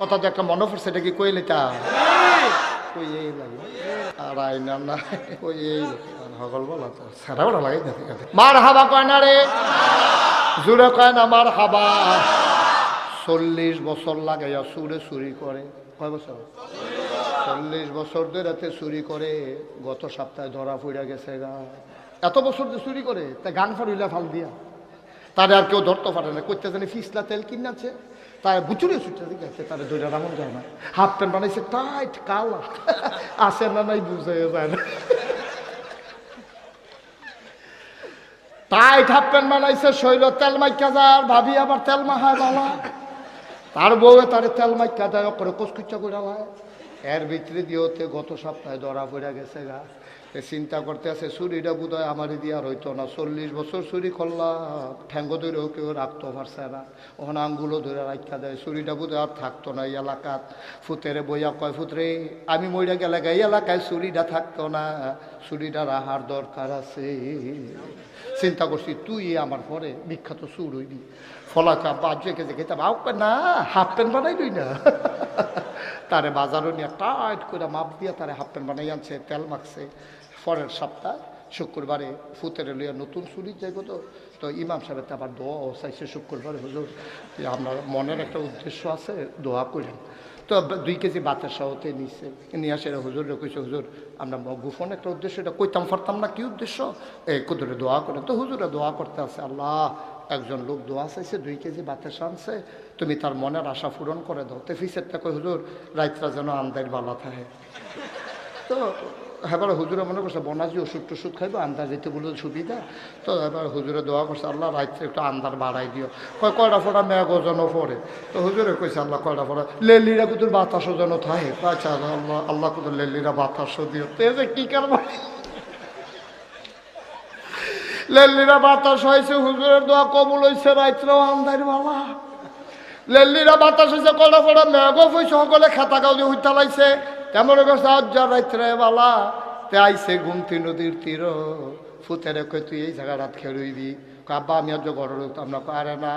কথা তো একটা মনে পড়ছে, এটা কি কইলে তা কই এই লাগে আর আইনা না কই এই হগল বলা তো সারা বড় লাগে দেখে মার হাবা কয় না রে, জুড়ে কয় না মার হাবা। 40 বছর লাগাইয়া সুরে চুরি করে, কয় বছর? 40 বছর ধরে রাতে চুরি করে, গত সপ্তাহে ধরা পড়ে গেছে গা। এত বছর যে চুরি করে তা গান ফাড়িলা ফাল দিয়া তারে আর কেউ ধরতে পারে না। করতে জানি ফিসলা তেল কিনাছে, তার বুচুরে ছুটে দিকে তারে দইটা রামন যায় না। হাফ প্যান্ট বানাইছে টাইট কালা, আসে না নাই বুঝে যায় না। টাইট হাফ প্যান্ট বানাইছে, শৈল তেল মাইকা যার, ভাবি আবার তেল মাহায় বালা, তার বউয়ে তারে তেল মাইকা যায় করে কুচকুচ্চা করে লায়। এর ভিতরে দিয়েতে গত সপ্তাহে ধরা পড়ে গেছে গা। চিন্তা করতে আছে চুরিটা বোধ হয় আমারই দিয়ার হইতো না। 40 বছর চুরি করলাম, ঠ্যাঙ্গ ধরেও কেউ রাখতে পারছে না, ওখানে আঙ্গুলো ধরে রাখা দেয়। চুরিটা বোধ আর থাকতো না এই এলাকাত। ফুতেরে বইয়া কয়, ফুতরে আমি মইরা গেলে এই এলাকায় চুরিটা থাকতো না, চুরিটা রাহার দরকার আছে। চিন্তা করছি তুই আমার পরে বিখ্যাত চুর হইবি, ফলাকা বাজে কেজে খেতে না হাফ প্যান্ট বানাই দুই না। তারে বাজারও নিয়ে টাইট করে মাপ দিয়া তারে হাফ প্যান্ট বানাই আনছে, তেল মাখছে। পরের সপ্তাহ শুক্রবারে ফুতেরে লইয়া নতুন চুরি যাইব। তো ইমাম সাহেবের তো আবার দোয়া চাইছে শুক্রবারে, হুজুর আপনার মনের একটা উদ্দেশ্য আছে, দোয়া করেন। তো 2 কেজি বাতের সহতে নিচ্ছে, নিয়ে আসে হুজুরে কইছে, হুজুর আমরা গোপন একটা উদ্দেশ্য, এটা কইতাম পারতাম না কি উদ্দেশ্য, এই কুদরে দোয়া করেন। তো হুজুরে দোয়া করতে আছে, আল্লাহ একজন লোক দোয়া চাইছে, 2 কেজি বাতের আনছে, তুমি তার মনের আশা পূরণ করে দাও। তো ফিসেরটা কই, হুজুর রাইতরা যেন আন্দার বালা থাকে। তো এবার হুজুরে মনে করছে বনাজি ওষুধ টষুধ খাইবো, আন্দার যেতে বলে সুবিধা। তো এবার হুজুরে দোয়া করছে, আল্লাহ রাত্রে একটু আন্দার বাড়াই দিও। কয়টা ফোটা মেঘ যেন পড়ে। তো হুজুরে কইছে, আল্লাহ কয়টা ফোটা লেলিরা কুতুর বাতাসও যেন থাকে। আচ্ছা আল্লাহ আল্লাহ কুতুর লেলিরা বাতাসও দিও। তো যে কি কারণ লেলিরা বাতাস হয়েছে, হুজুরের দোয়া কবুল হয়েছে, রাত্রেও আন্দার বালা। লেলিরা বাতাস হয়েছে, কয়টা ফোটা মেঘও হয়েছে, সকলে খেতা গাউ দিয়ে উঠতে লাইছে। তেমন করছে আজ্জার রাত্রে বালা। তে আইসে গুমতি নদীর তীর, ফুতেরে কই তুই এই জায়গা রাত খেলবি। আব্বা আমি আজ ঘর আমরা আরে না,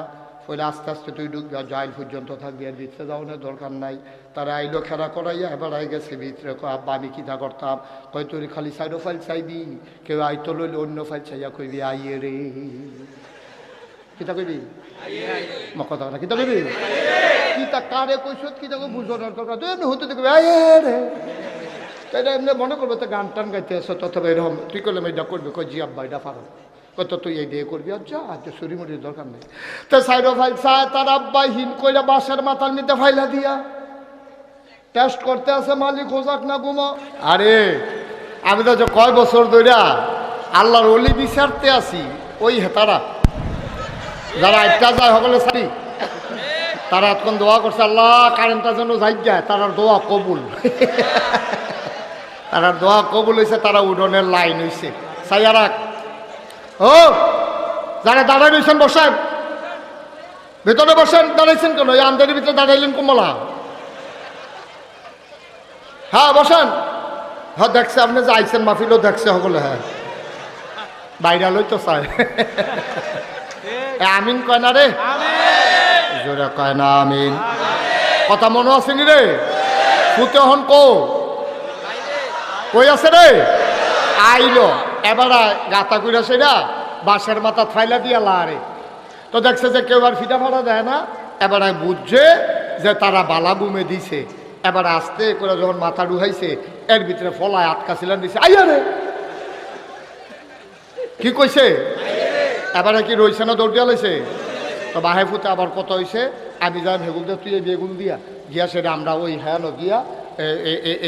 পরে আস্তে আস্তে তুই ঢুকবি, আর জাইল পর্যন্ত থাকবি, আর দিতে যাও না দরকার নাই। তারা আইলো খেলা করাইয়া এবার আই গেছে ভিতরে। আব্বা আমি কিতা করতাম, কয় তুই খালি সাইডো ফাইল চাইবি, কেউ আইতো লইলে অন্য ফাইল চাইয়া কইবি আইয়ে রে। কিতা কইবি কথা না, কিতা কইবি কিতা কারে কইস কিতা বুঝানোর দরকার, তুই এমনি হতে দেখবি আইয়ে রে। তাই এমনি মনে করবো তো গান টান গাইতে আসো, তথবা এরকম তুই করলে এটা করবি, কই জি আব্বা এটা পারো, কত তুই এই দিয়ে করবি, আর যা চুরি মুড়ির দরকার নেই। তো সাইডো ফাইল চায়, তার আব্বা হিন কইরা বাসের মাথার মধ্যে ফাইলা দিয়া টেস্ট করতে আছে, মালিক হোজাক না ঘুমো। আরে আমি তো কয় বছর ধরে আল্লাহর ওলি বিচারতে আছি, ওই হেতারা যারা একটা যায় সকলে সারি, তারা এখন দোয়া করছে আল্লাহ কারেন্টটা যেন যাই যায়, তার দোয়া কবুল। তারা দোয়া কবুল হয়েছে, তারা উডনের লাইন হয়েছে। সাইয়ারা ও যারা দাঁড়াই রয়েছেন বসেন, ভেতরে বসেন। দাঁড়াইছেন কেন, এই আন্দারের ভিতরে দাঁড়াইলেন কমলা? হ্যাঁ বসেন। হ্যাঁ দেখছে আপনি যে আইসেন মাহফিলও দেখছে সকলে। হ্যাঁ বাইরালই তো চাই। আমিন কয় না রে, জোরে কয় না আমিন। কথা মনে আছে নি রে? ফুতে হন কই আছে রে? আইলো এবার গাতা কইরা সেটা বাঁশের মাথা ফাইলা দিয়া লারে। তো দেখছে যে কেউ আর ফিটা ফাটা দেয় না, এবার বুঝছে যে তারা বালা বুমে দিছে। এবার আস্তে করে যখন মাথা ডুহাইছে, এর ভিতরে ফলায় আটকা ছিলেন দিছে, আইয়া রে কি কইছে, এবারে কি রইছে না দৌড় দিয়া লাইছে। তো বাহে ফুতে আবার কত হয়েছে, আমি যাই ভেগুল দিয়ে তুই এই বেগুন দিয়া গিয়া সেটা আমরা ওই হ্যানো গিয়া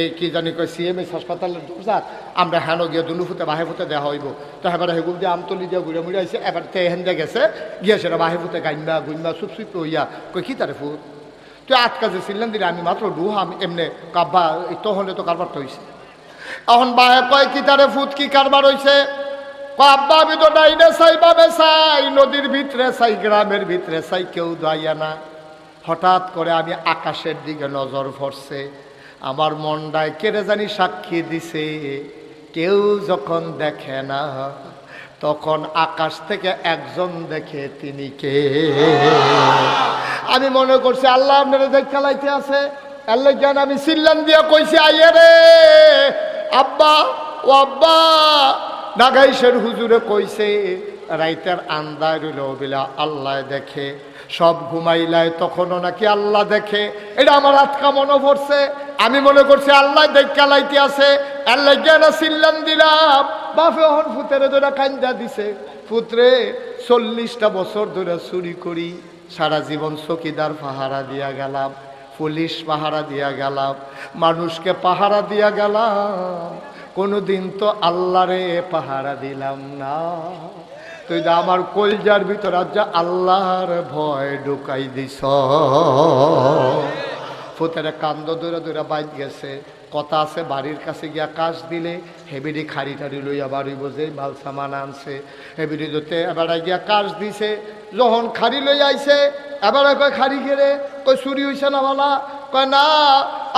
এই কি জানি কয় CMS হাসপাতালের দোষাত আমরা হ্যানো গিয়া দুনু ফুতে বাহে ফুতে দেওয়া হইব। তো এবারে হেগুল দিয়ে আমতলি দিয়ে ঘুরে মুড়ে আইসে, এবার তে হেন দিয়ে গেছে গিয়া সেটা বাহে ফুতে গাইমা গুইমা সুপসুপ হইয়া কই কি তারে ফুট তুই আটকা যে ছিলেন দিলে আমি মাত্র ডুহাম এমনি কাব্বা তখন তো কারবার তো হয়েছে। এখন বাহে কয় কি তারে ফুট কি কারবার হয়েছে, আব্বা আমি তো ডাইনে চাই বাবে চাই, নদীর ভিতরে চাই, গ্রামের ভিতরে চাই, কেউ দাইয়া না। হঠাৎ করে আমি আকাশের দিকে নজর পড়ছে, আমার মনটায় কেড়ে জানি সাক্ষী দিছে, কেউ যখন দেখে না তখন আকাশ থেকে একজন দেখে, তিনি কে? আমি মনে করছি আল্লাহ আপনারা দেখা লাইতে আছে, আল্লাহ জ্ঞান আমি চিল্লান দিয়া কইছি আইয়ে রে আব্বা ও আব্বা। নাগাইশের হুজুরে কইছে রাইতের আন্দায় রইল বিলা আল্লাহ দেখে, সব ঘুমাইলায় তখনও নাকি আল্লাহ দেখে। এটা আমার আজকা মনে পড়ছে। আমি মনে করছি আল্লাহ দেখা লাইতে আছে, আল্লাহ জ্ঞান চিল্লান দিলাম। বাপে হন ফুতেরে ধরে কান্দা দিছে, পুত্রে 40টা বছর ধরে চুরি করি, সারা জীবন চকিদার পাহারা দিয়া গেলাম, পুলিশ পাহারা দিয়া গেলাম, মানুষকে পাহারা দিয়া গেলাম, কোনোদিন তো আল্লাহরে পাহারা দিলাম না। তুই তো আমার কলজার ভিতর আজ আল্লাহর ভয় ঢুকাই দিছ। ফুতেরে কান্দ দৌড়া দৌড়া বাইক গেছে। কথা আছে বাড়ির কাছে গিয়া কাজ দিলে হেবিডি খাড়ি টাড়ি লইয়া বাড়ি বোঝে মাল সামান আনছে, হেবিডি ধরতে এবার গিয়া কাজ দিছে। যখন খাড়ি লই আইছে এবার কয় খাড়ি ঘেরে কই চুরি হইছে না বলা, কয় না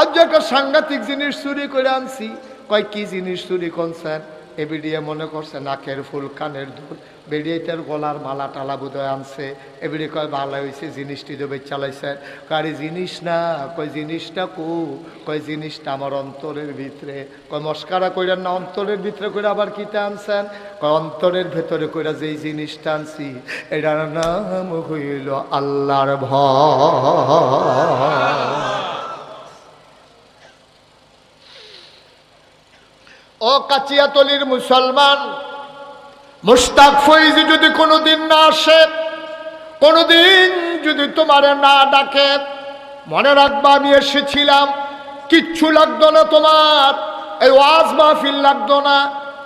আজ একটা সাংঘাতিক জিনিস চুরি করে আনছি। কয় কি জিনিস চুরি করছেন? এবিডিয়ে মনে করছে নাকের ফুল কানের দুল, বেরিয়ে তার গলার মালা টালা বোধহয় আনছে। এবিডি কয় ভালো হয়েছে জিনিসটি দেবে চালাইছে। কারি জিনিস না, কয় জিনিসটা কয় জিনিসটা আমার অন্তরের ভিতরে। কয় মস্কারা কইরা না অন্তরের ভিতরে করে আবার কিটা আনছেন? কয় অন্তরের ভেতরে কইরা যেই জিনিসটা আনছি এটার নাম হইল আল্লাহর ভয়। ও কাচিয়াতলির মুসলমান, মুশতাক ফৈজি যদি কোনোদিন না আসে, কোনোদিন যদি তোমারে না ডাকে, মনে রাখবা আমি এসেছিলাম, কিচ্ছু লাগতো না তোমার, এই ওয়াজ মাহফিল লাগতো না,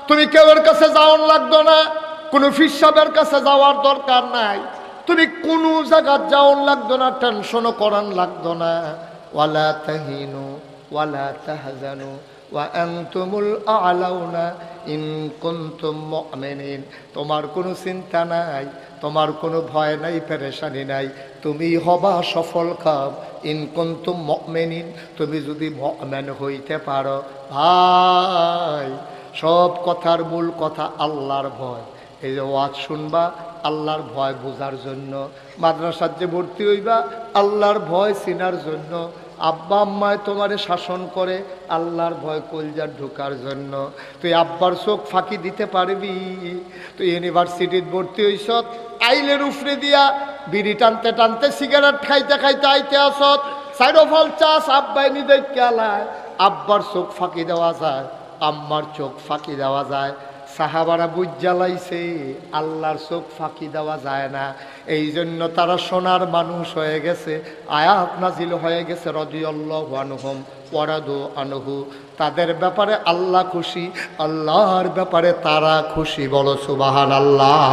তুমি কেউর কাছে যাওয়ার লাগতো না, কোনো ফিসাবের কাছে যাওয়ার দরকার নাই, তুমি কোনো জায়গা যাওয়ার লাগতো না, টেনশনও করার লাগতো না। ওয়ালা তাহিনু ওয়ালা তাহজানু ওয়া আনতুমুল আ'লাউনা ইন কুনতুম মুমিনিন। তোমার কোনো চিন্তা নাই, তোমার কোনো ভয় নাই, পেরেশানি নাই, তুমি হবা সফল কাম ইন কুনতুম মুমিনিন, তুমি যদি মুমিন হইতে পারো। ভাই সব কথার মূল কথা আল্লাহর ভয়। এই যে ওয়াজ শুনবা আল্লাহর ভয় বোঝার জন্য, মাদ্রাসার যে ভর্তি হইবা আল্লাহর ভয় চিনার জন্য, আব্বা আম্মায় তোমারে শাসন করে আল্লাহর ভয় কলজার ঢোকার জন্য। তুই আব্বার চোখ ফাঁকি দিতে পারবি? তুই ইউনিভার্সিটির ভর্তি হইস, আইলের উফরে দিয়া বিড়ি টানতে টানতে সিগারেট খাইতে খাইতে আইতে আসত, সাইডোফল চাষ আব্বাই নি দেখালায়। আব্বার চোখ ফাঁকি দেওয়া যায়, আম্মার চোখ ফাঁকি দেওয়া যায়। সাহাবারা বুঝ জ্বালাইছে আল্লাহর চোখ ফাঁকি দেওয়া যায় না, এই জন্য তারা সোনার মানুষ হয়ে গেছে। আয়াত নাজিল হয়ে গেছে রাদিয়াল্লাহু আনহুম ওয়া রাদু আনহু, তাদের ব্যাপারে আল্লাহ খুশি, আল্লাহর ব্যাপারে তারা খুশি। বলো সুবহানাল্লাহ।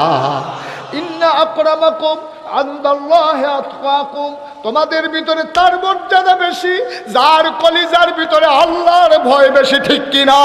ইন্না আকরামাকুম ইনদাল্লাহি আতকাকুম, তোমাদের ভিতরে তার মর্যাদা বেশি যার কলিজার ভিতরে আল্লাহর ভয় বেশি, ঠিক কিনা?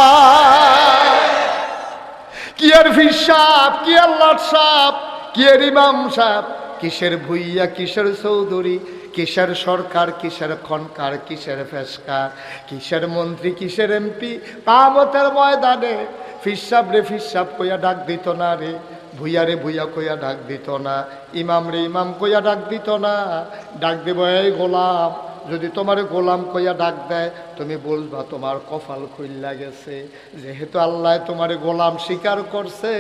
কি আর ফিসাব, কি আল্লাহর সাপ, কি আর ইমাম সাহেব, কিসের ভুইয়া, কিসের চৌধুরী, কিসের সরকার, কিসের খনকার, কিসের ফেসকার, কিসের মন্ত্রী, কিসের এমপি, কামতের ময়দানে ফিসাব রে ফিসাব কইয়া ডাক দিত না রে, ভুইয়া রে ভুইয়া কইয়া ডাক দিত না, ইমাম রে ইমাম কইয়া ডাক দিত না। ডাক দেব এই গোলাম। যদি তোমার গোলাম কইয়া ডাক দেয় তুমি বলবা তোমার কপাল খুইল্লা গেছে, যেহেতু আল্লাহ তোমার গোলাম স্বীকার করছে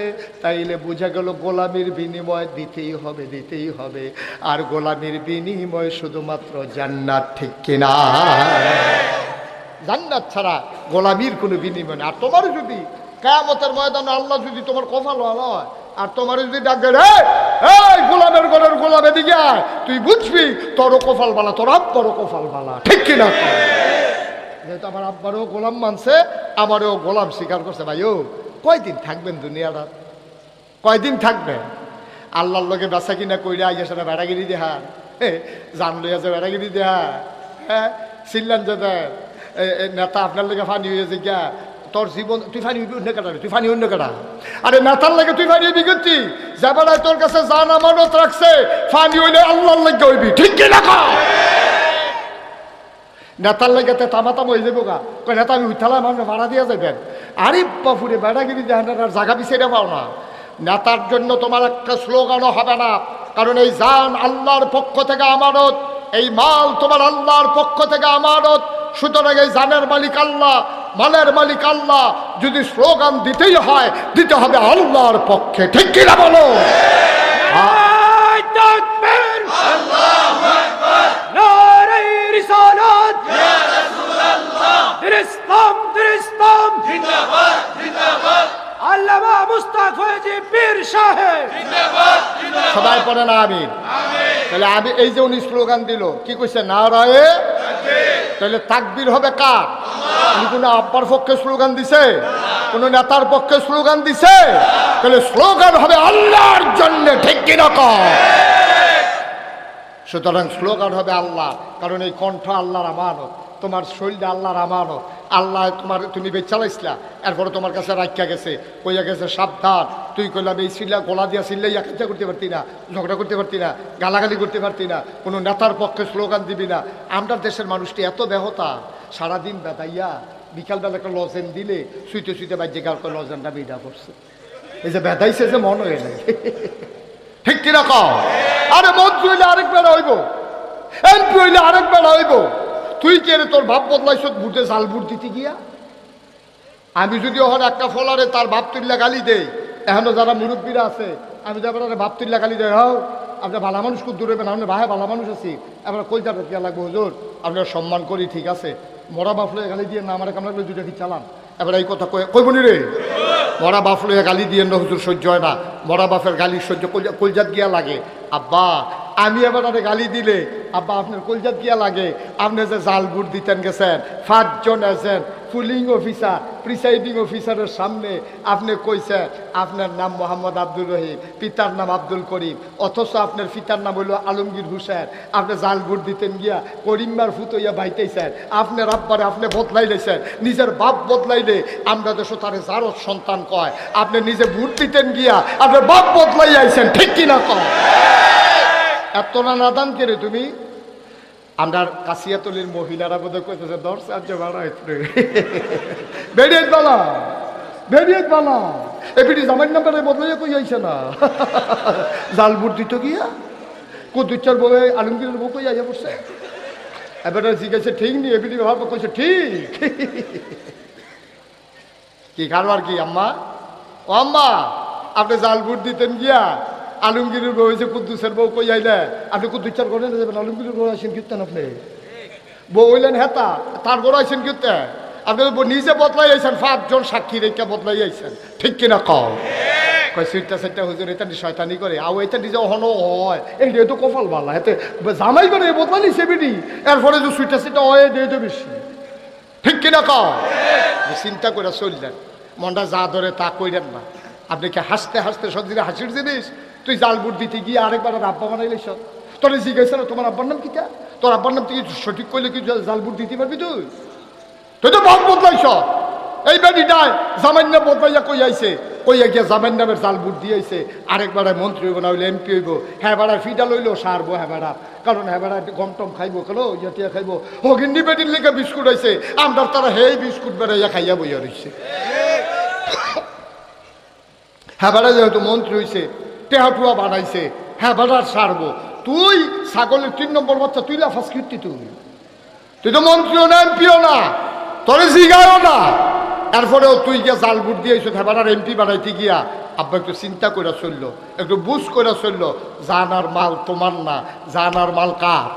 তাইলে বুঝা গেল গোলামির বিনিময় দিতেই হবে, দিতেই হবে। আর গোলামির বিনিময় শুধুমাত্র জান্নাত, ঠিক কিনা? জান্নাত ছাড়া গোলামির কোনো বিনিময় না। আর তোমার যদি কিয়ামতের ময়দানে আল্লাহ যদি তোমার কপাল ভালো হয় আর তোমার যদি ডাক দেয় এই গোলামের ঘরের গোলাম এদিকে আয়, তুই বুঝবি তোরও কপাল বালা, তোর আব্বারও কপাল বালা, ঠিক কিনা? যেহেতু আমার আব্বারও গোলাম মানছে, আমারও গোলাম স্বীকার করছে। ভাই ও কয়দিন থাকবেন দুনিয়াটা, কয়দিন থাকবেন? আল্লাহর লোকে বেচা কিনা কইরা আইয়া সেটা বেড়াগিরি দেহা, জান লইয়া যে বেড়াগিরি দেহা, হ্যাঁ চিল্লান যে নেতা আপনার লোকে ফানি হয়ে যে গা তোর জীবন, তুই ফানি হইবি অন্য কাটা, তুই ফানি অন্য কাটা। আরে নেতার লাগে তুই ফানি হইবি করছি, যে বেড়ায় তোর কাছে জান আমানত রাখছে, ফানি হইলে আল্লাহর লাগে হইবি, ঠিক কি না? নেতার লাগে তামাতাম হয়ে যাবো গা, কই নেতা আমি উঠালাম আমরা ভাড়া দিয়া যাবেন। আরে বাপুরে বেড়াগিরি দেখান জায়গা পিছিয়ে পাও না। নেতার জন্য তোমার একটা স্লোগানও হবে না, কারণ এই জান আল্লাহর পক্ষ থেকে আমানত। এই মাল তোমার আল্লাহর পক্ষ থেকে আমানত, সুতরাং এই জানের মালিক আল্লাহ, মালের মালিক আল্লাহ। যদি স্লোগান দিতেই হয়, দিতে হবে আল্লাহর পক্ষে, ঠিক কিনা বলো? সবাই পড়ে না আমিন? তাহলে আমি এই যে উনি স্লোগান দিল, কি কইছে? নারায়ে। তাহলে তাকবীর হবে কার? উনি কোন আব্বার পক্ষে স্লোগান দিছে? কোন নেতার পক্ষে স্লোগান দিছে? তাহলে স্লোগান হবে আল্লাহর জন্য, ঠিক কিনা কও? সুতরাং স্লোগান হবে আল্লাহ, কারণ এই কণ্ঠ আল্লাহর আমানত, তোমার শরীরটা আল্লাহর আমানত। আল্লাহ তুমি বেচালাইছিলা, এরপরে তোমার কাছে রাখিয়া গেছে, কইয়া গেছে সাবধান। তুই কইলাম এই সিল্লা গলা দিয়া সিল্লাই একা করতে পারতি না, ঝগড়া করতে পারতি না, গালাগালি করতে পারতি না, কোনো নেতার পক্ষে স্লোগান দিবি না। আমরা দেশের মানুষটি এত ব্যাহতা, সারাদিন বেদাইয়া বিকালবেলা একটা লজেন দিলে শুইতে শুইতে বাজ্যে গাল করে লজেনটা বিদা করছে। এই যে বেদাইছে যে মন হয়ে নাই, ঠিক কিনা কও? আরে মন্ত্রী হইলে আরেক বেলা হইব, এমপি হইলে আরেক বেলা হইব। তুই কে রে তোর ভাব বদলাইছ বুটে জাল বুট দিতে গিয়া? আমি যদি ওখানে একটা ফলারে তার ভাব তুল্লা গালি দেই, এখনো যারা মুরব্বীরা আছে, আমি যাবার ভাব তুল্লা গালি দেয়, হও আপনার ভালো মানুষ খুব দূরে না, ভাই ভালো মানুষ আছি, এবার কলজাটা কিয়া লাগবো হুজুর, আপনার সম্মান করি, ঠিক আছে, মরা বাফলে গালি দিয়ে না আমার কামলা করে দুইটা কি চালান। এবার এই কথা কইবনি রে, মরা বাফলে গালি দিয়ে না হুজুর, সহ্য হয় না, মরা বাফের গালি সহ্য কলজাত গিয়া লাগে। আব্বা আমি এবার আরে গালি দিলে আব্বা আপনার কলজাত গিয়া লাগে। আপনি যে জাল বুট দিতেন গেছেন, 5 জন এজেন্ট, পুলিং অফিসার, প্রিসাইডিং অফিসারের সামনে আপনি কইছেন আপনার নাম মোহাম্মদ আব্দুর রহিম, পিতার নাম আব্দুল করিম, অথচ আপনার পিতার নাম হইল আলমগীর হুসেন। আপনি জাল বুট দিতেন গিয়া করিম্মার ফুতইয়া বাইতেছেন, আপনার আব্বারে আপনি বদলাইলেছেন, নিজের বাপ বদলাইলে আমরা দেশ তারে জারত সন্তান কয়। আপনি নিজে ভোট দিতেন গিয়া আপনার বাপ বদলাই আইছেন, ঠিক কিনা কয়? এত না নাদান কেরে তুমি? আমরা কাশিয়াতলির মহিলারা বোধহয় কইতেছে 10 রাজ্য ভাড়া হইতে বেরিয়ে বালা, বেরিয়ে বালা, এপিটি জামাই নাম্বারে বদলাইয়া কই আইছে না জাল বুট দিত গিয়া কুদুচ্চার বউ আলমগীরের বউ কই আইয়া পড়ছে। এবার জিজ্ঞাসা ঠিক নি, এপিটি ভাব কইছে ঠিক। কি কারবার কি আম্মা? ও আম্মা, আপনি জাল বুট দিতেন গিয়া আলমগীরের বউ হয়েছে কুদ্দুসের বউ কই আইলে, আপনি কুদ্দুচ্চার করেন যাবেন, আলমগীরের বউ আসেন কীর্তেন, আপনি বউ হইলেন হেতা, তার বড় আইসেন কীর্তে, আপনি নিজে বদলাই আইছেন, 5 জন সাক্ষী রেখা বদলাই আইছেন, ঠিক কিনা কও? কয় সুইটটা সেটটা হুজুর এটা শয়তানি করে, আও এটা নিজে হন হয়, এইটা তো কপাল বালা, এতে জামাই করে বদলানি সেবিডি, এরপরে যে সুইটটা সেটা হয় দিয়ে তো বেশি, ঠিক কিনা কও? চিন্তা করে চললেন, মনটা যা ধরে তা কইলেন না। আপনি কি হাসতে হাসতে সত্যি হাসির জিনিস? তুই জাল বুট দিতে গিয়ে আরেকবার আব্বা বানাইলেছ, তোর জিজ্ঞাসা না তোমার আব্বার নাম কিটা, তোর আব্বার নাম তুই সঠিক করলে কি জাল বুট দিতে পারবি? তুই তুই তো ভাব বদলাইছ। এই বেডিটায় জামান্য বদলাইয়া কই আইছে, কইয়া গিয়া জামাইন নামের জাল বুট দিয়ে আইছে, আরেকবার মন্ত্রী হইব না হইলে এমপি হইব, হ্যাঁ বেড়ার ফিডা লইলেও সারবো, হ্যাঁ বেড়ার, কারণ হ্যাঁ বেড়া গম টম খাইবো, কেলো ইয়া খাইবো, হগিন্নি বেটির লেগে বিস্কুট আইছে, আমরা তারা হেই বিস্কুট বেড়াইয়া খাইয়া বইয়া রইছে। হ্যাঁ বেড়া যেহেতু মন্ত্রী হইছে, টেহাটুয়া বানাইছে, হ্যাঁ বেড়ার সারবো। তুই ছাগলের 3 নম্বর বাচ্চা, তুই লাফাস কীর্তি, তুই তো মন্ত্রীও না এমপিও না, তোরে জিগায়ও না, এরপরেও তুই গিয়া জাল বুট দিয়েছ, হ্যাঁ বেড়ার এমপি বানাইতে গিয়া। আব্বা একটু চিন্তা করে চললো, একটু বুঝ করে চললো, জানার মাল তোমার না, জানার মাল কার?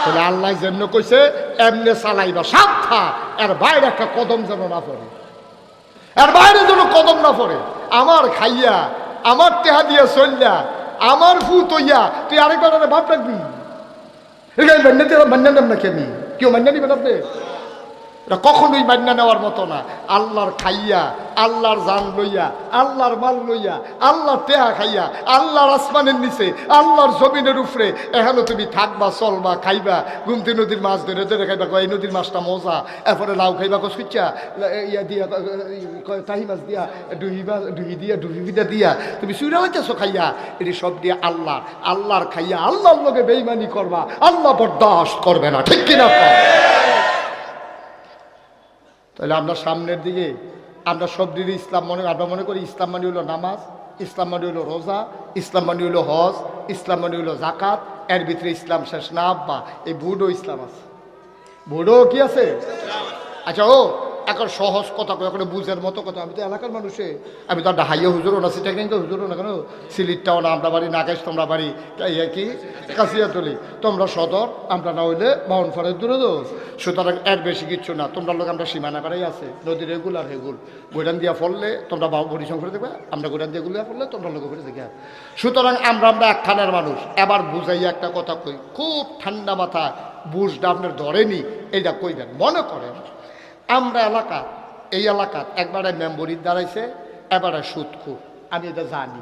তাহলে আল্লাহ যেমন কইছে এমনে চালাইবা, সাবধান, এর বাইরে একটা কদম যেন না পড়ে, এর বাইরে যেন কদম না পড়ে। আমার খাইয়া, আমার টেহা দিয়া চললা, আমার ফুত হইয়া তুই আরেকবার ভাব রাখবি, মান্যা নেব নাকি আমি? কেউ মান্যা নিবেন আপনি? এটা কখনোই মান্যা নেওয়ার মতো না। আল্লাহর খাইয়া, আল্লাহর জান লইয়া, আল্লাহর মাল লইয়া, আল্লাহর টেহা খাইয়া, আল্লাহর আসমানের নিচে, আল্লাহর জমিনের উপরে এখানে তুমি থাকবা, চলবা, খাইবা, গুমতি নদীর মাছ ধরে ধরে খাইবা, এই নদীর মাছটা মজা, এরপরে লাউ খাইবা, কচুচ্চা ইয়া দিয়া, তাহি মাছ দিয়া, ডুহি দিয়া, ডুহিটা দিয়া তুমি চুরা হইতেছো খাইয়া, এটি সব দিয়ে আল্লাহ, আল্লাহর খাইয়া আল্লাহর লোকে বেইমানি করবা, আল্লাহ বরদাস্ত করবে না, ঠিক কিনা? তাহলে আমরা সামনের দিকে আমরা সব দিকে ইসলাম আমরা মনে করি ইসলাম মানে হলো নামাজ, ইসলাম মানে হলো রোজা, ইসলাম মানে হলো হজ, ইসলাম মানে হলো জাকাত, এর ভিতরে ইসলাম শেষ না আব্বা, এই বুড়ো ইসলাম আছে, বুড়ো কি আছে। আচ্ছা ও এখন সহজ কথা কয়, এখন বুঝের মতো কথা। আমি তো এলাকার মানুষে, আমি তো ডাহাইয়া হুজুরও না, সিটাগাঙ্গা হুজুরও না, কেন সিলিটটাও না, আমরা বাড়ি নাগেশ, তোমরা বাড়ি কি কাশিয়াতলি, তোমরা সদর, আমরা না হইলে বাউনফারের দূরে দো। সুতরাং এর বেশি কিচ্ছু না। তোমরা লোক আমরা সীমানা পাড়াই আছে, নদীর এগুল আর হেগুল, গোডান দিয়া ফললে তোমরা বড়ি সংখ্যা দেখবে, আমরা গোডান দিয়ে গুলিয়া ফললে তোমরা লোক করে দেখে। সুতরাং আমরা একখানের মানুষ। এবার বুঝাইয়া একটা কথা কই, খুব ঠান্ডা মাথা, বুঝটা আপনার ধরেনি, এইটা কইবেন। মনে করেন আমরা এলাকা, এই এলাকার একবারে মেম্বরির দাঁড়াইছে, এবারে সুদখুর, আমি এটা জানি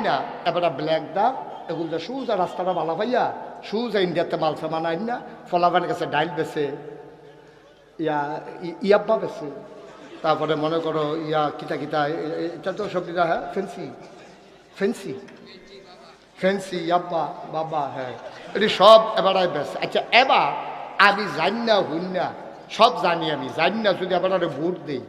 না, এবারে ব্ল্যাক দা এগুলো সুজা রাস্তাটা ভালো ভাইয়া, সুজা ইন্ডিয়াতে মাল সামান আইন না, ফলাবানের কাছে ডাইল বেছে, ইয়াব্বা বেছে, তারপরে মনে করো কিতা কিতা, এটা তো সব দিদা, হ্যাঁ ফেন্সি ইয়াব্বা বাবা, হ্যাঁ এটি সব এবারে বেছে। আচ্ছা এবার আমি জানি না হইন না, সব জানি আমি জানি না, যদি এবারে ভোট দিই,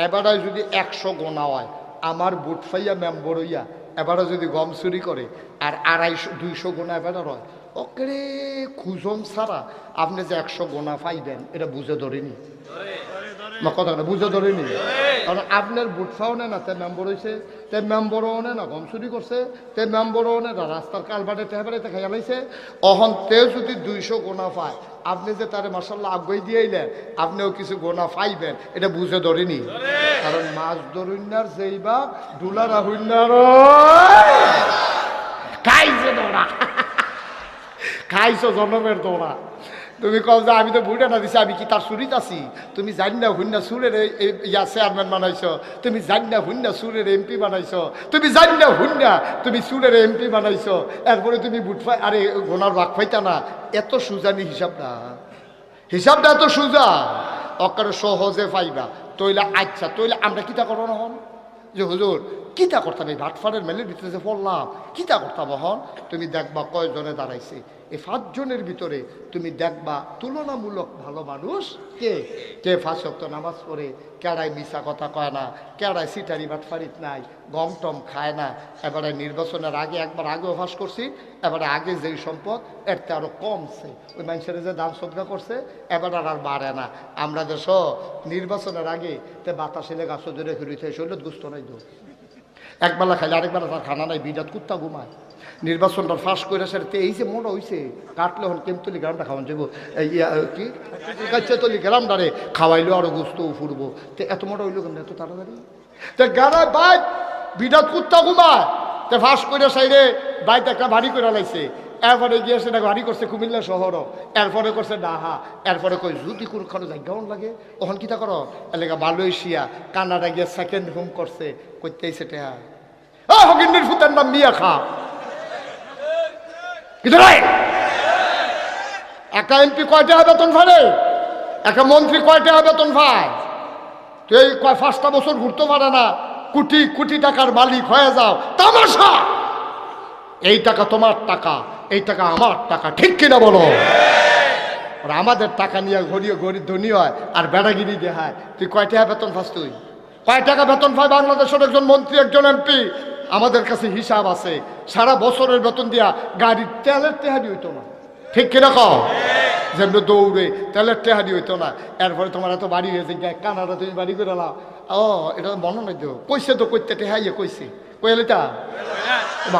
এবারে যদি 100 গোনা হয়, আমার ভোট পাইয়া মেম্বর হইয়া এবারে যদি গম চুরি করে আর 250-200 গোনা এবারে হয়, ওকে খুঁজম ছাড়া আপনি যে 100 গোনা পাইবেন এটা বুঝে ধরেনি, কথা বুঝে ধরেনি। কারণ আপনার ভোট পাও না, তে মেম্বর হয়েছে, তে মেম্বরও না গম চুরি করছে, তে মেম্বরও না রাস্তার কালবাটে টেহাবাড়িতে খাইয়া লাইছে, অহন তেও যদি 200 গোনা পায়, আপনি যে তারে মার্শাল্লাহ আগুয়াই দিয়েইলেন, আপনিও কিছু গোনা পাইবেন, এটা বুঝে ধরেনি। কারণ মাছ ধরুনার যেইবা ডুলারা হইনার খাইছে দৌড়া, খাইছো জনমের দৌড়া। তুমি কও যে আমি তো বুড়ে না দিছি, আমি কি তার চুরিত আছি? তুমি জানি না হুন্না সুরের চেয়ারম্যান বানাইছো, তুমি জানি না হুন্না সুরের এমপি বানাইছো, তুমি জানি না হুন্না তুমি সুরের এমপি বানাইছো, এরপরে তুমি বুট পাই আরে গোনার ভাগ পাইতা না। এত সুজানি হিসাবটা এত সুজা, অকার সহজে পাইবা। তইলা আচ্ছা, তইলে আমরা কিতা করো না হন যে হুজুর কিতা করতাম, এই ভাটফাড়ের মেলের ভিতরে যে পড়লাম কিতা করতাম হন? তুমি দেখবা কয়জনে দাঁড়াইছে, এই 5 জনের ভিতরে তুমি দেখবা তুলনামূলক ভালো মানুষ কে কে 5 ওয়াক্ত নামাজ পড়ে, কেড়ায় মিশা কথা কয় না, কেড়ায় সিটারি ভাটফাড়িত নাই, গম টম খায় না। এবারে নির্বাচনের আগে একবার আগেও ফাঁস করছি, এবারে আগে যেই সম্পদ এরতে আরো কমছে, ওই মানুষের যে দান সদকা করছে এবার আর বাড়ে না। আমরা দেশ নির্বাচনের আগে তে বাতাসে লেগা সজরে ফিরিতে শৈলত গুস্ত নাই দো, একবেলা খাইলে আরেকবেলা তার খানা নাই, বিরাট কুত্তা ঘুমায়। নির্বাচনটা ফাঁস করে সেটা এই যে মোটা হয়েছে, কাটলে হন কেমতলি গ্রামটা খাওয়ান যাবো, কি কাচ্চাতলি গ্রামটারে খাওয়াইলো আরো গুস্ত ফুরবো, তো এত মোটা হইলো কেমন এত তাড়াতাড়ি? তো গাড়ায় বাইক বিরাট কুত্তা ঘুমায়, তো ফাঁস করে সাইডে বাইক একটা ভারী করে লাইছে, এরপরে গিয়ে সেটা ভারী করছে কুমিল্লা শহরও, এরপরে করছে ডাহা, এরপরে কই যদি কোনো জায়গাও লাগে ওখান কিতা করো এলাকা মালয়েশিয়া কানাডা গিয়ে সেকেন্ড হোম করছে, করতেই সেটা হকিন্ডির ফুতের নাম মিয়া খা কিন্তু নাই। একটা এমপি কয়টা বেতন পারে, একটা মন্ত্রী কয়টা বেতন পায়? তো এই 5টা বছর ঘুরতে পারে না, কোটি কোটি টাকার মালিক হয়ে যাও, তামাশা। এই টাকা তোমার টাকা, এই টাকা আমার টাকা, ঠিক কিনা বলো? আর আমাদের টাকা নিয়ে ঘড়িয়ে গরিব ধনী হয় আর বেড়াগিরি দেখায়। তুই কয় টাকা বেতন পাস? তুই কয় টাকা বেতন পায় বাংলাদেশের একজন মন্ত্রী, একজন এমপি? আমাদের কাছে হিসাব আছে, সারা বছরের বেতন দিয়া গাড়ির তেলের টেহারি হইতো না, ঠিক কিনা কও? যেমনি দৌড়ে তেলের টেহারি হইতো না। এরপরে তোমার এত বাড়ি হয়েছে, কানাডা তুমি বাড়ি করে লাও, এটা মনে নাই তো কইছে, তো কইতে টেহাইয়ে কইছে, কইলিটা।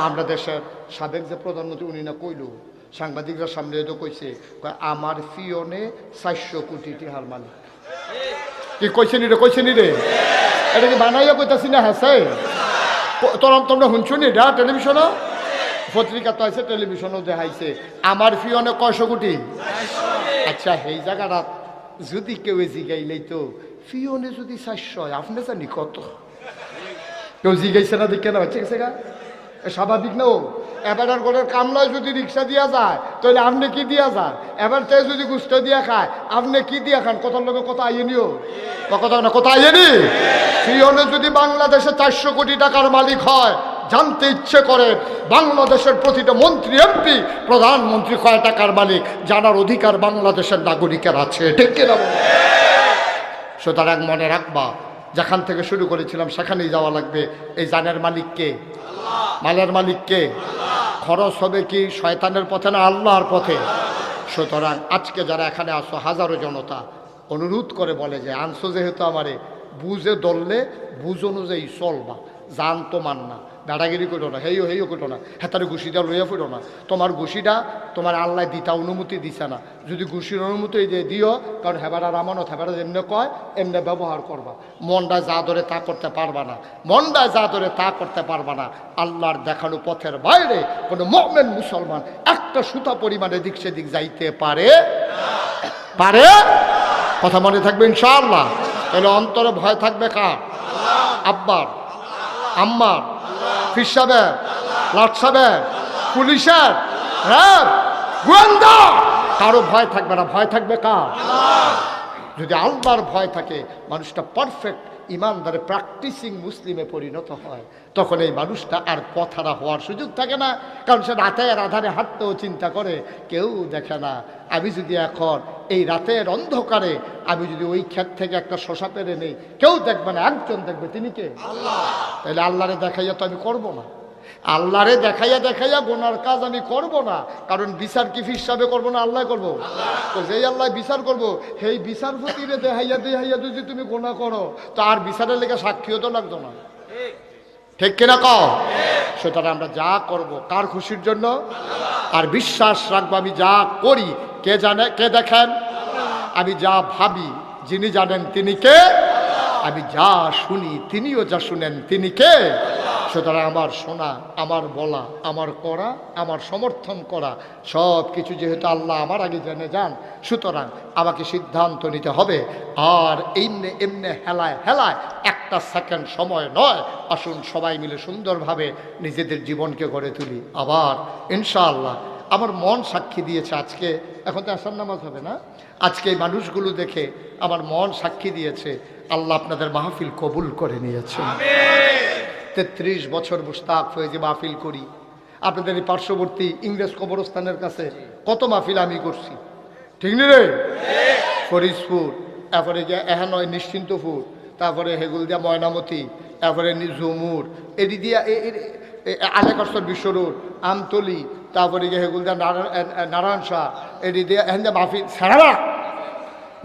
আমরা দেশের সাবেক যে প্রধানমন্ত্রী উনি না কইল, সাংবাদিকরা সামনে তো কইছে, আমার ফিওনে 400 কোটি টিহার মালিক। কি কইছে নি রে? কইছে নি রে? এটা কি বানাইয়া কইতাছি না? হ্যাঁ তোমরা শুনছো নি? এটা টেলিভিশনও পত্রিকা তো আছে, টেলিভিশনও দেখাইছে আমার ফিওনে কয়শো কোটি। আচ্ছা এই জায়গাটা যদি কেউ জিগাইলেই তো ফিওনে যদি 400 হয়, আপনি জানি কত? কেউ জিগাইছে না, দেখে না হচ্ছে গেছে গা, স্বাভাবিক না। এবার আর ঘরের কামলায় যদি রিক্সা দিয়া যায় তাহলে আপনি কি দিয়া যান? এবার তাই যদি গুস্ত দিয়া খায় আপনি কি দিয়া খান? কথার লোকে কথা আইনিও কথা না, কথা আইনি। ফিওনে যদি বাংলাদেশে 400 কোটি টাকার মালিক হয়, জানতে ইচ্ছে করে বাংলাদেশের প্রতিটা মন্ত্রী, এমপি, প্রধানমন্ত্রী কয় টাকার মালিক, জানার অধিকার বাংলাদেশের নাগরিকের আছে, ঠিক কিনা? সুতরাং মনে রাখবা, যেখান থেকে শুরু করেছিলাম সেখানেই যাওয়া লাগবে। এই জানের মালিক কে? মালের মালিক কে? খরচ হবে কি শয়তানের পথে না আল্লাহর পথে? সুতরাং আজকে যারা এখানে আসো হাজারো জনতা অনুরোধ করে বলে যে আনছো যেহেতু আমারে বুঝে ধরলে বুঝ অনুযায়ী চলবা, জান তো মান না, দাদাগিরি করো না, হেইও করো না, হেতারে ঘুষিটা লইয়া ফিরো না। তোমার ঘুষিটা তোমার আল্লাহ দিতা অনুমতি দিছে না, যদি ঘুষির অনুমতি দিও, কারণ হেবারা রামানত হেবারা যেমনি কয় এমনি ব্যবহার করবা। মনটা যা ধরে তা করতে পারবা না, মনটা যা ধরে তা করতে পারবা না। আল্লাহর দেখানো পথের বাইরে কোনো মুমিন মুসলমান একটা সুতা পরিমাণে দিক সেদিক যাইতে পারে? কথা মনে থাকবে ইনশাআল্লাহ। তাহলে অন্তরে ভয় থাকবে কার? আব্বার, আম্মার, ফির সাহেবের, লাট সাহেবের, পুলিশের, র্যাব, গোয়েন্দা, কারো ভয় থাকবে না। ভয় থাকবে কার? যদি আল্লাহর ভয় থাকে, মানুষটা পারফেক্ট ইমানদারে প্র্যাকটিসিং মুসলিমে পরিণত হয়, তখন এই মানুষটা আর পথহারা হওয়ার সুযোগ থাকে না। কারণ সে রাতের আধারে হাঁটতেও চিন্তা করে কেউ দেখে না। আমি যদি এখন এই রাতের অন্ধকারে আমি যদি ওই ক্ষেত থেকে একটা শশা পেরে নেই, কেউ দেখবে না, একজন দেখবে, তিনি কে? আল্লাহ। তাহলে আল্লাহরে দেখাইয়া তো আমি করবো না, আল্লাহরে দেখাইয়া গোনার কাজ আমি করব না। কারণ বিচার কি ফির সাহেবে করবো না আল্লাহ করবো? তো যেই আল্লাহ বিচার করবো, সেই বিচারপতিরে দেখাইয়া যদি তুমি গোনা করো, তো আর বিচারের লেগে সাক্ষীও তো লাগতো না, ঠিক কিনা কও? সুতরাং আমরা যা করব কার খুশির জন্য? আর বিশ্বাস রাখবো আমি যা করি কে জানে, কে দেখেন? আমি যা ভাবি যিনি জানেন তিনি কে? আমি যা শুনি তিনিও যা শুনেন তিনি কে? সুতরাং আমার শোনা, আমার বলা, আমার করা, আমার সমর্থন করা সব কিছু যেহেতু আল্লাহ আমার আগে জেনে যান, সুতরাং আমাকে সিদ্ধান্ত নিতে হবে। আর এমনে হেলায় একটা সেকেন্ড সময় নয়। আসুন সবাই মিলে সুন্দরভাবে নিজেদের জীবনকে গড়ে তুলি। আবার ইনশাআল্লাহ আমার মন সাক্ষী দিয়েছে আজকে, এখন তো আসার নামাজ হবে না, আজকে এই মানুষগুলো দেখে আমার মন সাক্ষী দিয়েছে আল্লাহ আপনাদের মাহফিল কবুল করে নিয়েছে। 33 বছর মুশতাক ফয়েজি মাহফিল করি। আপনাদের এই পার্শ্ববর্তী ইংরেজ কবরস্থানের কাছে কত মাহফিল আমি করছি, ঠিক নি রে? ফরিদপুর, তারপরে গিয়ে এহানয় নিশ্চিন্তপুর, তারপরে হেগুলদিয়া ময়নামতি, তারপরে জুমুর, এটি দিয়া আলেকর্ষর বিশ্ব রোড, আমতলি, তারপরে গিয়ে হেগুলদিয়া নারায়ণ শাহ, এটি দিয়া এখান মাহফিল সারা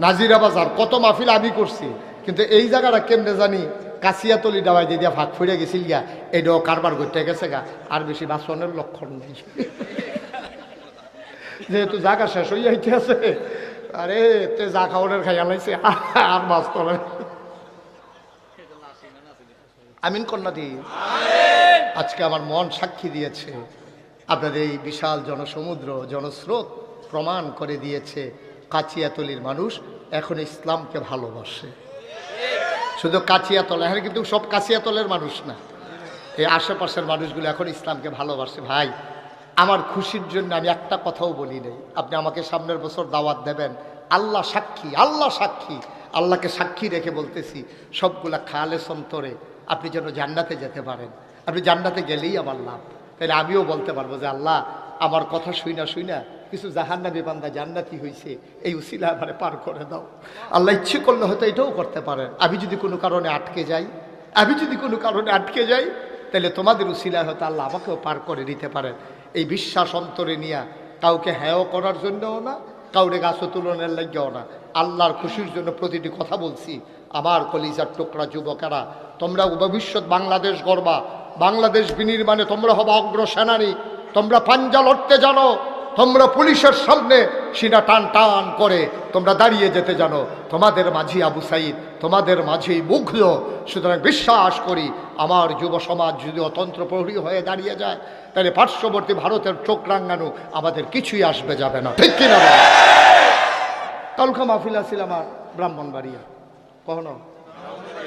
নাজিরা বাজার, কত মাহফিল আমি করছি। কিন্তু এই জায়গাটা কেমনে জানি কাছিয়াতলি ডাবাই দিয়ে দিয়া ভাগ ফুড়ে গেছিল গিয়া, এটাও কারবার করতে গেছে গা, আর বেশি বাঁচনের লক্ষণ নেই, যেহেতু জায়গা শেষ হয়ে যাইতে আছে। আরে তে যা খাওয়ানোর খাইয়া লাইছে, আর বাঁচত না। আমিন কন্যা দি। আজকে আমার মন সাক্ষী দিয়েছে, আপনাদের এই বিশাল জনসমুদ্র জনস্রোত প্রমাণ করে দিয়েছে কাছিয়াতলির মানুষ এখন ইসলামকে ভালোবাসে। শুধু কাছিয়াতল, এখানে কিন্তু সব কাছিয়াতলের মানুষ না, এই আশেপাশের মানুষগুলো এখন ইসলামকে ভালোবাসে। ভাই, আমার খুশির জন্য আমি একটা কথাও বলি নাই। আপনি আমাকে সামনের বছর দাওয়াত দেবেন, আল্লাহ সাক্ষী, আল্লাহ সাক্ষী, আল্লাহকে সাক্ষী রেখে বলতেছি, সবগুলা খালেস অন্তরে আপনি যেন জান্নাতে যেতে পারেন। আপনি জান্নাতে গেলেই আমার লাভ। তাহলে আমিও বলতে পারবো যে আল্লাহ আমার কথা শুইনা কিছু জাহান্নামী বান্দা জান্নাতি হয়েছে, এই উসিলা আমারে পার করে দাও। আল্লাহ ইচ্ছে করলে হয়তো এটাও করতে পারেন। আমি যদি কোনো কারণে আটকে যাই, তাহলে তোমাদের উসিলায় হয়তো আল্লাহ আমাকেও পার করে দিতে পারেন। এই বিশ্বাস অন্তরে নিয়ে কাউকে হ্যাঁ করার জন্যও না, কাউরে গাছও তুলনের লাগেও না, আল্লাহর খুশির জন্য প্রতিটি কথা বলছি। আমার কলিজার টুকরা যুবকেরা, তোমরা ভবিষ্যৎ বাংলাদেশ গড়বা, বাংলাদেশ বিনির্মাণে তোমরা হবা অগ্রসেনানী, তোমরা পাঞ্জা লড়তে জানো, তোমরা পুলিশের সামনে সিনা টান টান করে তোমরা দাঁড়িয়ে যেতে জানো। তোমাদের মাঝি আবু সাইদ, তোমাদের মাঝেই মুগ্ধ। সুতরাং বিশ্বাস করি আমার যুব সমাজ যদি অতন্ত্র প্রহরী হয়ে দাঁড়িয়ে যায়, তাহলে পার্শ্ববর্তী ভারতের চোখ রাঙানো আমাদের কিছুই আসবে যাবে না, ঠিক কিনা? কালকা মাহফিল আছিল আমার ব্রাহ্মণবাড়িয়া, কখনো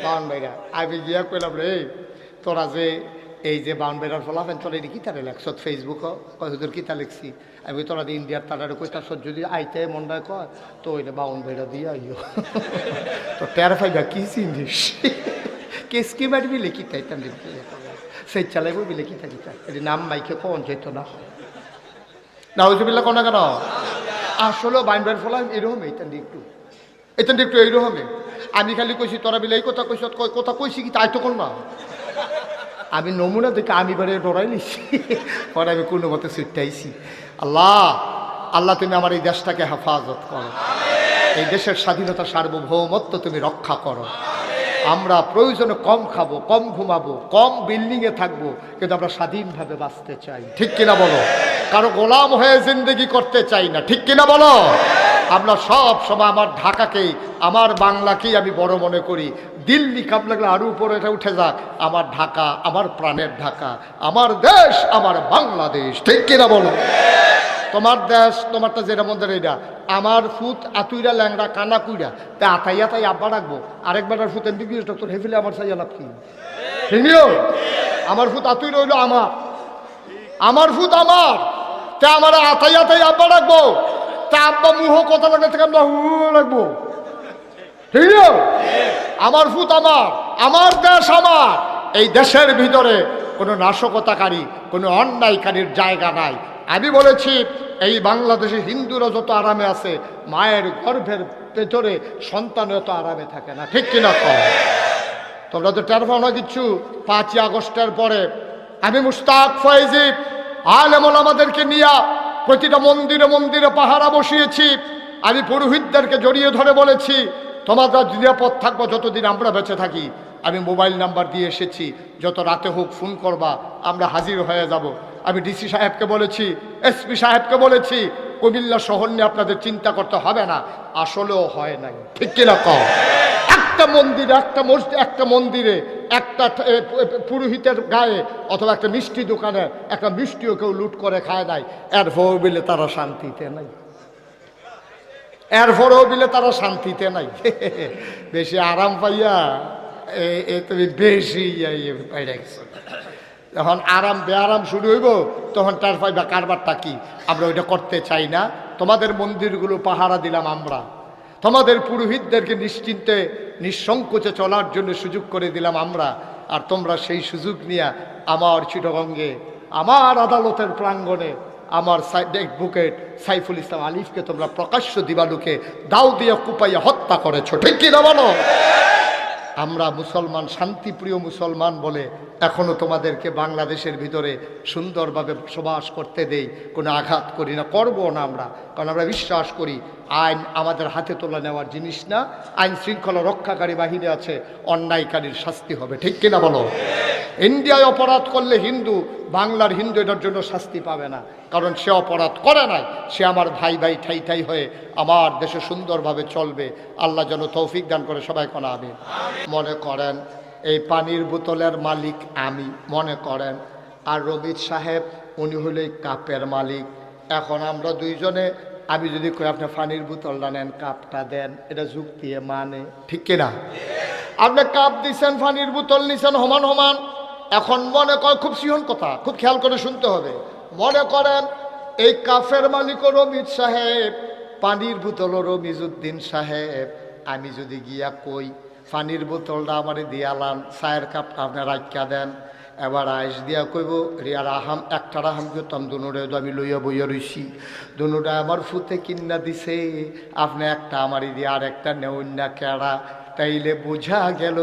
বাউনবাড়িয়া। আমি গিয়া কইলাম রে, তোরা যে এই যে বাউনবাড়িয়ার ফলাফেন তোরা এটি কিতারে লেখছ ফেসবুকও, কয় হুজুর কিতা লিখছি। আমি তোরা ইন্ডিয়ার তারা কইতার যদি আইতে মনটায় কয় তো ওইটা বাউনবাড়িয়া দিয়ে আইও, তো টের ফাইবা কি চিনিস কেসকি মারবি লেখিতা ইতাম সেই চালাইব বি লেখিতা কিতা, এটি নাম মাইকে কন যেত না নাউজুবিল্লাহ কোনা কেন। আসলে বাইনবার ফলা এরকম এইটান একটু এইরকমে। আমি খালি কইছি তোরা বিলে এই কথা কইস, কথা কইছি কি তাই তো কোন না। আমি নমুনা দেখে আমি বারে ডরাই নিছি, পরে আমি কোনো মতে ছুটাইছি। আল্লাহ আল্লাহ তুমি আমার এই দেশটাকে হেফাজত করো, এই দেশের স্বাধীনতা সার্বভৌমত্ব তুমি রক্ষা করো। আমরা প্রয়োজনে কম খাবো, কম ঘুমাবো, কম বিল্ডিংয়ে থাকবো, কিন্তু আমরা স্বাধীনভাবে বাঁচতে চাই, ঠিক কিনা বলো? কারো গোলাম হয়ে জিন্দগি করতে চাই না, ঠিক কিনা বলো? আমরা সব সময় আমার ঢাকাকেই, আমার বাংলাকেই আমি বড় মনে করি। দিল্লি কাপ লাগলে আরো উপরে এটা উঠে যাক, আমার ঢাকা আমার প্রাণের ঢাকা, আমার দেশ আমার বাংলাদেশ, ঠিক কিনা বলো? তোমার দেশ তোমারটা যেটা মন্দির এইটা, আমার ফুট আতুইরা ল্যাংড়া কানা কুইরা তা আতাইয়া তাই আব্বা রাখবো, আরেকবার ফুট এমবিবিএস ডক্টর হেফিলে আমার চাই লাভ কি? আমার ফুট আতুই রইল আমার ফুট আমার, তা আমার আতাইয়া তাই আব্বা রাখবো, তা আব্বা মুহ কথা লাগলে থেকে আমরা রাখবো, ঠিক না? আমার ফুট আমার দেশ আমার, এই দেশের ভিতরে কোনো নাশকতাকারী কোনো অন্যায়কারীর জায়গা নাই। আমি বলেছি এই বাংলাদেশে হিন্দুরা যত আরামে আছে, মায়ের গর্ভের ভেতরে সন্তান এত আরামে থাকে না, ঠিক কিনা কম? তোমরা তো টের পাও না কিচ্ছু। 5ই আগস্টের পরে আমি মুশতাক ফয়েজি আলেমুল আমাদেরকে নিয়ে প্রতিটা মন্দিরে মন্দিরে পাহারা বসিয়েছি। আমি পুরোহিতদেরকে জড়িয়ে ধরে বলেছি তোমরা নিরাপদ থাকবো যতদিন আমরা বেঁচে থাকি। আমি মোবাইল নাম্বার দিয়ে এসেছি, যত রাতে হোক ফোন করবা, আমরা হাজির হয়ে যাব। আমি ডিসি সাহেবকে বলেছি, এসপি সাহেবকে বলেছি, কুমিল্লা শহর নিয়ে আপনাদের চিন্তা করতে হবে না। আসলেও হয় নাই, ঠিক কিনা কও? একটা মন্দিরে একটা মসজিদ একটা মন্দিরে একটা পুরোহিতের গায়ে অথবা একটা মিষ্টি দোকানে একটা মিষ্টিও কেউ লুট করে খায় নাই। এরপরেও বিলে তারা শান্তিতে নাই, এরপরেও বিলে তারা শান্তিতে নাই। বেশি আরাম পাইয়া তুমি বেশি বাইরে গেছো। যখন আরাম বেআরাম শুরু হইব তখন তার পাইবা কারবারটা কি। আমরা ওইটা করতে চাই না। তোমাদের মন্দিরগুলো পাহারা দিলাম আমরা, তোমাদের পুরোহিতদেরকে নিশ্চিন্তে নিঃসংকোচে চলার জন্য সুযোগ করে দিলাম আমরা। আর তোমরা সেই সুযোগ নিয়ে আমার চিটাগঙ্গে আমার আদালতের প্রাঙ্গণে আমার অ্যাডভোকেট সাইফুল ইসলাম আলিফকে তোমরা প্রকাশ্য দিবালুকে দাও দিয়ে কুপাইয়া হত্যা করেছো, ঠিক কি না বলো? আমরা মুসলমান, শান্তিপ্রিয় মুসলমান বলে এখনো তোমাদেরকে বাংলাদেশের ভিতরে সুন্দরভাবে বসবাস করতে দেই, কোনো আঘাত করি না, করবো না আমরা। কারণ আমরা বিশ্বাস করি আইন আমাদের হাতে তোলা নেওয়ার জিনিস না। আইন শৃঙ্খলা রক্ষাকারী বাহিনী আছে, অন্যায়কারীর শাস্তি হবে, ঠিক কিনা বলো? ইন্ডিয়ায় অপরাধ করলে হিন্দু, বাংলার হিন্দু এটার জন্য শাস্তি পাবে না, কারণ সে অপরাধ করে নাই। সে আমার ভাই ভাই ঠাই ঠাই হয়ে আমার দেশে সুন্দরভাবে চলবে। আল্লাহ যেন তৌফিক দান করে, সবাই কোন আমিন। মনে করেন এই পানির বোতলের মালিক আমি, মনে করেন, আর রবিদ সাহেব উনি হলো এই কাপের মালিক। এখন আমরা দুইজনে, আমি যদি কই আপনি পানির বোতলটা নেন, কাপটা দেন, এটা যুক্তি মানে, ঠিক কিনা? আপনি কাপ দিচ্ছেন, পানির বোতল নিছেন সমান সমান। এখন মনে কর, খুব সিহন কথা, খুব খেয়াল করে শুনতে হবে। মনে করেন এই কাফের মালিকও রমিজ সাহেব, পানির বোতলও রমিজউদ্দিন সাহেব। আমি যদি গিয়া কই পানির বোতলটা আমারে দিয়ালান, চায়ের কাপটা আপনি রাখা দেন, এবার আইস দিয়া কইব রিয়ার আহাম একটা আহাম করতাম, দুনুরে আমি লইয়া বইয়া রইছি, দুনুটা আমার ফুতে কিন্না দিছে, আপনি একটা আমারই দিয়ে আর একটা নেউন না কেড়া। তাইলে বোঝা গেল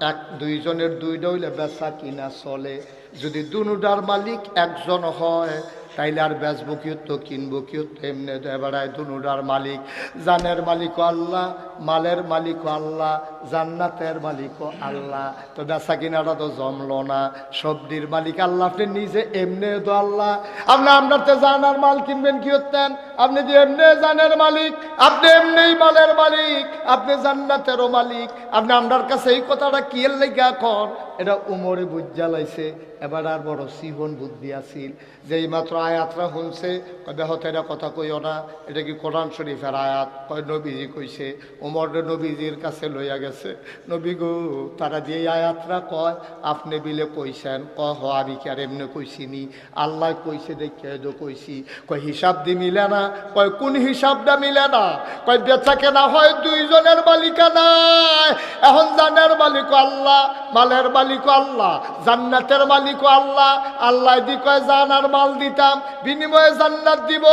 এক দুইজনের দুইটা হইলে বেচা কিনা চলে। যদি দুনুটার মালিক একজন হয় তাইলে আর বেচবো কি হতো, কিনবো কি হতো? এমনি বেড়ায় দুনুটার মালিক, জানের মালিকও আল্লাহ, মালের মালিকও আল্লাহ, জান্নাতের মালিকও আল্লাহ। তো বেচা কিনাটা তো জমলো না, সবজির মালিক আল্লাহ, আপনি নিজে এমনি তো আল্লাহ। আপনি আপনার তো জানার মাল কিনবেন কি হতেন? আপনি যে এমনি জানের মালিক, আপনি এমনি মালের মালিক, আপনি জান্নাতেরও মালিক। আপনি আপনার কাছে এই কথাটা কি এর লেগা কর? এটা উমরে বুঝা লাইছে, এবার আর বড় সিহন বুদ্ধি আসিল। যেই মাত্র আয়াতরা শুনছে, কবে হতে এটা কথা কইও না, এটা কি কোরআন শরীফের আয়াত? কয় নবীজি কইছে। উমর নবীজির কাছে লইয়া গেছে, নবী গো তারা দিয়ে আয়াতরা কয় আপনি বিলে কইছেন? হ আমি কি আর এমনি কইছিনি, আল্লাহ কইছে দেখে তো কইছি। কয় হিসাব দি মিলে না। কয় কোন হিসাবটা মিলে না? কয় বেচা কেনা হয় দুইজনের মালিকানায়, এখন জানের মালিক আল্লাহ, মালের মালিক আল্লাহ, জান্নাতের মালিক আল্লাহ। আল্লাহ দি কয় জানার মাল দিতাম, বিনিময়ে জান্নাত দিব।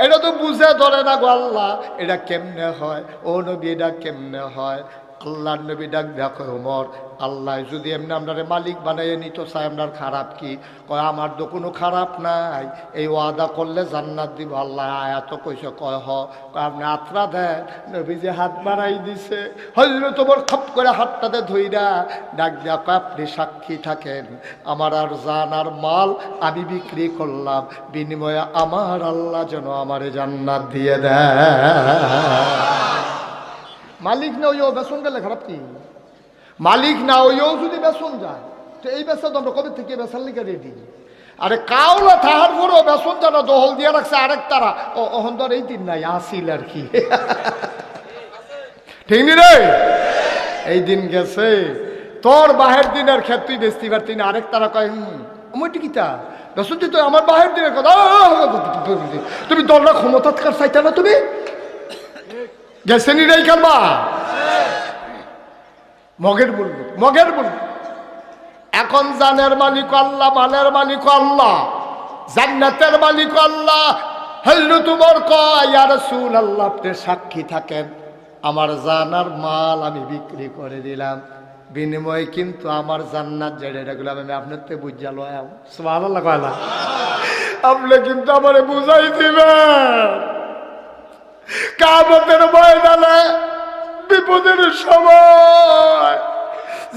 এটা তো বুঝে ধরে না গো আল্লাহ, এটা কেমনে হয় ও নবী, এটা কেমনে হয়? আল্লাহর নবী ডাক দেখো ওমর, আল্লাহ যদি এমনি আপনারে মালিক বানাইয়ে নিত চাই, আপনার খারাপ কি? কয় আমার তো কোনো খারাপ নাই, এই ওয়াদা করলে জান্নাত দিব। আল্লাহ আয়াত কইছে, কয় আপনি আত্রা দেন। নবী যে হাত বাড়াই দিছে, হযরত ওমর খপ করে হাতটাতে ধইরা ডাক দেয়া কয় আপনি সাক্ষী থাকেন, আমার আর জান আর মাল আমি বিক্রি করলাম, বিনিময়ে আমার আল্লাহ যেন আমারে জান্নাত দিয়ে দেয়। মালিক না ওইও বেসন গেলে খারাপ কি? মালিক না ওইও যদি বেসন যায়, তো এই বেসা তো আমরা কবে থেকে বেসার লিখে রেডি। আরে কাউলা থাহার পরও বেসন যারা দহল দিয়ে রাখছে আরেক তারা অহন ধর এই দিন নাই আসিল আর কি। ঠিক নি রে? এই দিন গেছে, তোর বাহের দিনের ক্ষেত তুই বেচতে পারতি না, আরেক তারা কয় আমার টিকিটা বেসন দিত আমার বাহের দিনের কথা। তুমি দলরা ক্ষমতা চাইতা না, তুমি গেছে নি রে কালবা মগের বলবো, মগের বলবো। এখন জানের মালিক আল্লাহ, মালের মালিক আল্লাহ, জান্নাতের মালিক আল্লাহ। হযরত ওমর কয় ইয়া রাসূলুল্লাহ আপনি সাক্ষী থাকেন, আমার জান আর মাল আমি বিক্রি করে দিলাম, বিনিময়ে কিন্তু আমার জান্নাত যেটা এগুলো আমি আপনার থেকে বুঝা লয়াম। সুবহানাল্লাহ কয় না? আপনি কিন্তু আমারে বুঝাই দিবেন কিয়ামতের ময়দানে বিপদের সময়,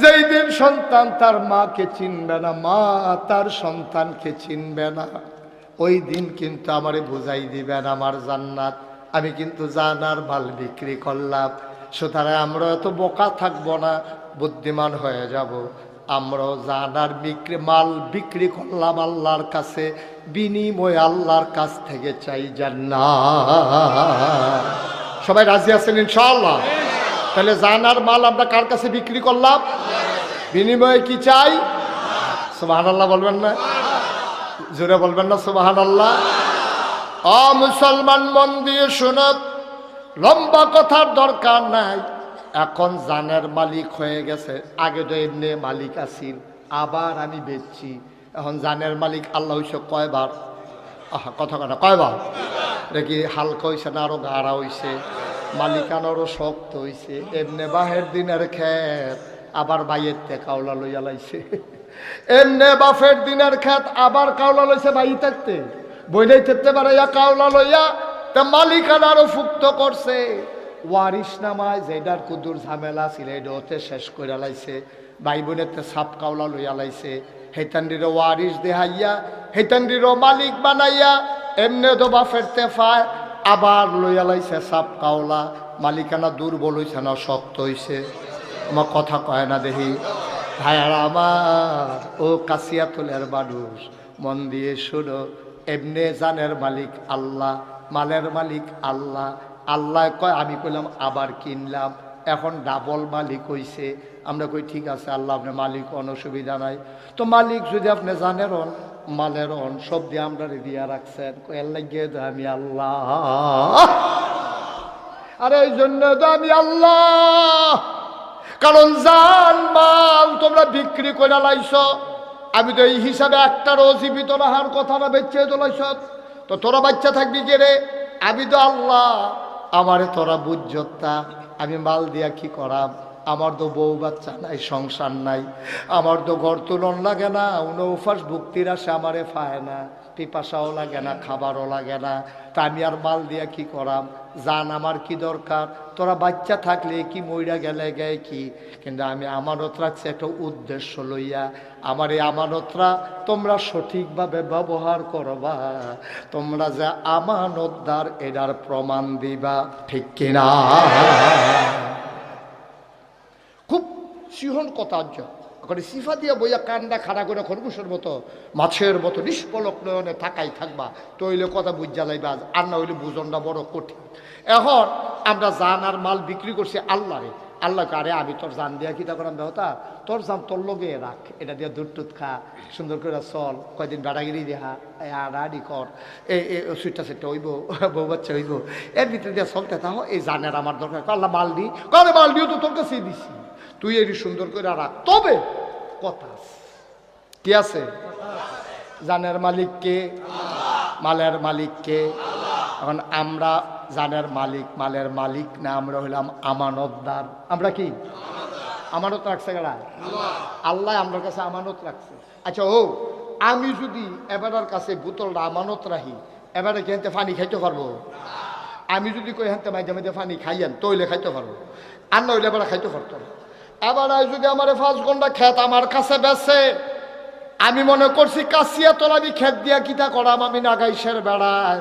যেই দিন সন্তান তার মাকে চিনবে না, মা তার সন্তানকে চিনবে না, ওই দিন কিন্তু আমারে বুঝাই দিবেন আমার জান্নাত আমি কিন্তু জানার মাল বিক্রি করলাম। সুতরাং আমরা এত বোকা থাকবো না, বুদ্ধিমান হয়ে যাব। আমরাও জানার মাল বিক্রি করলাম আল্লাহর কাছে, বিনিময়ে আল্লাহর কাছ থেকে চাই জান্নাত। সবাই রাজি আছেন ইনশাআল্লাহ? তাহলে জানার মাল আমরা কার কাছে বিক্রি করলাম? বিনিময়ে কি চাই? সুবহানাল্লাহ বলবেন না? জোরে বলবেন না সুবহানাল্লাহ? ও মুসলমান মন দিয়ে শুনুন, লম্বা কথার দরকার নাই। এখন জানের মালিক হয়ে গেছে, আগে তো এমনি মালিক আছিস, আবার আমি বেচছি। এখন জানের মালিক আল্লাহ হইছে কয়বার? কথা কথা কয়বার? দেখি হালকা হইছে না আরো গাঢ়া হইছে, মালিকানারও শক্ত হইছে। এমনি বাহের দিনের ক্ষেত আবার বাইয়ের তে কাউলা লইয়া লাইছে, এমনি বাফের দিনের ক্ষেত আবার কাউলা লইছে বাই থাকতে, বইলেই থাকতে পারে কাউলা লইয়া তা মালিকানারও ফুক্ত করছে। ওয়ারিশ নামায় যেটার কুদুর ঝামেলা ছিল এটা ওতে শেষ করে লাইছে, ভাই বোনের সাপ কাউলা লইয়া লাইছে, হেতান্ডির ওয়ারিশ দেহাইয়া হেতান্ডির মালিক বানাইয়া এমনি তো বাফের তেফায় আবার লইয়া লাইছে সাপ কাউলা। মালিকানা দুর্বল হইছে না শক্ত হইছে? আমার কথা কয় না দেখি ভাইয়ার আমার, ও কাশিয়াতুলের মানুষ মন দিয়ে শুনো, এমনি জানের মালিক আল্লাহ, মালের মালিক আল্লাহ। আল্লাহ কয় আমি কইলাম আবার কিনলাম, এখন ডাবল মালিক হইছে। আমরা কই ঠিক আছে আল্লাহ আপনি মালিক, কোনো অসুবিধা নাই। তো মালিক যদি আপনি জানের হন মালের হন সব দিয়ে আমরা দিয়া রাখছেন, এর লাগিয়ে তো আমি আল্লাহ। আরে এই জন্য তো আমি আল্লাহ, কারণ জান মাল তোমরা বিক্রি করে লাইছ, আমি তো এই হিসাবে একটারও জীবিত রাহার কথা না বেচে তোলাইছ, তো তোরা বাচ্চা থাকবি কে রে? আমি তো আল্লাহ, আমারে তোরা বুঝতা, আমি মাল দিয়া কি করাম? আমার তো বউ বাচ্চা নাই, সংসার নাই, আমার তো ঘর তুলন লাগে না, উনৌফাস ভুক্তির আসে আমারে পায় না, পিপাসাও লাগে না, খাবারও লাগে না, তা আমি আর মাল দিয়া কি করাম? জান আমার কি দরকার? তোরা বাচ্চা থাকলে কি মইরা গেলে গায়ে কি, কিন্তু আমি আমানত রাখছি একটা উদ্দেশ্য লইয়া। আমার এই আমানতরা তোমরা সঠিকভাবে ব্যবহার করবা, তোমরা যে আমানতদার এটার প্রমাণ দিবা, ঠিক কিনা? খুব সিহন কথা করে সিফা দিয়া বইয়া কান্দা খাড়া করে খরগোশের মতো মাছের মতো নিষ্পলক নয়নে থাকাই থাকবা, তো হইলে কথা বুঝা লাইবা, আর না হইলে বুঝনটা বড় কঠিন। এখন আমরা জান আর মাল বিক্রি করছি আল্লাহরে, আল্লাহকে আরে আমি তোর জান দিয়া কিতা করাম বেহতা, তোর জান তোর লগে রাখ, এটা দিয়ে দুধ টুধ খা, সুন্দর করে চল, কয়দিন বেড়াগিরি দেখা আড়ি কর, এই সুইটটা সেটটা হইব, বউ বাচ্চা হইব, এর ভিতরে দিয়ে চলতে থাকো। এই জানের আমার দরকার, আল্লাহ মাল দি, কারণ মাল দিও তো তোর কাছেই দিছি, তুই এই সুন্দর করে রাখ। তবে কথা কি আছে? জানের মালিক কে? মালের মালিক কে? এখন আমরা জানের মালিক, মালের মালিক না, আমরা হইলাম আমানতদার। আমরা কি আমানত রাখছে কারা? আল্লাহ আমার কাছে আমানত রাখছে। আচ্ছা, ও আমি যদি এবারের কাছে বোতলটা আমানত রাখি, এবারে কি হাতে পানি খাইতে পারবো? আমি যদি কই হাতে মাঝে মাঝে পানি খাইয়েন তৈলে খাইতে পারবো, আর নইলে এবারে খাইতে পারতো না। এবার যদি আমার 5 ঘন্টা খেত আমার কাছে বেছে, আমি মনে করছি কাশিয়াতল আমি খেত দিয়া কিতা করাম, আমি নাগাইশের বেড়ায়,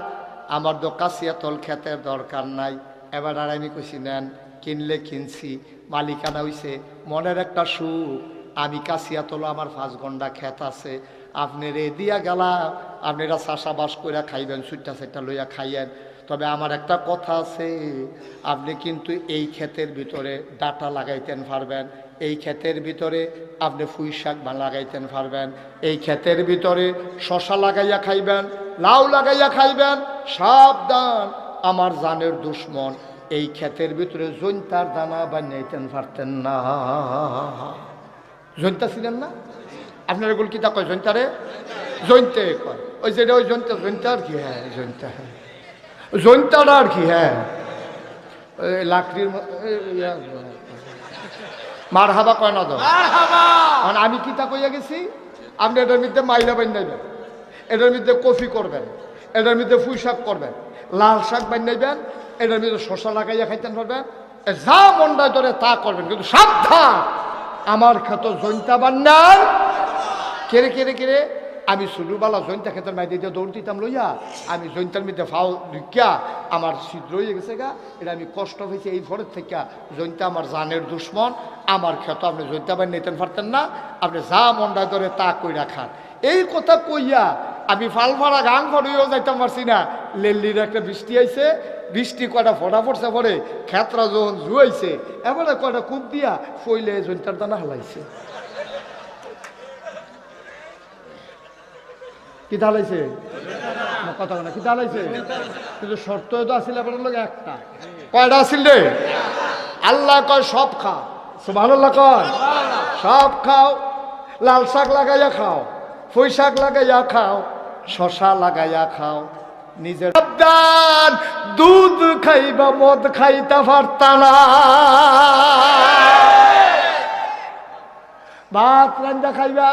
আমার তো কাশিয়াতল খেতের দরকার নাই। এবার আর আমি কইছি নেন, কিনলে কিনছি, মালিকানা হইছে, মনের একটা সুখ। আমি কাশিয়াতল আমার 5 ঘন্টা খেত আছে, আপনি রে দিয়া গেলাম, আপনারা চাষাবাস করে খাইবেন, সুইটা সাইটা লইয়া খাইয়েন। তবে আমার একটা কথা আছে, আপনি কিন্তু এই ক্ষেতের ভিতরে ডাটা লাগাইতেন পারবেন, এই ক্ষেতের ভিতরে আপনি পুঁই শাক লাগাইতেন পারবেন, এই ক্ষেতের ভিতরে শশা লাগাইয়া খাইবেন, লাউ লাগাইয়া খাইবেন। সাবধান, আমার জানের দুশ্মন, এই ক্ষেতের ভিতরে জৈন্তার দানা বানাইতেন পারতেন না। জৈন্তা ছিলেন না আপনার? এগুলো কিতা কয় জৈন্তারে? জৈন্তে কয়, ওই যেটা ওই জৈন্তা। জৈন্তা আর কি? হ্যাঁ জৈন্তা, হ্যাঁ জৈন্তাটা আর কি? হ্যাঁ লাকড়ির মার হাবা কয় না দাও। আমি কিতা কইয়া গেছি, আপনি এটার মধ্যে মাইলা বানাইবেন, এটার মধ্যে কফি করবেন, এটার মধ্যে পুঁই শাক করবেন, লাল শাক বানাইবেন, এটার মধ্যে শশা লাগাইয়া খাইতেন পারবেন, যা মন্ডায় ধরে তা করবেন। কিন্তু সাবধান, আমার ক্ষেত জৈন্তা বান্নার। কেড়ে কেড়ে কেড়ে আমি ছোটবেলা জৈন্তা ক্ষেতের মাই দিয়ে দৌড় দিতাম লইয়া, আমি জৈন্তার মধ্যে ফাও ঢুকিয়া আমার ছিদ্র হয়ে গেছে গা। এটা আমি কষ্ট হয়েছে এই ঘরের থেকে। জৈন্তা আমার জানের দুশ্মন, আমার ক্ষেত আপনি জৈন্তা বান নিতেন পারতেন না, আপনি যা মন্ডায় ধরে তা কইরা খান। এই কথা কইয়া আমি ফাল ফাড়া গান ফড়িয়েও যাইতাম পারছি না। লেল্লির একটা বৃষ্টি আইছে, বৃষ্টি কয়টা ফটা পড়ছে, পরে ক্ষেতরা যখন জুয়াইছে, এবারে কয়টা কূপ দিয়া ফইলে জৈন্তার দানা হালাইছে। কি ঢালাইছে? কথা না, কি ঢালাইছে? কিন্তু শর্ত তো আসিল আপনার লোক একটা। কয়টা আসিল রে? আল্লাহ কয় সব খাও, সুবহানাল্লাহ কয় সব খাও, লাল শাক লাগাইয়া খাও, পুঁই শাক লাগাইয়া খাও, শশা লাগাইয়া খাও। নিজের সাবধান, দুধ খাইবা মদ খাইতে পারতা না, ভাত রান্না খাইবা,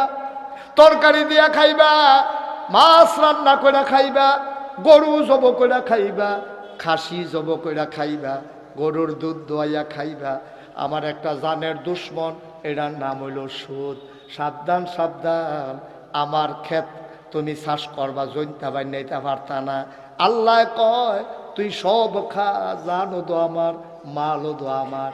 তরকারি দিয়া খাইবা, মাছ রান্না করে খাইবা, গরু জব করে খাইবা, খাসি জব করে খাইবা, গরুর দুধ দোয়াইয়া খাইবা। আমার একটা জানের দুশ্মন, এটার নাম হইল সুদ। সাবধান সাবধান, আমার ক্ষেত তুমি চাষ করবা, জৈন্তা বানাইতে পারতা না। আল্লাহ কয় তুই সব খা, জানো তো আমার, মালও তো আমার,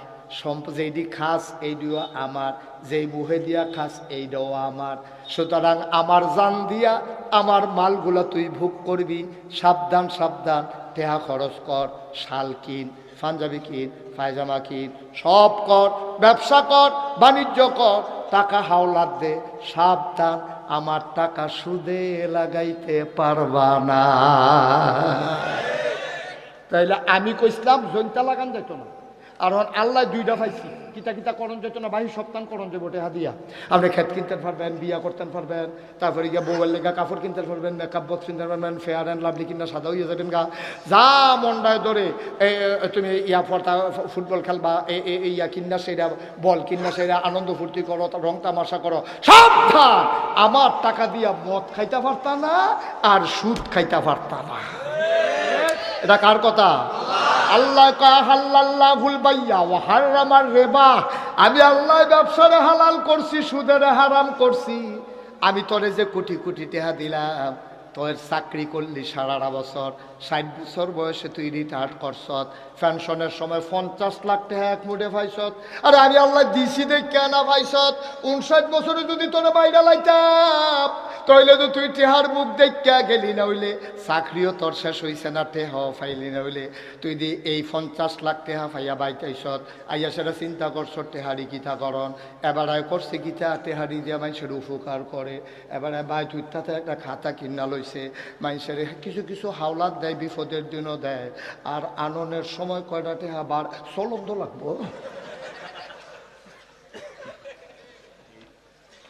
যেইটি খাস এইটিও আমার, যেই মুহে দিয়া খাস এইটাও আমার। সুতরাং আমার জান দিয়া আমার মালগুলা তুই ভোগ করবি। সাবধান সাবধান, টেহা খরচ কর, শাল কিন, পাঞ্জাবি কিন, পায়জামা কিন, সব কর, ব্যবসা কর, বাণিজ্য কর, টাকা হাওলাত দে। সাবধান, আমার টাকা সুদে লাগাইতে পারবা না। তাইলে আমি কইছিলাম জৈন্তা লাগান যেত না, আর আল্লাহ দুইটা পাইছি, কিতা কিতা করণ যেত না, বাহি সপ্তাহ করণ যাবো টেহা দিয়া। আপনি খেত কিনতে পারবেন, বিয়া করতে পারবেন, তারপরে গিয়া বউয়ের লেগা কাপড় কিনতে পারবেন, মেকআপ বক্স কিনতে পারবেন, ফেয়ার অ্যান্ড লাভলি কিনা সাদা হইয়া যাবেন গা। যা মন্ডায় ধরে তুমি ইয়া পড়তা, ফুটবল খেলবা, ইয়া কিনা সেটা, বল কিনা সেটা, আনন্দ ফুর্তি করো, রং তামাশা করো। সাবধান, আমার টাকা দিয়া মদ খাইতে পারতা না, আর সুদ খাইতে পারতা না। এটা কার কথা? আল্লাহ হাল্লাল্লাহুল বাইয়া ওয়া হারামার রিবা। আমি আল্লাহ ব্যবসারে হালাল করছি, সুদের হারাম করছি। আমি তোরে যে কোটি কোটি টাকা দিলাম, তোর চাকরি করলি 18.5 বছর, 60 বছর বয়সে তুই রিটায়ার্ড করছত, পেনশনের সময় 50 লাখ টাকা এক মুঠে পাইছত। আরে আমি আল্লাহ দিছি দেখ কেন পাইছত? 59 বছরে যদি তোরে বাইরে লাইতাম, তাইলে তো তুই টেহার মুখ দেখা গেলি, না হইলে চাকরিও তোর শেষ হইছে না, টেহাও ফাইলি না হইলে তুই দি এই 50 লাখ টেহা ফাইয়া বাইতাইছত। আইয়া সেটা চিন্তা করছ টেহারি গীতা করন, এবারে করছে গীতা টেহারি দিয়া মানুষের উপকার করে। এবারে বাই তুই তাতে একটা খাতা কিনা লইছে, মানুষের কিছু কিছু হাওলাত দেয়, বিপদের দিনও দেয়, আর আননের সময় কয়টা টেহা বার চলন্দ লাগবো।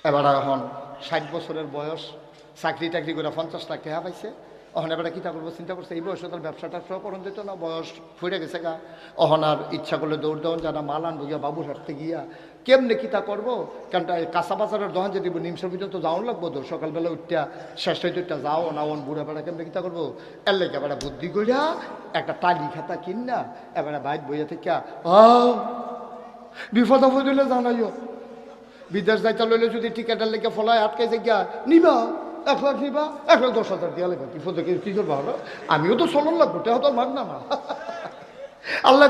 এবার এখন 60 বছরের বয়স, চাকরি টাকরি করে 50 লাখ টাকা পাইছে, অহন এবার কিতা করবো চিন্তা করছে, এই বয়সে তার ব্যবসাটা করণ দিত না, বয়স ফুরে গেছে গা। অহন আর ইচ্ছা করলে দৌড় দেওয়ান জানা মাল আনবো গিয়া বাবুর হাঁটতে গিয়া কেমনে কিতা করবো, কারণ কাঁচা বাজারের দোকান যদি নিমসের ভিতরে তো যাওয়ান লাগবো তো, সকালবেলা উঠটা শেষ হইতে উঠটা যাও না, ওন বুড়া বেড়া কেমনে কিতা করবো, এর লেগে এবার বুদ্ধি করিয়া একটা টালি খাতা কিনা এবারে বাইক বইয়া থেকে বিপদ আপদ হইলে জানাইও, বিদেশ যাইতে লইলে যদি টিকেটের লেগে ফলায় আটকাইছে গিয়া নিবা 1 লাখ নিবা, 1,10,000 দিয়া লাগবে, বিপদে কি করবো হলো, আমিও তো চলন লাগবো, টেহা তো মাগ না। আল্লাহ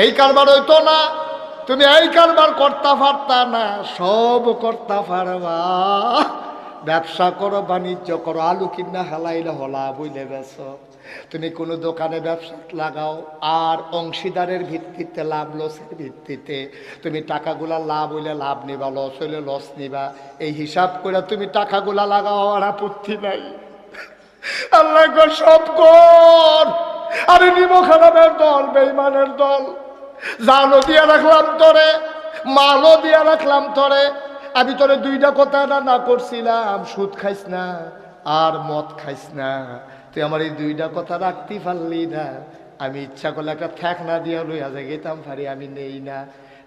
এই কারবার হইতো না, তুমি এই কারবার করতে পারতা না, সব করতে পারবা। ব্যবসা করো, বাণিজ্য করো, আলু কিনা হালাইলে হলা বইলে বেছ, তুমি কোনো দোকানে ব্যবসা লাগাও আর অংশীদারের ভিত্তিতে লাভ লসের ভিত্তিতে তুমি টাকাগুলা লাভ হইলে লাভ নিবা, লস হইলে লস নিবা, এই হিসাব করে তুমি টাকাগুলা লাগাও, আর আপত্তি নাই। আল্লাহ সব কর, আরে নিব খারাপের দল, বেঈমানের দল, জানও দিয়া রাখলাম তোরে, মালও দিয়া রাখলাম তোরে, আমি তোরে 2টা কথা না করছিলাম, সুদ খাইস না আর মদ খাইস না, তুই আমার এই 2টা কথা রাখতে পারলি না, আমি ইচ্ছা করলে একটা ঠেক না দিয়া লইয়া যে গেতাম পারি, আমি নেই না,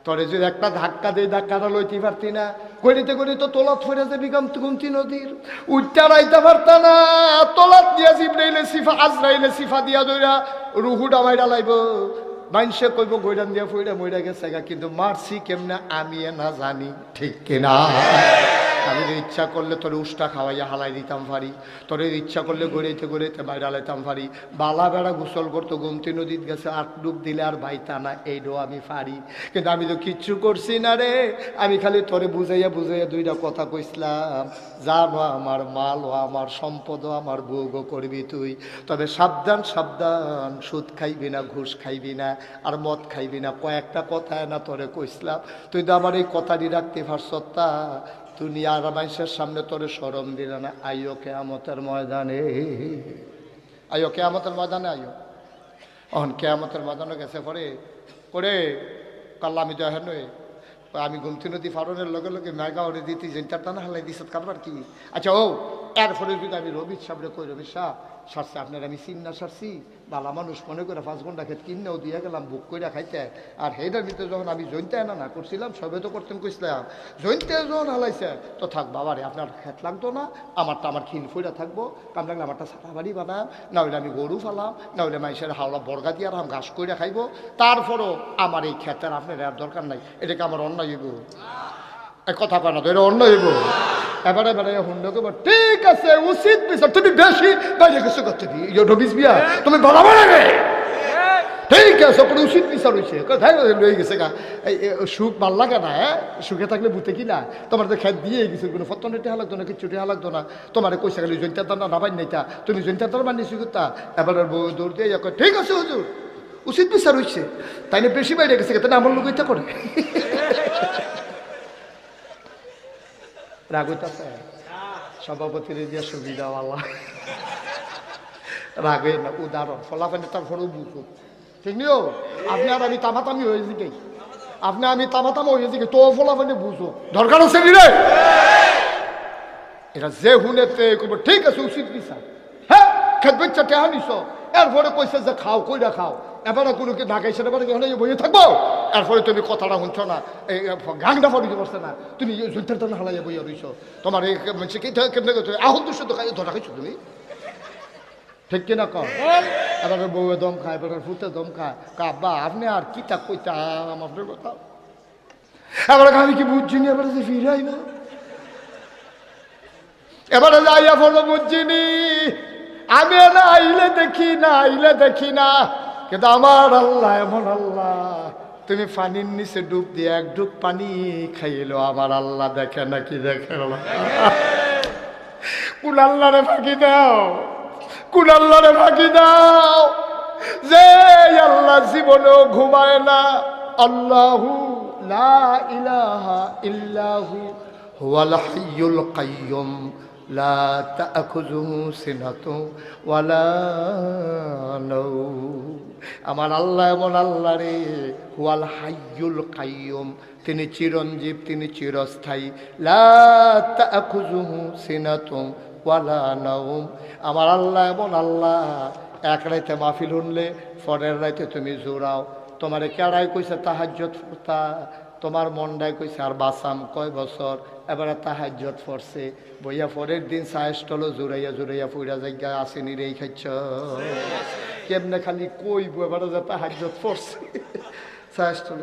তোরে যদি একটা ধাক্কা দেই ধাক্কাটা লইতে পারতি না, গড়িতে গড়িতে তোলাত ফেরে যাবি গুমতি নদীর, উঠটা রাইতে পারতা না, তোলাত দিয়া জিবরাইলে সিফা আজরাইলে সিফা দিয়া দইরা রুহু ডামাইরা লাইব, মানুষে কইব গৈরান দিয়া ফইরা মইরা গেছে গা, কিন্তু মারছি কেমনে আমি না জানি, ঠিক কিনা? আমি ইচ্ছা করলে তোর উষ্টা খাওয়াইয়া হালাই দিতাম পারি, তোর ইচ্ছা করলে গড়াইতে গড়াইতে বাইরে হালাইতাম পারি, বালা বেড়া গোসল করতো গোমতী নদীর গেছে 8 ডুব দিলে আর বাইতা না, এইটাও আমি পারি, কিন্তু আমি তো কিচ্ছু করছি না রে, আমি খালি তোরে বুঝাইয়া বুঝাইয়া 2টা কথা কইসলাম, জানো আমার মাল ও আমার সম্পদ আমার ভোগও করবি তুই, তবে সাবধান সাবধান, সুদ খাইবি না, ঘুষ খাইবি না, আর মদ খাইবি না, কয়েকটা কথা না তোরে কইসলাম, তুই তো আমার এই কথাটি রাখতে পারছ, তা দুনিয়া আর মানুষের সামনে তোরে শরম দিল না, আইও কিয়ামতের ময়দানে, আইও কিয়ামতের ময়দানে, আইও। অহন কিয়ামতের ময়দানে গেছে পরে করে কাল্লা আমি তো হেন আমি গুমতি নদী ফারনের লগে লগে মেগা ওরে দিতে জেন্টার টানা হালাই দিছত কারবার কি। আচ্ছা ও এরপরে যদি আমি রবির সামনে কই, রবি শাহ সারছি আপনার আমি চিন্না সারছি, বালা মানুষ মনে করে 5 ঘন্টা খেত কিনেও দিয়ে গেলাম বুক করে খাইতে, আর সেইটার ভিতরে যখন আমি জৈনতে না করছিলাম, সবে তো করতেন কইসলাম, জৈনতে যখন হালাইছে তো থাক বাবারে আপনার খেত লাগতো না, আমারটা আমার খিন ফুইরা থাকবো, কাম লাগলে আমারটা সারা বাড়ি বানাম, না হইলে আমি গরু ফালাম, না হইলে মানুষের হাওড়া বর্গা দিয়ে আরাম ঘাস করে খাইবো, তারপরও আমার এই খেতের আপনার আর দরকার নাই, এটাকে আমার অন্য হইব, কথা কয় না তো, এটা অন্য হইব। এবারে বেড়াইয়া হুন্ডকে ঠিক আছে উচিত বিচার, তুমি বেশি বাইরে কিছু করতে রবিস বিয়া তুমি বরাবর আগে ঠিক আছে, পরে উচিত বিচার হয়েছে, কোথায় লয়ে গেছে গা, এই সুখ ভাল লাগে না, হ্যাঁ সুখে থাকলে বুঝতে কি না, তোমার তো খেত দিয়ে গেছে, কোনো ফতনে টেহা লাগতো না, কিচ্ছু টেহা লাগতো না, তোমার কইসা গেলে জৈন্তার দানা নাবাই নাইতা, তুমি জৈন্তার দানা বানিয়েছি করতা, এবার বউ দৌড় দিয়ে ঠিক আছে হুজুর উচিত বিচার হয়েছে, তাই না বেশি বাইরে গেছে, তাই আমার লোক ইচ্ছা করে রাগ হইতাছে, সভাপতির দিয়া সুবিধাওয়ালা রাগ হয়ে না, উদাহরণ ফলাফেন তারপরেও বুঝুক, ঠিক নিও, আপনি আর আমি তামাতামি হয়েছি কে, আপনি আমি তামাতামা হয়েছি কে, তো ফলাফেনে বুঝো দরকার হচ্ছে রে, এটা যে হুনেতে করবো ঠিক আছে উচিত বিচার, হ্যাঁ খেত বেচা টেহা নিছ, এরপরে কইছে যে খাও কইরা খাও, এবারে কোনো কি ঢাকাইছে এবারে বইয়ে থাকবো, এরপরে তুমি কথাটা শুনছ না, এই গাংটা ফরিতে পারছে না, তুমি জুনটার টানা হালাইয়া বইয়া রইছ, তোমার এই মানুষ কেমনে আহত দুশো ধরা খাইছো তুমি, ঠিক কিনা কম, এবারে বউয়ে দম খায়, এবারে ফুটে দম খায়, কাব্বা আপনি আর কি তা কইতাম আপনার কথা, এবারে আমি কি বুঝছি নি, এবারে যে ফিরে আইব, এবারে যাইয়া বলো বুঝছিনি, আমি না আইলে দেখি না, আইলে দেখি না, কিন্তু আমার আল্লাহ এমন আল্লাহ, তুমি পানির নিচে ডুব দিয়ে 1 ডুব পানি খাইলো, আমার আল্লাহ দেখে নাকি দেখে না, কোন আল্লাহরে ফাঁকি দাও, কোন আল্লাহরে ফাঁকি দাও, যে আল্লাহ জীবনেও ঘুমায় না, আল্লাহু লা ইলাহা ইল্লাহু হুয়াল হাইয়ুল কাইয়্যুম লা তা'খুযুহু সিনাতুন ওয়ালা নাওম, আমার আল্লাহ এমন আল্লাহ রে, হুয়াল হাইয়ুল কাইয়্যুম, তিনি চিরঞ্জীব, তিনি চিরস্থায়ী, লা তা'খুযুহু সিনাতুন ওয়ালা নাউম। আমার আল্লাহ এমন আল্লাহ, এক রাইতে মাহফিল শুনলে পরের রাইতে তুমি জোরাও। তোমারে কেড়াই কইছে তাহাজ্জুদ পড়তা, তোমার মনটাই কইছে আর বাসাম কয় বছর, এবারে তাহাজ্জুদ পড়ছে বইয়া পরের দিন সাহেস্টল জোরাইয়া জোরাইয়া ফুইরা জায়গা আসেনি রেই খাচ্ছ। কেমনে খালি কইব এবারে যে তাহাজ্জুদ পড়ছে সাহেস্টল।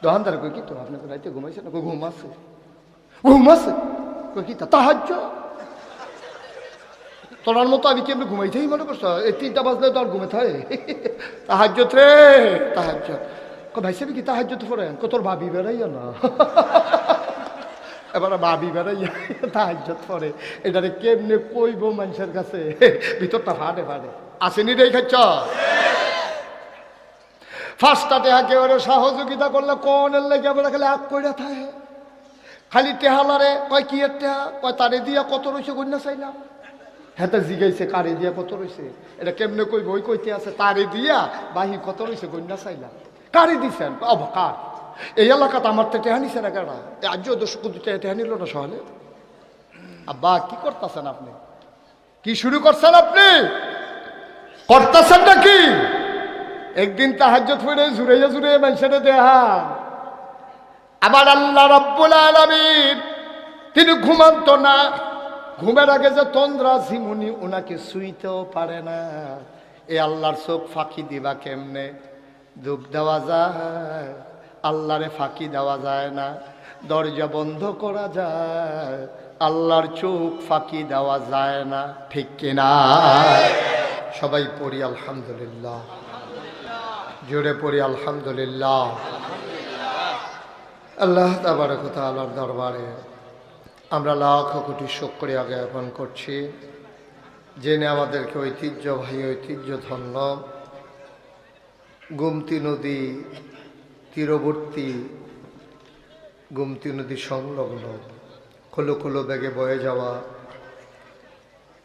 দোকানদার কই কি তো আপনি তো রাইতে ঘুমাইছেন? কই ঘুম আছে, ঘুম আছে। কই কি তাহাজ্জুদ? তোর মতো আমি কেমনি ঘুমাইতেই মনে করছো? এই 3টা বাজলে তো আর ঘুমে থাকে। তাহাজ্জুদ রে তাহাজ্জুদ। ভাই সাহেব কি তাহাজ্জুদ পড়েন? তোর ভাবি বেড়াইয়া না। এবারে ভাবি বেড়াইয়া তাহাজ্জুদ পড়ে, এটারে কেমনে কইব মানুষের কাছে? ভিতরটা ফাটে ফাটে। আসেনি রে খাচ্ছ। ফার্স্টটা টেহা কেউ সহযোগিতা করলে কোনের লেগে এবারে খালি আগ কইরা থাকে, খালি টেহালারে কয় কি এর টেহা, কয় তারে দিয়া কত রয়েছে গন্যা চাইলাম। হ্যাঁ তা জিগাইছে কারে দিয়া কত রয়েছে, এটা কেমনে কইব? ওই কইতে আছে তারে দিয়া বাহি কত রয়েছে গন্যা চাইলাম। কারে দিছেন? কার? এই এলাকাতে আমার তো টেহা নিছে না কেনা? আজও টেহা নিল না সহলে। আব্বা কি করতেছেন আপনি? কি শুরু করছেন আপনি? করতেছেন নাকি? একদিন তাহাজ্জুদ পড়ে জুড়াইয়া জুড়াইয়া মানুষের দেহান। আবার আল্লাহ রাব্বুল আলামিন তিনি ঘুমান্ত না, ঘুমের আগে যে তন্দ্রা ঝিমুনি ওনাকে শুইতেও পারে না। এ আল্লাহর চোখ ফাঁকি দিবা কেমনে? ধূপ দেওয়া যায়, আল্লাহরে ফাঁকি দেওয়া যায় না। দরজা বন্ধ করা যায়, আল্লাহর চোখ ফাঁকি দেওয়া যায় না। ঠিক কিনা? সবাই পড়ি আলহামদুলিল্লাহ, জোরে পড়ি আলহামদুলিল্লাহ। আল্লাহ তাবারক ওয়া তাআলার দরবারে আমরা লাখ কোটি শুকরিয়া জ্ঞাপন করছি, জেনে আমাদেরকে ঐতিহ্যবাহী ঐতিহ্যধন্য গোমতী নদী তীরবর্তী, গোমতী নদী সংলগ্ন খোলো খোলো বেগে বয়ে যাওয়া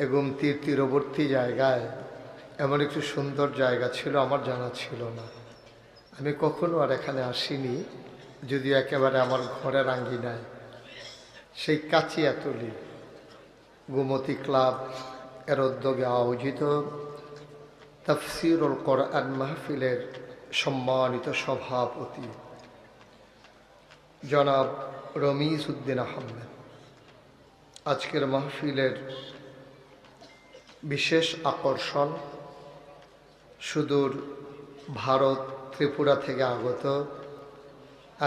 এ গোমতীর তীরবর্তী জায়গায় এমন একটু সুন্দর জায়গা ছিল আমার জানা ছিল না। আমি কখনো আর এখানে আসিনি, যদিও একেবারে আমার ঘরের আঙ্গিনায় সেই কাচিয়াতলি গোমতী ক্লাব এর উদ্যোগে আয়োজিত তাফসীরুল কোরআন মাহফিলের সম্মানিত সভাপতি জনাব রমিজ উদ্দিন আহমেদ আজকের মাহফিলের বিশেষ আকর্ষণ। সুদূর ভারত ত্রিপুরা থেকে আগত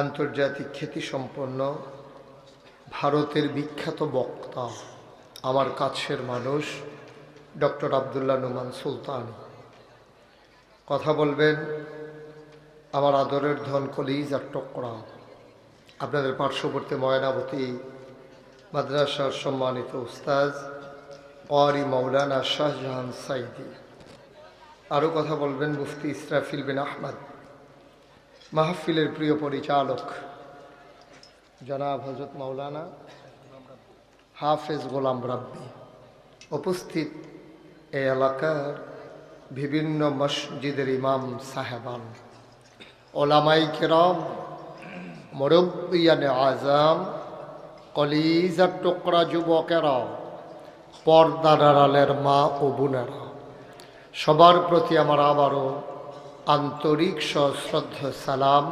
আন্তর্জাতিক খ্যাতিসম্পন্ন ভারতের বিখ্যাত বক্তা, আমার কাছের মানুষ ডক্টর আব্দুল্লাহ নোমান সুলতান। কথা বলবেন আমার আদরের ধন কলিজার টুকরা, আপনাদের পার্শ্ববর্তী ময়নাবতী মাদ্রাসার সম্মানিত উস্তাজ ক্বারি মাওলানা শাহজাহান সাইদি। আরও কথা বলবেন মুফতি ইসরাফিল বিন আহমদ, মাহফিলের প্রিয় পরিচালক জনাব হযরত মাওলানা হাফেজ গোলাম রাব্বি। উপস্থিত এই এলাকার বিভিন্ন মসজিদের ইমাম সাহেবান, ওলামাই কেরাম, মুরব্বিয়ানে আজম, কলিজার টুকরা যুবকেরা, পর্দার আড়ালের মা ও বোনেরা, সবার প্রতি আমার আবারও আন্তরিক সশ্রদ্ধা সালাম।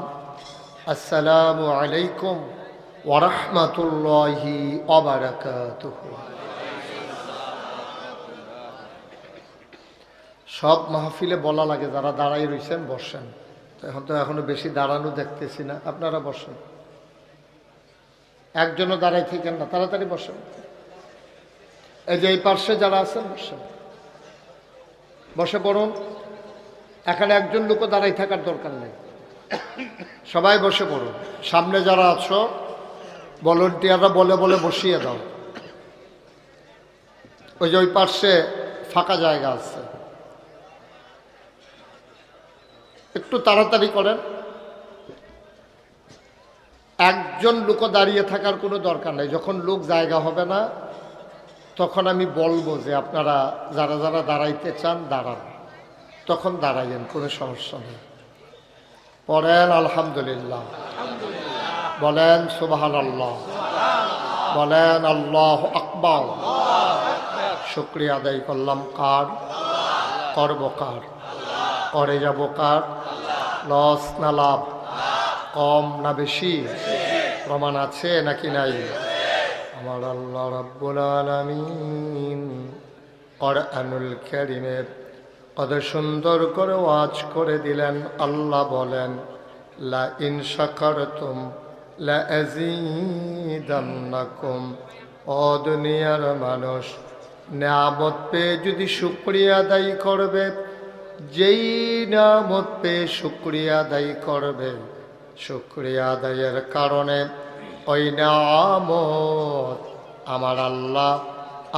আসসালামু আলাইকুম ওয়া রাহমাতুল্লাহি ওয়া বারাকাতুহু। সব মাহফিলে বলা লাগে যারা দাঁড়াই রয়েছেন বসেন, এখন তো এখনো বেশি দাঁড়ানো দেখতেছি না, আপনারা বসেন। একজনও দাঁড়াই থাকেন না, তাড়াতাড়ি বসেন। এই যে এই পার্শ্বে যারা আছেন বসেন, বসে পড়ুন। এখানে একজন লোকও দাঁড়াই থাকার দরকার নেই, সবাই বসে পড়ুন। সামনে যারা আছো ভলান্টিয়াররা বলে বলে বসিয়ে দাও। ওই যে ওই পার্শ্বে ফাঁকা জায়গা আছে, একটু তাড়াতাড়ি করেন। একজন লোকও দাঁড়িয়ে থাকার কোনো দরকার নেই। যখন লোক জায়গা হবে না তখন আমি বলবো যে আপনারা যারা যারা দাঁড়াইতে চান দাঁড়ান, তখন দাঁড়াইয়েন, কোনো সমস্যা নেই। পড়েন আলহামদুলিল্লাহ, বলেন সুবহানাল্লাহ, বলেন আল্লাহু আকবার। শুকরিয়া আদায় করলাম কার? করব কার? করে যাব কার? লস না লাভ? কম না বেশি? প্রমাণ আছে নাকি নাই? আমার আল্লাহ রাব্বুল আলামিন কোরআনুল কারীমে কত সুন্দর করে ওয়াজ করে দিলেন। আল্লাহ বলেন লা ইন শাকারতুম লা আযীদান্নাকুম। ও দুনিয়ার মানুষ, নিয়ামত পেয়ে যদি শুকরিয়া আদায় করবে, যেই নিয়ামত পেয়ে শুকরিয়া আদায় করবে, শুকরিয়া আদায়ের কারণে ওই নিয়ামত আমার আল্লাহ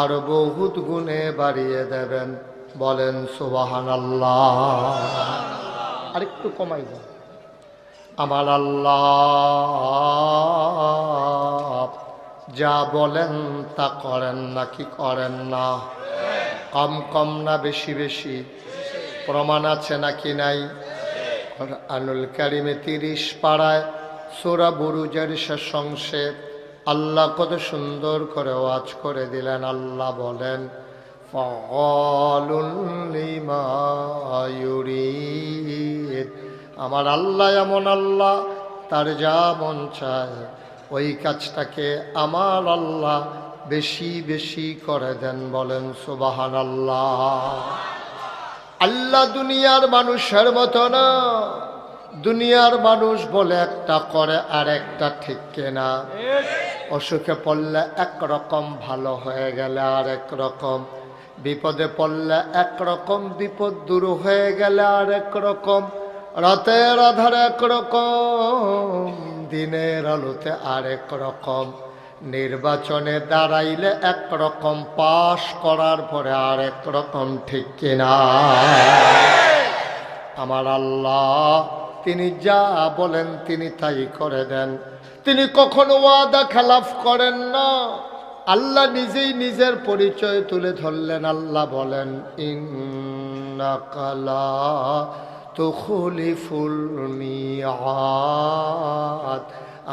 আরো বহুত গুণে বাড়িয়ে দেবেন। বলেন সুবহানাল্লাহ। আরেকটু কমাই দেন। আমার আল্লাহ যা বলেন তা করেন নাকি করেন না? কম কম না বেশি বেশি? প্রমাণ আছে নাকি নাই? কোরআনুল কারীমে 30 পারায় সূরা বুরুজের শেষ অংশে আল্লাহ কত সুন্দর করে ওয়াজ করে দিলেন। আল্লাহ বলেন ফাআলুন লিমা ইউরিদ। আমার আল্লাহ এমন আল্লাহ, তার যা মন চায় ওই কাজটাকে আমার আল্লাহ বেশি বেশি করে দেন। বলেন সুবহানাল্লাহ। আল্লাহ দুনিয়ার মানুষের মতো না। দুনিয়ার মানুষ বলে একটা করে আর একটা ঠিক কেনা। অসুখে পড়লে একরকম, ভালো হয়ে গেলে আর একরকম, বিপদে পড়লে একরকম, বিপদ দূর হয়ে গেলে আর একরকম, রাতের আধারে একরকম, দিনের আলোতে আর একরকম, নির্বাচনে দাঁড়াইলে একরকম, পাশ করার পরে আর একরকম, ঠিক কিনা? আমার আল্লাহ তিনি যা বলেন তিনি তাই করে দেন। তিনি কখনো ওয়াদা খেলাফ করেন না। আল্লাহ নিজেই নিজের পরিচয় তুলে ধরলেন। আল্লাহ বলেন ইন্নাকা লা তুখলিফুল মিআদ।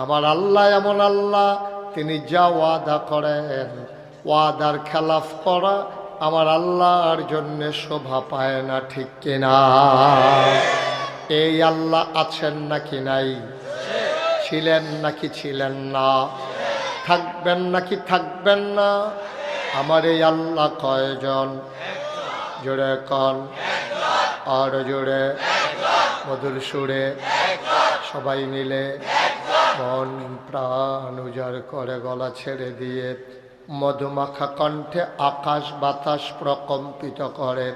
আমার আল্লাহ এমন আল্লাহ, তিনি যা ওয়াদা করেন, ওয়াদার খেলাফ করা আমার আল্লাহর জন্য শোভা পায় না, ঠিক কিনা? এই আল্লাহ আছেন নাকি নাই? ছিলেন নাকি ছিলেন না? থাকবেন নাকি থাকবেন না? আমার এই আল্লাহ কয়জন? জোরে কন, আর জোরে, মধুর সুরে, সবাই মিলে মন প্রাণ উজাড় করে গলা ছেড়ে দিয়ে মধুমাখা কণ্ঠে আকাশ বাতাস প্রকম্পিত করে,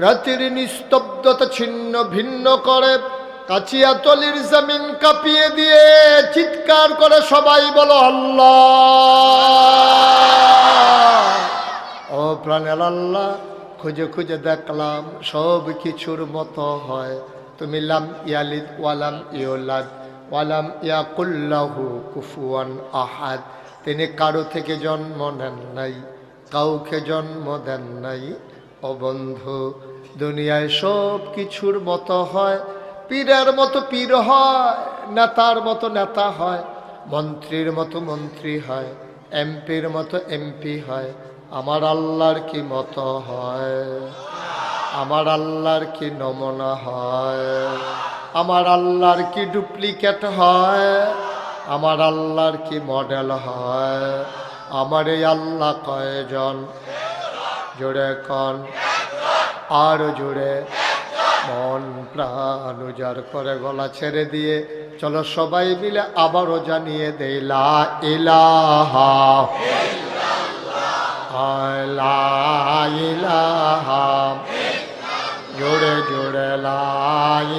রাতের নিস্তব্ধতা ছিন্ন ভিন্ন করে, কাচিয়া তলির জমিন কাঁপিয়ে দিয়ে চিৎকার করে সবাই বলো আল্লাহ। ও প্রাণের আল্লাহ, খুঁজে খুঁজে দেখলাম সব কিছুর মতো হয়। তুমি লাম ইয়ালিদ ওয়ালাম ইউলাদ ওয়ালাম ইয়াকুল্লাহু কুফুয়ান আহাদ। তিনি কারো থেকে জন্ম নেন নাই, কাউকে জন্ম দেন নাই। ও বন্ধু, দুনিয়ায় সব কিছুর মতো হয়। পীরের মতো পীর হয়, নেতার মতো নেতা হয়, মন্ত্রীর মতো মন্ত্রী হয়, এমপির মতো এমপি হয়। আমার আল্লাহর কি মতো হয়? আমার আল্লাহর কি নমুনা হয়? আমার আল্লাহর কি ডুপ্লিকেট হয়? আমার আল্লাহর কি মডেল হয়? আমার এই আল্লাহ কয়জন? জোরে কন, আর জোরে, মন প্রাণ উজাড় করে গলা ছেড়ে দিয়ে চলো সবাই মিলে আবারও জানিয়ে দেই লা ইলাহা লা ইলাহা, জোরে জোরে লা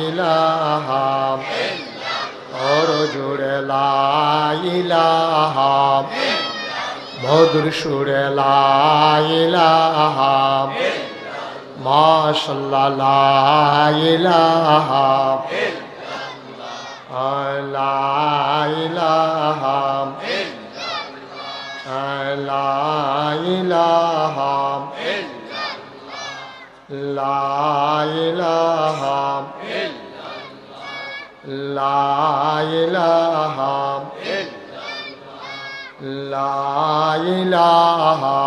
ইলাহা, আর জোরে লা ইলাহা, মধুর সুরে লা ইলাহা, মাশাআল্লাহ লা ইলাহা লা ইলাহা লা ইলাহা লা ইলাহা লা ইলাহা লা ইলাহা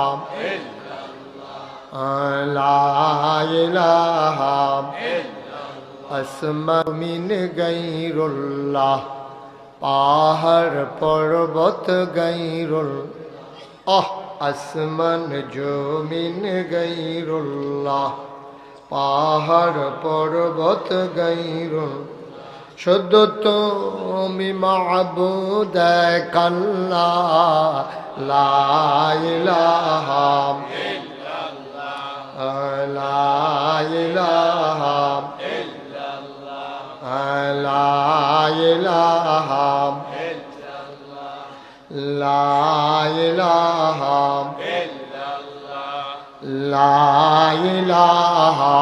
লা ইলাহা আসমা মিন গায়রুল্লাহ পাহাড় পর্বত গায়রুল আসমান জমিন গায়রুল্লাহ পাহাড় পর্বত গায়রুল শুদ্ধ তুমি মাবুদ কাল্লাহ লা ইলাহা লা ইলাহা লা ইলাহা লা ইলাহা লা ইলাহা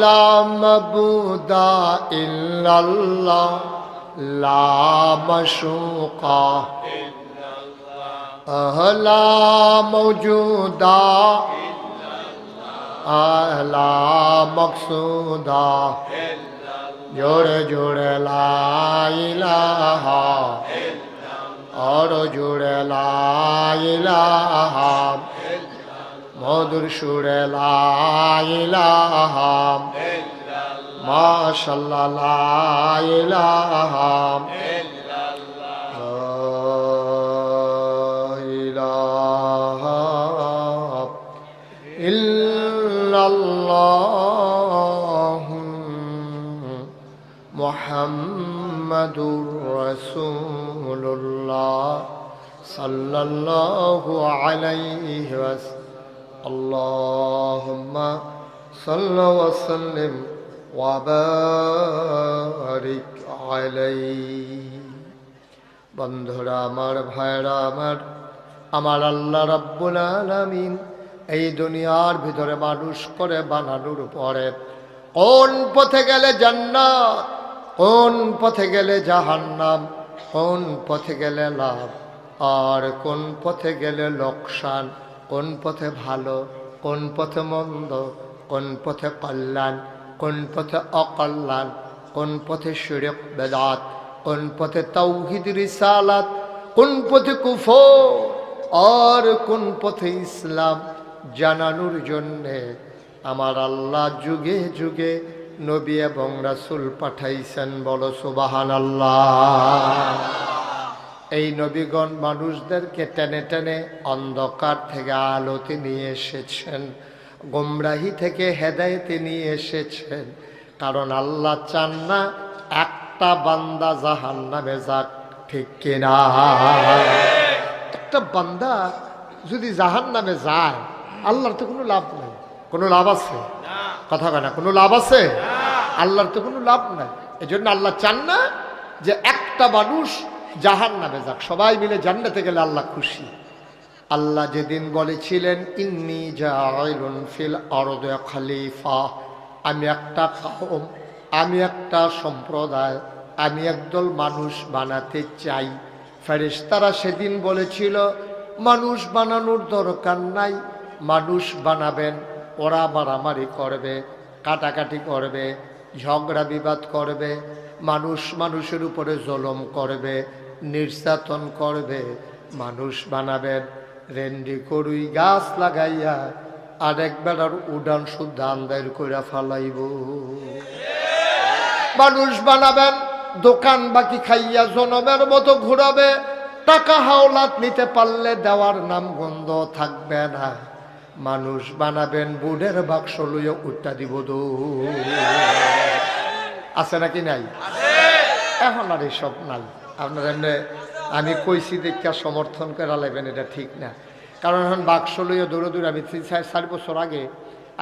লা মাবুদা ইল্লাল্লাহ লা মাশুকা লা মওজুদা লা মকসুদা জোড়ে জোড়ে লা ইলাহা और जुड़े ला इलाहा मधुर सुरे ला इलाहा माशाल्लाह ला इलाहा इल्लल्लाह मुहम्मदुर रसूलुल्लाह सल्लल्लाहु अलैहि वसल्लम अल्लाहुम्मा सल्लि व सल्लिम व बारिक अलैहि। बंधुरा आमार भाईरा आमार आल्लाह रब्बुल आलामीन এই দুনিয়ার ভিতরে মানুষ করে বানানোর পরে কোন পথে গেলে জান্নাত, কোন পথে গেলে জাহান্নাম, কোন পথে গেলে লাভ আর কোন পথে গেলে লোকসান, কোন পথে ভালো, কোন পথে মন্দ, কোন পথে কল্যাণ, কোন পথে অকল্যাণ, কোন পথে শিরক বেদাত, কোন পথে তাওহীদ রিসালাত, কোন পথে কুফর আর কোন পথে ইসলাম জানানোর জন্যে আমার আল্লাহ যুগে যুগে নবী এবং রাসূল পাঠাইছেন। বলো সুবহানাল্লাহ। এই নবীগণ মানুষদেরকে টেনে টেনে অন্ধকার থেকে আলোতে নিয়ে এসেছেন, গোমরাহি থেকে হেদায়েতে নিয়ে এসেছেন। কারণ আল্লাহ চান না একটা বান্দা জাহান্নামে যাক, ঠিক কিনা? একটা বান্দা যদি জাহান্নামে যায় আল্লাহর তো কোনো লাভ নাই। কোনো লাভ আছে? কথা কয় না, কোনো লাভ আছে? আল্লাহর তো কোনো লাভ নাই। এই জন্য আল্লাহ চান না যে একটা মানুষ জাহান্নামে যাক, সবাই মিলে জান্নাতে গেলে আল্লাহ খুশি। আল্লাহ যেদিন বলেছিলেন ইন্নী জাইলুন ফিল আরদি খলিফা, আমি একটা কওম, আমি একটা সম্প্রদায়, আমি একদল মানুষ বানাতে চাই। ফেরেশতারা সেদিন বলেছিল মানুষ বানানোর দরকার নাই, মানুষ বানাবেন, ওরা মারামারি করবে, কাটাকাটি করবে, ঝগড়া বিবাদ করবে, মানুষ মানুষের উপরে জুলুম করবে, নির্যাতন করবে। মানুষ বানাবেন রেন্ডি করুই গাছ লাগাইয়া আরেক বেড়ার উড়ান শুদ্ধ আন্দার কইরা ফালাইব। মানুষ বানাবেন দোকান বাকি খাইয়া জনমের মতো ঘুরাবে, টাকা হাওলাত নিতে পারলে দেওয়ার নাম গন্ধ থাকবে না। মানুষ বানাবেন বুড়ের বাক্স লইয়া উঠটা দিব দো। আছে নাকি নাই? এখন আর এসব নাই। আপনার আমি কইছি দেখা সমর্থন করে লাগবেন, এটা ঠিক না। কারণ এখন বাক্স লইয়া দৌড়ে আমি 4 বছর আগে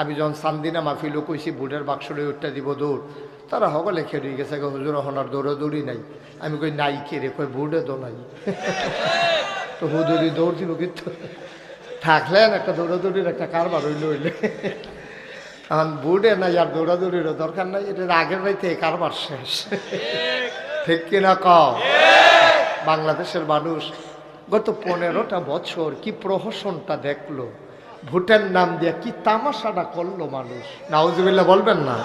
আমি যখন চান্দিনা মাহফিলও কইছি বুড়ের বাক্স লইয়া উঠটা দিব দৌড়, তারা সকলে খেয়ে গেছে হুজুর এখন আর দৌড়াদৌড়ি নাই। আমি কই নাই কে রে? কই বুড়ে তো নাই। তো হুজুরি দৌড় দিব কিন্তু থাকলেন একটা দৌড়াদৌড়ির একটা কারবার হইলে এখন বুড়ে নাই আর দৌড়াদৌড়িরও দরকার নাই। এটা আগের রাইতে কারবার শেষ, ঠিক কিনা কও? বাংলাদেশের মানুষ গত 15টা বছর কি প্রহসনটা দেখলো, ভোটের নাম দিয়ে কি তামাশাটা করলো মানুষ। নাউজুবিল্লাহ বলবেন না?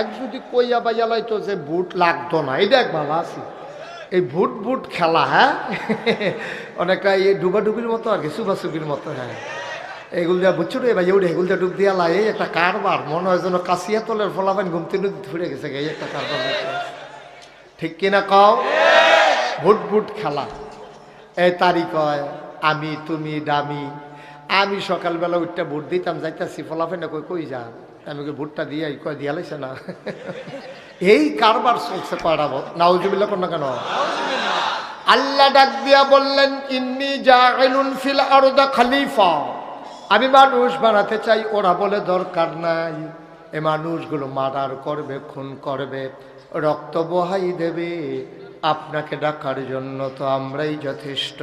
এক যদি কইয়া বাইয়া লাইতো যে ভোট লাগতো না, এটা এক ভালো আছি। এই ভুট ভুট খেলা, হ্যাঁ অনেকটা এই ডুবাডুবির মতো আর কি, সুবাসুবির মতো। হ্যাঁ এগুলো দিয়া বুঝছো রে ভাই, উঠে এগুলো ডুব দিয়া লাই, এই একটা কারবার মনে হয় যেন কাশিয়া তলের ফলাফান ঘুমতে ফুটে গেছে, এই একটা কারবার। ঠিক কিনা কও? ভুট ভুট খেলা। এই তারিখ হয় আমি তুমি ডামি, আমি সকালবেলা উঠটা ভোট দিতাম, যাইতাছি ফলাফেন কই কই যা, আমি ভোটটা দিয়ে কয় দিয়া লাইছে না। এই কারবার চলছে কয়টা নাউজুবিল্লাহ কোন না কেন? আল্লাহ ডাক দিয়া বললেন ইন্নী জাইলুন ফিল আরদি খলিফা, আমি মানুষ বানাতে চাই। ওরা বলে দরকার নাই, এই মানুষগুলো মার্ডার করবে, খুন করবে, রক্ত বহাই দেবে, আপনাকে ডাকার জন্য তো আমরাই যথেষ্ট।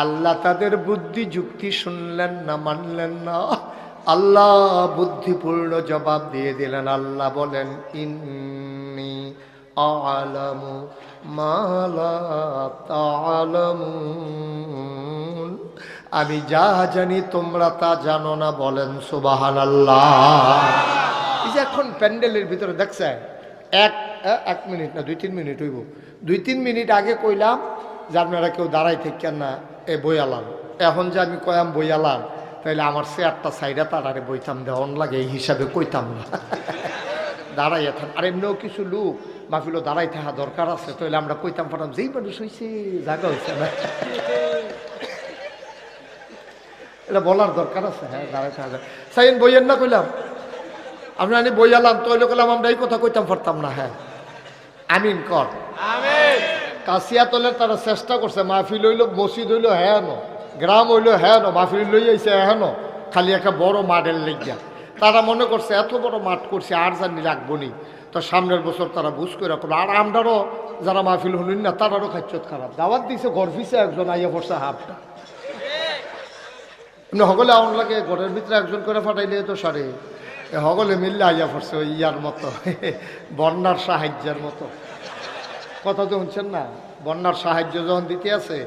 আল্লাহ তাদের বুদ্ধি যুক্তি শুনলেন না, মানলেন না। আল্লাহ বুদ্ধিপূর্ণ জবাব দিয়ে দিলেন। আল্লাহ বলেন ইন্নী আ'লামু মা লা তা'লামুন, আমি যা জানি তোমরা তা জানো না। বলেন সুবহানাল্লাহ। এই যে এখন প্যান্ডেলের ভিতরে দেখছেন, এক মিনিট না 2-3 মিনিট হইব, 2-3 মিনিট আগে কইলাম যে আপনারা কেউ দাঁড়াই থাকেন না, এ বইয়ালাম। এখন যে আমি কয়াম বইয়ালাম, তাইলে আমার চেয়ারটা সাইডা তাড়ারে বইতাম, দেওয়ান লাগে, এই হিসাবে কইতাম না। দাঁড়াইয়া থাক। আর এমনিও কিছু লোক মাহফিলও দাঁড়াই থাকা দরকার আছে, তাইলে আমরা কইতাম পারতাম যেই মানুষ হয়েছে জায়গা হয়েছে না, এটা বলার দরকার আছে। হ্যাঁ দাঁড়াই থাকা সাইন বইয়ের না কইলাম, আপনার আমি বইয়ালাম তৈলে কইলাম, আমরা এই কথা কইতাম পারতাম না। হ্যাঁ আমিন কর। কাশিয়াতলের তারা চেষ্টা করছে, মাহফিল হইল, মসজিদ হইল, হ্যাঁ ন গ্রাম হইল, হ্যাঁ ন মাহফিল লই আইছে, হ্যাঁ ন খালি একটা বড় মাঠের লেগিয়া তারা মনে করছে এত বড় মাঠ করছে আর জানি রাখবো নি, তো সামনের বছর তারা বুঝ করে করলো। আর আমরারও যারা মাহফিল হলেন না তারারও খাচ্ছত খারাপ, দাওয়াত দিছে ঘর ফিসে একজন আইয়া পড়ছে হাফটা, এমনি হগলে আউন লাগে, ঘরের ভিতরে একজন করে ফাটাইলে তো সারে, হগলে মিললে আইয়া পড়ছে ওই ইয়ার মতো, বন্যার সাহায্যের মতো। কথা তো শুনছেন না, বন্যার সাহায্য যখন দিতে আছে,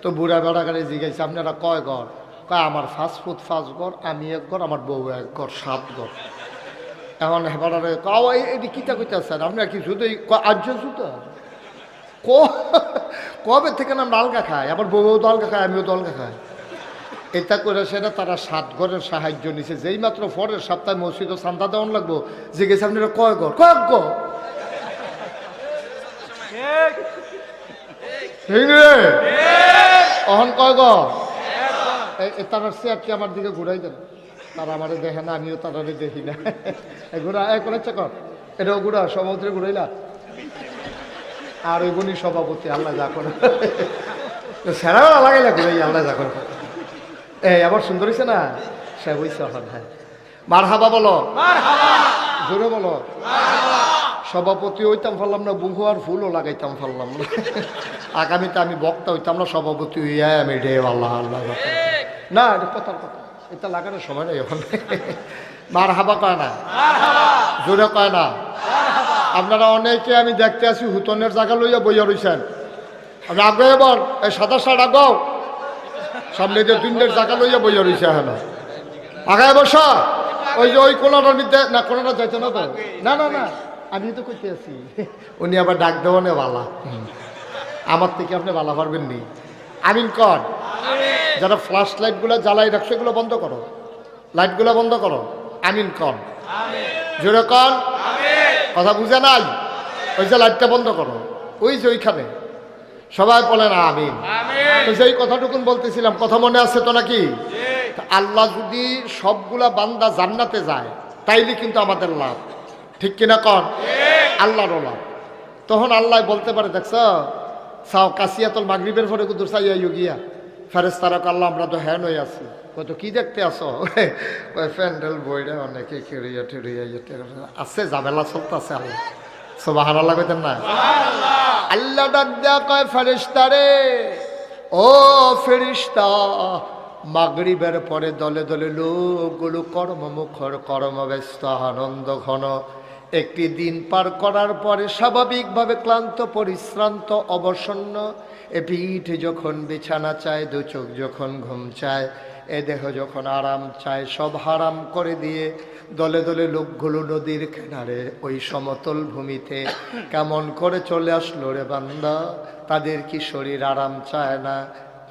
তো বুড়া বেড়াগারে জিগাইছে আপনারা কয় ঘর? কয় আমার 5 ফুট 5 ঘর, আমি 1 ঘর, আমার বউ 1 ঘর, 7 ঘর। এখন হেবারে এটি কিতা কইতেছেন আপনার কি শুধু আর্য জুতো? কবে থেকে আমরা আলগা খাই, আবার বউও তো আলগা খায়, আমিও তো আলগা খাই। এটা করে সেটা তারা 7 ঘরের সাহায্য নিছে। যেই মাত্র পরের সপ্তাহে মসজিদে চান্দা দেওয়ান লাগবো, জিজ্ঞেস আপনারা কয় ঘর? কয়েক ঘর। অহন কয় ঘর? তারা চেয়ারটি আমার দিকে ঘুরাই দেন, তারা আমারে দেখে না, আমিও তারারে দেখি না। ঘুরা করেছে কর, এটাও ঘুরা সভাপতি ঘুরাইলা, আর ওই গুণী সভাপতি আল্লাহ যা করে সেরা লাগাইলা ঘুরাই আল্লাহ যা করে। এই আবার সুন্দর হয়েছে না, সে হয়েছে। হ্যাঁ মার হাবা বলো, জোরে বলো। সভাপতি হইতাম পারলাম না, বুহু আর ফুলও লাগাইতাম পারলাম না। আগামীতে আমি বক্তা হইতাম না, সভাপতি হইয়া আমি রে আল্লাহ আল্লাহ না, এটা কথার কথা, এটা লাগানোর সময় নেই এখন। মার হাবা কয় না, জোরে কয় না। আপনারা অনেকে আমি দেখতে আসি হুতনের জায়গা লইয়া বইয়া রইছেন, আপনি আগে এবার এই সাদা শার্ট আগাও, সামনে যে 2 জায়গা লইয়া বইয়া রইছে, হ্যাঁ আগায় বসা। ওই যে ওই কোনাটার মধ্যে না, কোনাটা যাইতে না তো, না না না আমি তো কইতে আছি। উনি আবার ডাক দেওয়ানে বালা, আমার থেকে আপনি বালা পারবেন নি। আমিন কর। যারা ফ্ল্যাশ লাইটগুলো জ্বালাই রাখছো এগুলো বন্ধ করো, লাইটগুলো বন্ধ করো। আমিন কর, জোরে কর। কথা বুঝে নাই? ওই যে লাইটটা বন্ধ করো, ওই যে ওইখানে সবাই বলেন আমিন। সেই কথাটুকুন বলতেছিলাম, কথা মনে আছে তো নাকি? আল্লাহ যদি সবগুলা বান্দা জান্নাতে যায় তাইলে কিন্তু আমাদের লাভ, ঠিক কিনা কর? আল্লাহর লাভ। তখন আল্লাহ বলতে পারে দেখছ সাও কাশিয়াতল মাগরিবের পরে কুদুর চাইয়া গিয়া ফেরেশতারা আল্লাহ আমরা তো হ্যান হয়ে আছি, কত কি দেখতে আসো? প্যান্ডেল বইরা অনেকে খেড়িয়া ঠেড়িয়া আছে, ঝামেলা চলতেছে। আল্লাহ সুবহানাল্লাহ কইতেন না? আল্লাহ ডাক দেয়া কয় ফেরেশতারে, ও ফেরেশতা, মাগরিবের পরে দলে দলে লোকগুলো কর্মমুখর, কর্মব্যস্ত, আনন্দ ঘন। একটি দিন পার করার পরে স্বাভাবিকভাবে ক্লান্ত, পরিশ্রান্ত, অবসন্ন, এ পিঠ যখন বিছানা চায়, 2 চোখ যখন ঘুম চায়, এ দেহ যখন আরাম চায় সব হারাম করে দিয়ে দলে দলে লোকগুলো নদীর কিনারে ওই সমতল ভূমিতে কেমন করে চলে আসলো রে বান্দা, তাদের কি শরীর আরাম চায় না?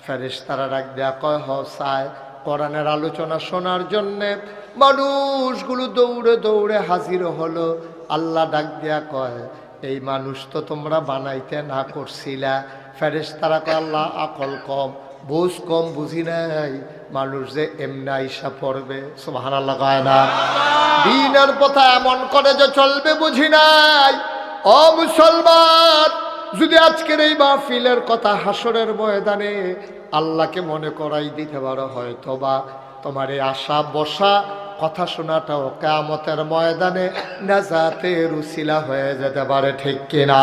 ফেরেশতারা ডাক দেয়া কয় হ চায়। কোরআনের আলোচনা শোনার জন্যে মানুষগুলো দৌড়ে দৌড়ে হাজির হলো। আল্লাহ ডাক দেয়া কয় এই মানুষ তো তোমরা বানাইতে না করছিলা। ফেরেশতারা কয় আল্লাহ আকল কম, বুঝ কম বুঝি নাই, মানুষ যে এমনি আইসা পড়বে। সুবহানাল্লাহ কয় না? দ্বীনের পথে এমন করে যে চলবে বুঝি নাই। ও মুসলমান, যদি আজকের এই মাহফিলের কথা হাসরের ময়দানে আল্লাহকে মনে করাই দিতে পারো, হয়তো বা তোমার এই আশা বসা কথা শোনাটাও কিয়ামতের ময়দানে নাজাতের উসিলা হয়ে যেতে পারে, ঠিক কিনা?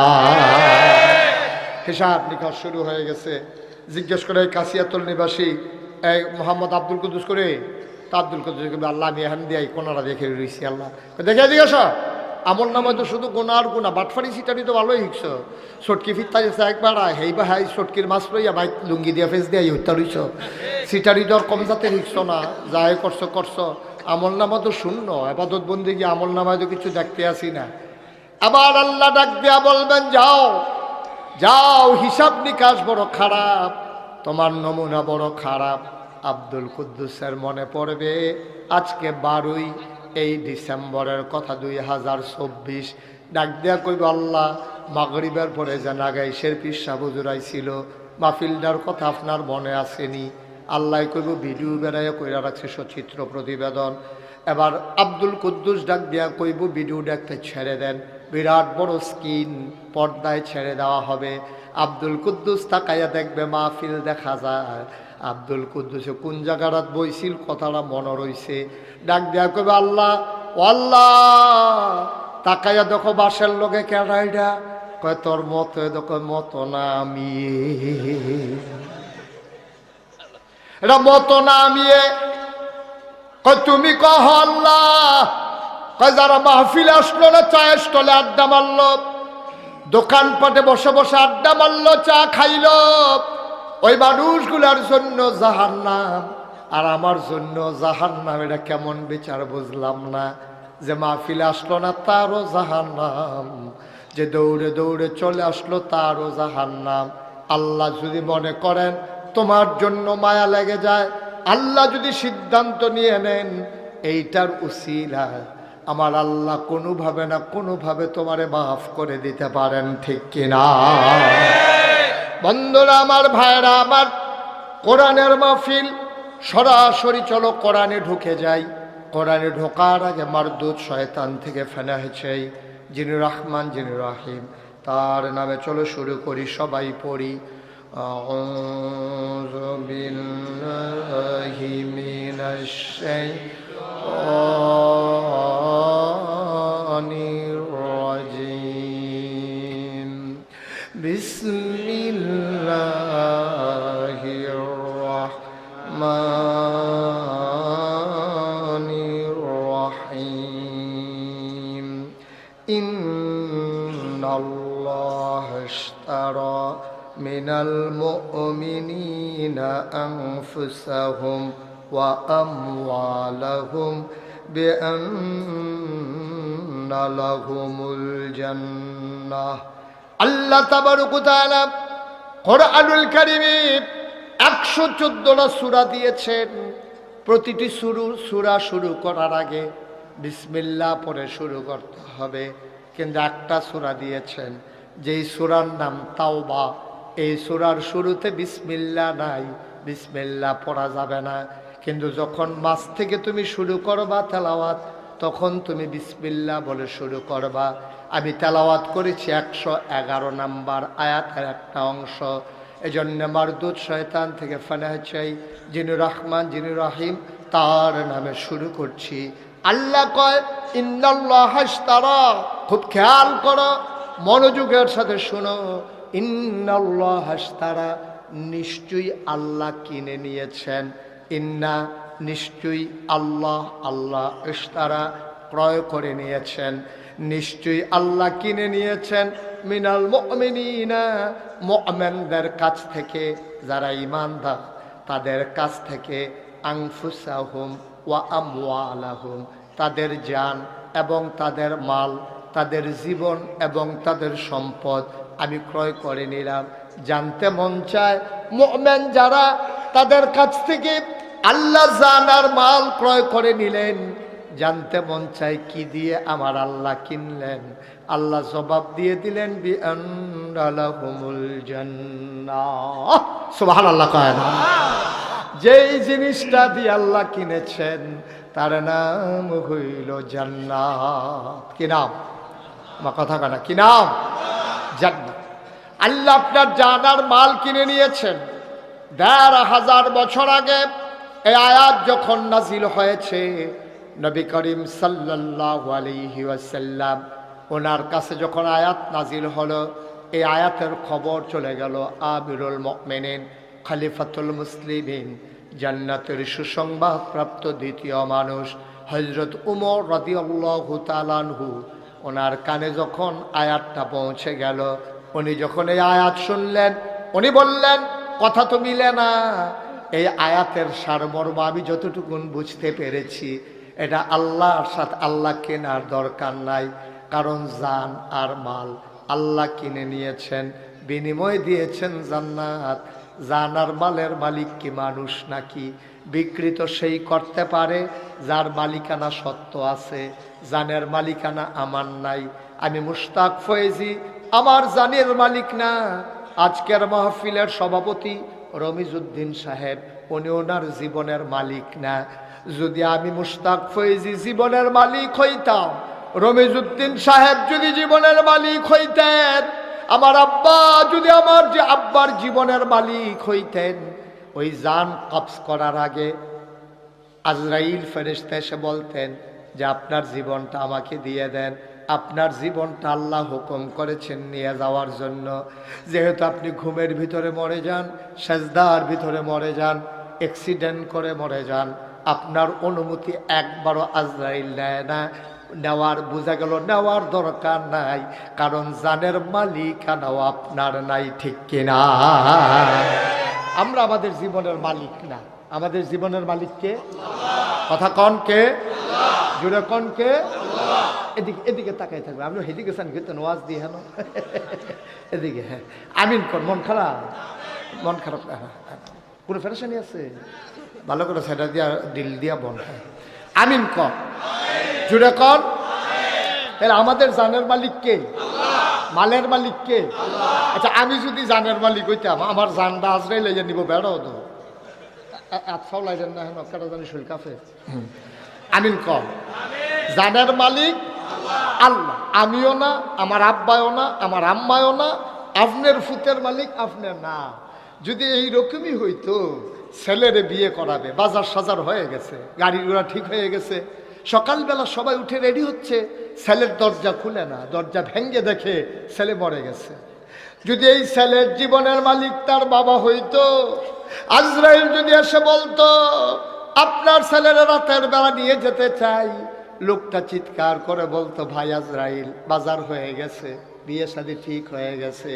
হিসাব নিকাশ শুরু হয়ে গেছে। জিজ্ঞেস করে কাশিয়াতুল নিবাসী এই মোহাম্মদ আব্দুল কুদ্দুস করে, তা আব্দুল কুদ্দুস আল্লাহ আমি এখান দিয়ে কোনারা দেখে রয়েছি। আল্লাহ দেখে জিজ্ঞাস আমল নামায় তো শুধু গোনা আর গোনা, বাটফারি সিটারি তো ভালোই শিখছ। সটকি ফিরতা গেছে একবার হেই বা হাই সটকির মাছ লইয়া বাইক লুঙ্গি দিয়া ফেস দিয়া হত্যা রইছ। সিটারি তো আর কম জাতে শিখছ না, যাই করছো করছো। আমল নামা তো শূন্য, আবাদত বন্দেগী আমল নামায় তো কিছু দেখতে আসি না। আবার আল্লাহ ডাক দিয়া বলবেন যাও যাও, হিসাব নিকাশ বড় খারাপ, তোমার নমুনা বড় খারাপ। আব্দুল কুদ্দুসের মনে পড়বে আজকে 12ই এই ডিসেম্বরের কথা 2024। ডাক দেয়া কইব আল্লাহ মাগরিবের পরে যে নাগাইশের পিসা হুজুর আইছিল, মাহফিলটার কথা আপনার মনে আসেনি? আল্লাহ কইব ভিডিও বেড়াইয়া কইরা রাখছে সচিত্র প্রতিবেদন। এবার আব্দুল কুদ্দুস ডাক দেয়া কইব ভিডিওটা একটা ছেড়ে দেন, বিরাট বড় স্ক্রিন পর্দায় ছেড়ে দেওয়া হবে। আব্দুল কুদ্দুস তাকাইয়া দেখবে মাহফিল দেখা যায়। আব্দুল কুদ্দুসে কোন জায়গাটাত বইছিল কথাটা মনে রইছে। ডাক দেয়া কইবে আল্লাহ ও আল্লাহ, তাকাইয়া দেখো বাসের লোকে কেডাইডা, কয় তোর মতো দেখো মতো না আমি, এটা মতো না আমি। কয় তুমি কহ আল্লাহ, কয় যারা মাহফিলে আসলো না, চায়ের স্টলে আড্ডা মারলো, দোকানপাটে বসে বসে আড্ডা মারলো, চা খাইলো, ওই মানুষগুলার জন্য জাহান্নাম আর আমার জন্য জাহান্নাম। এটা কেমন বিচার বুঝলাম না। যে মাহফিলে আসলো না তারও জাহান্নাম, যে দৌড়ে দৌড়ে চলে আসলো তারও জাহান্নাম। আল্লাহ যদি মনে করেন তোমার জন্য মায়া লেগে যায়, আল্লাহ যদি সিদ্ধান্ত নিয়ে নেন এইটার উসিলা, আমার আল্লাহ কোনোভাবে না কোনোভাবে তোমারে মাফ করে দিতে পারেন, ঠিক কিনা? বন্ধুরা আমার, ভাইরা আমার, কোরআনের মাহফিল সরাসরি চলো কোরআনে ঢুকে যাই। কোরআনে ঢোকার আগে মারদুদ শয়তান থেকে ফেনা হয়েছে যিনি রহমান যিনি রহিম, তার নামে চলো শুরু করি, সবাই পড়ি। আউযু বিল্লাহি মিনাশ শাইতানির রাজিম। বিসমিল্লাহির রাহমানির রাহিম। ইন্নাল্লাহা ইশতারা মিনাল মুমিনিনা আনফুসাহুম ওয়া আমওয়ালাহুম বিআন্না লাহুমুল জান্নাহ। আল্লাহ তাবারক ওয়া তাআলা কোরআনুল কারীমে 114টা সূরা দিয়েছেন। প্রতিটি সূরা শুরু করার আগে বিসমিল্লাহ পড়ে শুরু করতে হবে। কিন্তু একটা সূরা দিয়েছেন যেই সূরার নাম তাওবা, এই সূরার শুরুতে বিসমিল্লাহ নাই, বিসমিল্লাহ পড়া যাবে না। কিন্তু যখন মাঝ থেকে তুমি শুরু করবা তেলাওয়াত, তখন তুমি বিসমিল্লাহ বলে শুরু করবা। আমি তেলাওয়াত করেছি 111 নাম্বার আয়াতের একটা অংশ। এজন্য মারদুদ শয়তান থেকে ফানাহ চাই, যিনি রহমান যিনি রহিম, তার নামে শুরু করছি। আল্লাহ কয় ইন্নাল্লাহা ইশতারা, খুব খেয়াল করো, মনোযোগের সাথে শোনো। ইন্নাল্লাহা ইশতারা, নিশ্চয়ই আল্লাহ কিনে নিয়েছেন। ইন্না, নিশ্চয়ই, আল্লাহ, আল্লাহ, ইশতারা, ক্রয় করে নিয়েছেন। নিশ্চয়ই আল্লাহ কিনে নিয়েছেন মিনাল মুমিনিনা, মুমিনদের কাছ থেকে, যারা ঈমানদার তাদের কাছ থেকে আনফুসাহুম ওয়া আমওয়ালাহুম, তাদের জান এবং তাদের মাল, তাদের জীবন এবং তাদের সম্পদ আমি ক্রয় করে নিলাম। জানতে মন চায় মুমিন যারা তাদের কাছ থেকে আল্লাহ জান আর মাল ক্রয় করে নিলেন, জানতে মন চায় কি দিয়ে আমার আল্লাহ কিনলেন। আল্লাহ জবাব দিয়ে দিলেন বিআন্না লাহুমুল জান্নাহ। সুবহানাল্লাহ কয় না? যেই জিনিসটা দিয়ে আল্লাহ কিনেছেন তার নাম হইল জান্নাত। কি নাম? আমার কথা কানা, কি নাম? জান্নাত। আল্লাহ আপনার জানার মাল কিনে নিয়েছেন। ১৫০০ বছর আগে এই আয়াত যখন নাজিল হয়েছে, নবী করিম সাল্লাল্লাহু আলাইহি ওয়াসাল্লাম ওনার কাছে যখন আয়াত নাজিল হলো, এই আয়াতের খবর চলে গেল আমিরুল মুমিনিন, খলিফাতুল মুসলিমিন, জান্নাতের সুসংবাদ প্রাপ্ত দ্বিতীয় মানুষ হযরত উমর রাদিয়াল্লাহু তাআলা আনহু, ওনার কানে যখন আয়াতটা পৌঁছে গেল, উনি যখন এই আয়াত শুনলেন, উনি বললেন কথা তো মিলে না। এই আয়াতের সারমর্ম আমি যতটুকুন বুঝতে পেরেছি, এটা আল্লাহর সাথে আল্লাহ কেনার দরকার নাই, কারণ জান আর মাল আল্লাহ কিনে নিয়েছেন, বিনিময় দিয়েছেন জান্নাত। জান আর মালের মালিক কি মানুষ নাকি? বিক্রি তো সেই করতে পারে যার মালিকানা সত্য আছে, জানের মালিকানা আমার নাই। আমি মুশতাক ফয়েজি আমার জানের মালিক না। আজকের মাহফিলের সভাপতি রমিজউদ্দিন সাহেব, উনি ওনার জীবনের মালিক না। যদি আমি মুশতাক ফয়েজি জীবনের মালিক হইতাম, রমিজউদ্দিন সাহেব যদি জীবনের মালিক হইতেন, আমার আব্বা যদি আমার যে আব্বার জীবনের মালিক হইতেন, ওই জান কবজ করার আগে আজরাইল ফেরেশতা এসে বলতেন যে আপনার জীবনটা আমাকে দিয়ে দেন, আপনার জীবনটা আল্লাহ হুকুম করেছেন নিয়ে যাওয়ার জন্য। যেহেতু আপনি ঘুমের ভিতরে মরে যান, সেজদার ভিতরে মরে যান, অ্যাক্সিডেন্ট করে মরে যান, আপনার অনুমতি একবারও আজরাইল নেয় না। নেওয়ার বোঝা গেল নেওয়ার দরকার নাই, কারণ জানের মালিকানাও আপনার নাই, ঠিক কিনা? আমরা আমাদের জীবনের মালিক না। আমাদের জীবনের মালিক কে? কথা কন কে? জুড়ে কন কে? এদিকে এদিকে তাকাই থাকবে। আপনি হেদিকে চান কিন্তু ওয়াজ দিয়ে হেন এদিকে। হ্যাঁ আমিন কর। মন খারাপ? মন খারাপ কোনো ফেরেশানি আছে? ভালো করে সেটা দিয়া দিল দিয়া বন। আমিন কর, জুড়ে কর। তাহলে আমাদের জানের মালিক কে? মালের মালিক কে? আচ্ছা আমি যদি জানের মালিক হইতাম, আমার জানটা আজরাইল লইয়া নিব, বেড়াও তো আতফাও লাইলেন না হেন কাটা জানি শরীর কাফে। আমিন কর। জানের মালিক আল্লাহ, আমিও না, আমার আব্বাও না, আমার আম্মাও না, আপনার ফুতের মালিক আপনার না। যদি এইরকমই হইতো, ছেলেরে বিয়ে করাবে, বাজার সাজার হয়ে গেছে, গাড়ি ঘোড়া ঠিক হয়ে গেছে, সকালবেলা সবাই উঠে রেডি হচ্ছে, ছেলের দরজা খুলে না, দরজা ভেঙ্গে দেখে ছেলে মরে গেছে। যদি এই ছেলের জীবনের মালিক তার বাবা হইতো, আজরাইল যদি এসে বলতো আপনার ছেলের রাতের বেলা নিয়ে যেতে চাই, লোকটা চিৎকার করে বলতো ভাই আজরাইল বাজার হয়ে গেছে, বিয়ে শাদী ঠিক হয়ে গেছে,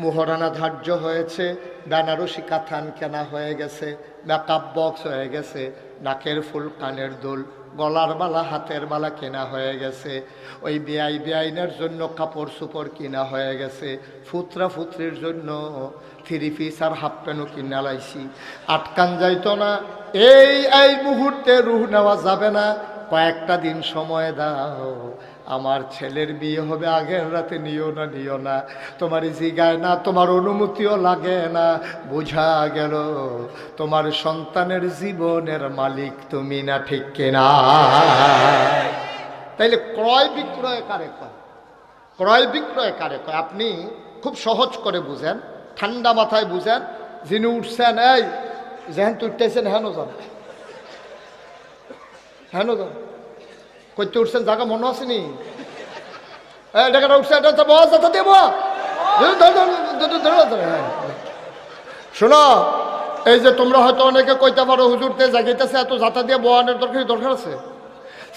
মোহরানা ধার্য হয়েছে, বেনারসি কাথান কেনা হয়ে গেছে, মেকআপ বক্স হয়ে গেছে, নাকের ফুল, কানের দুল, গলার মালা, হাতের মালা কেনা হয়ে গেছে, ওই বেআইনের জন্য কাপড় চোপড় কিনা হয়ে গেছে, ফুতরা ফুতরির জন্য থ্রি পিস আর হাফ প্যান্টও কিনা লাইছি, আটকান যাইতো না। এই মুহূর্তে রুহ নেওয়া যাবে না, কয়েকটা দিন সময় দাও, আমার ছেলের বিয়ে হবে, আগের রাতে নিও না, তোমার জিগায় না, তোমার অনুমতিও লাগে না, বোঝা গেল তোমার সন্তানের জীবনের মালিক তুমি না, ঠিক কিনা? তাইলে ক্রয় বিক্রয় কারে কয়? ক্রয় বিক্রয় কারে কয়? আপনি খুব সহজ করে বুঝেন, ঠান্ডা মাথায় বুঝেন। যিনি উঠছেন, এই যেহেন তুইতেছেন হেন যান, হেন যান, কইতে উঠছেন জায়গা মনে আসেনি? উঠছে শোনো, এই যে তোমরা হয়তো অনেকে কইতে পারো হুজুরতে জায়গাইতেছে, এত জাতা দিয়ে বোয়ানোর দরকার আছে।